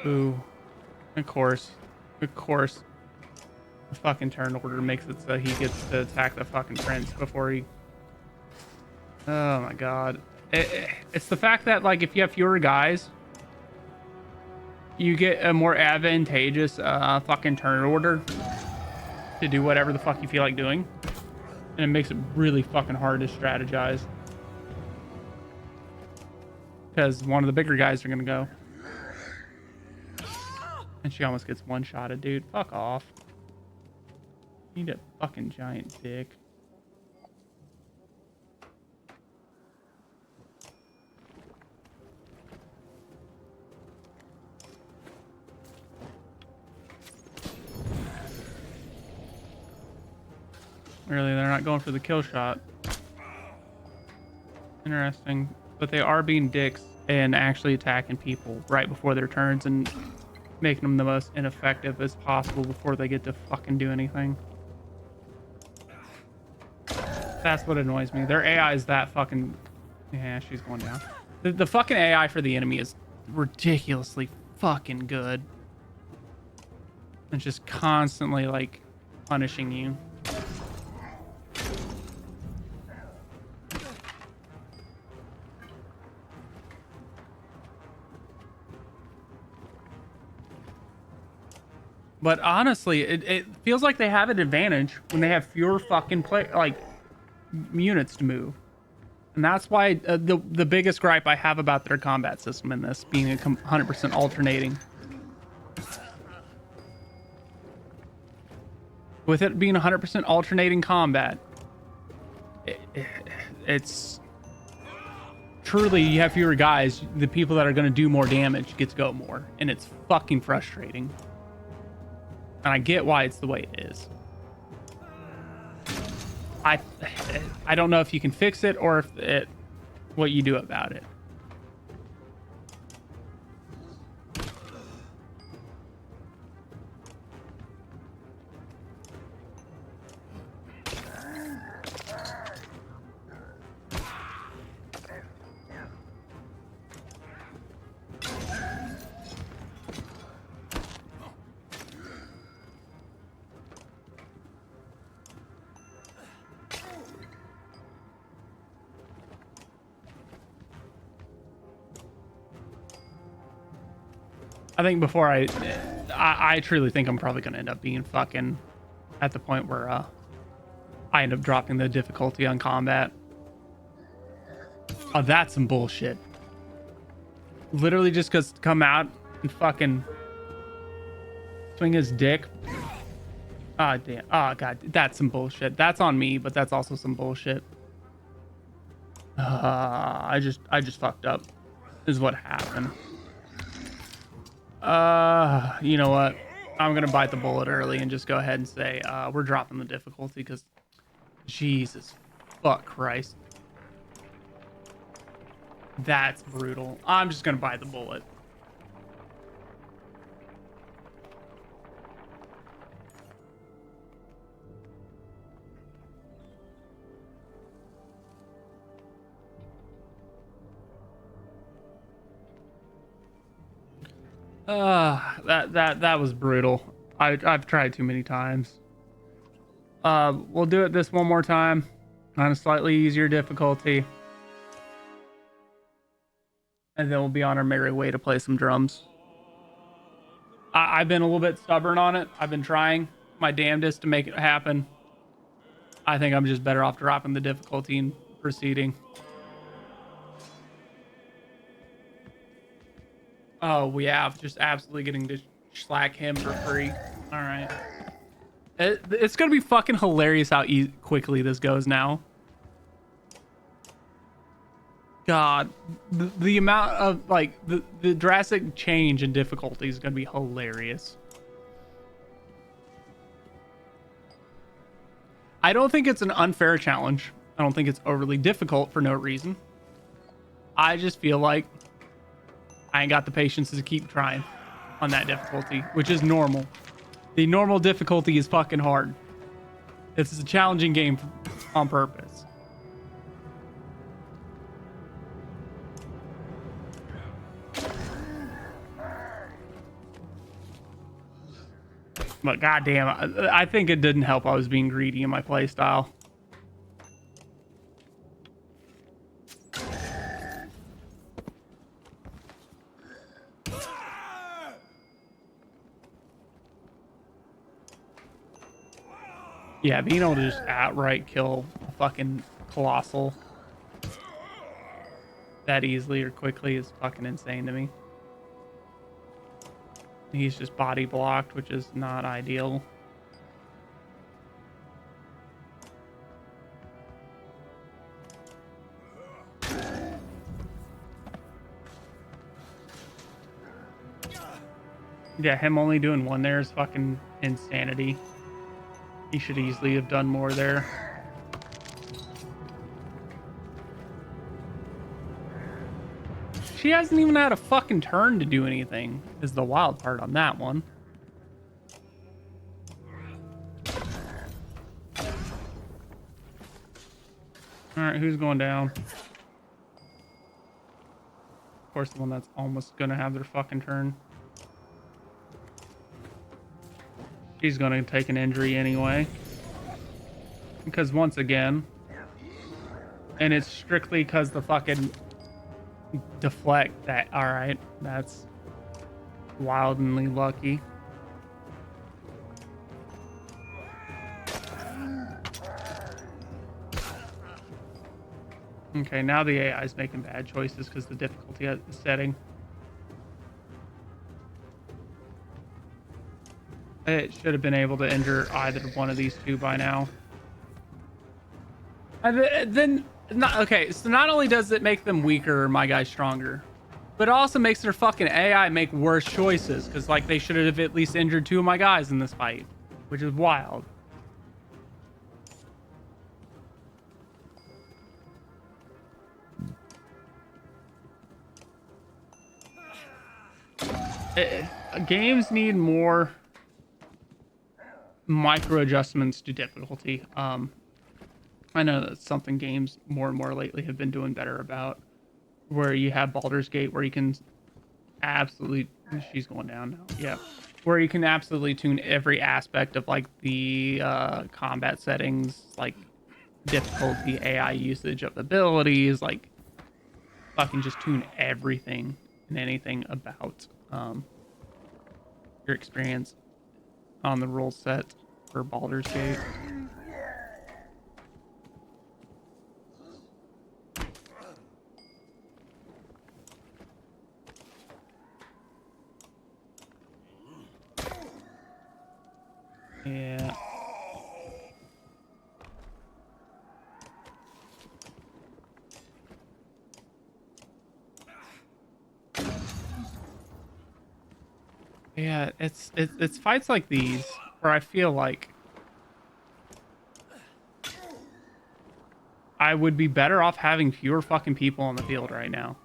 Ooh. Of course. Of course. The fucking turn order makes it so he gets to attack the fucking prince before he... Oh my god. It's the fact that, like, if you have fewer guys, you get a more advantageous fucking turn order to do whatever the fuck you feel like doing. And it makes it really fucking hard to strategize. Because one of the bigger guys are gonna go. And she almost gets one-shotted, dude. Fuck off. You need a fucking giant dick. Really, they're not going for the kill shot. Interesting. But they are being dicks and actually attacking people right before their turns and making them the most ineffective as possible before they get to fucking do anything. That's what annoys me. Their AI is that fucking... Yeah, she's going down. The fucking AI for the enemy is ridiculously fucking good. It's just constantly, like, punishing you. But honestly, it feels like they have an advantage when they have fewer fucking units to move. And that's why the biggest gripe I have about their combat system in this being 100% alternating. With it being 100% alternating combat, it's truly, you have fewer guys. The people that are going to do more damage get to go more. And it's fucking frustrating. And I get why it's the way it is. I don't know if you can fix it or if what you do about it. I think before I truly think I'm probably going to end up being fucking at the point where I end up dropping the difficulty on combat. Oh, that's some bullshit. Literally just because come out and fucking swing his dick. Ah, damn. Oh, God. That's some bullshit. That's on me, but that's also some bullshit. I just fucked up is what happened. You know what? I'm gonna bite the bullet early and just go ahead and say we're dropping the difficulty because Jesus fuck Christ. That's brutal. I'm just gonna bite the bullet. That was brutal. I've tried too many times. We'll do it this one more time on a slightly easier difficulty. And then we'll be on our merry way to play some drums. I've been a little bit stubborn on it. I've been trying my damnedest to make it happen. I think I'm just better off dropping the difficulty and proceeding. Oh, we have just absolutely getting to slack him for free. All right. It's going to be fucking hilarious how quickly this goes now. God, the amount of like the drastic change in difficulty is going to be hilarious. I don't think it's an unfair challenge. I don't think it's overly difficult for no reason. I just feel like I ain't got the patience to keep trying on that difficulty, which is normal. The normal difficulty is fucking hard. This is a challenging game on purpose. But goddamn, I think it didn't help I was being greedy in my playstyle. Yeah, being able to just outright kill a fucking colossal that easily or quickly is fucking insane to me. He's just body blocked, which is not ideal. Yeah, him only doing one there is fucking insanity. He should easily have done more there. She hasn't even had a fucking turn to do anything, is the wild part on that one. Alright, who's going down? Of course, the one that's almost gonna have their fucking turn. She's gonna take an injury anyway. Because once again, and it's strictly because the fucking deflect that, alright, that's wildly lucky. Okay, now the AI is making bad choices because the difficulty is setting. It should have been able to injure either one of these two by now. And then, okay, so not only does it make them weaker, my guy stronger, but it also makes their fucking AI make worse choices because, like, they should have at least injured two of my guys in this fight, which is wild. Games need more micro adjustments to difficulty. I know that's something games more and more lately have been doing better about, where you have Baldur's Gate where you can absolutely, she's going down now, yeah, where you can absolutely tune every aspect of like the combat settings, like difficulty, AI usage of abilities, like fucking just tune everything and anything about your experience on the rule set for Baldur's Gate. Yeah. Yeah, it's fights like these where I feel like I would be better off having fewer fucking people on the field right now.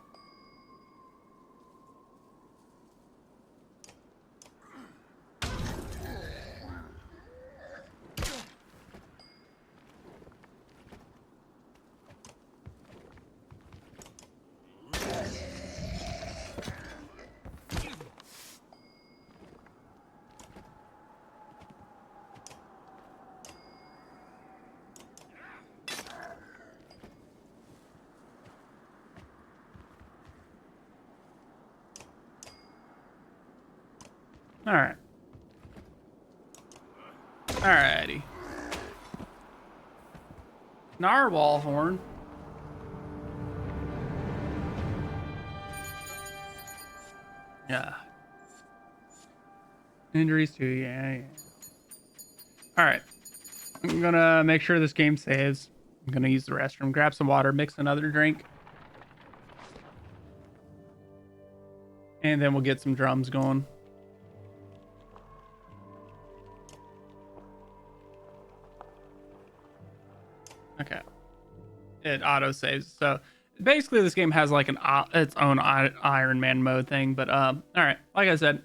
All right. Alrighty. Narwhal horn. Yeah. Injuries too, yeah. Alright. I'm gonna make sure this game saves. I'm gonna use the restroom, grab some water, mix another drink. And then we'll get some drums going. Okay. It auto saves. So basically this game has like its own Iron Man mode thing, but all right, like I said,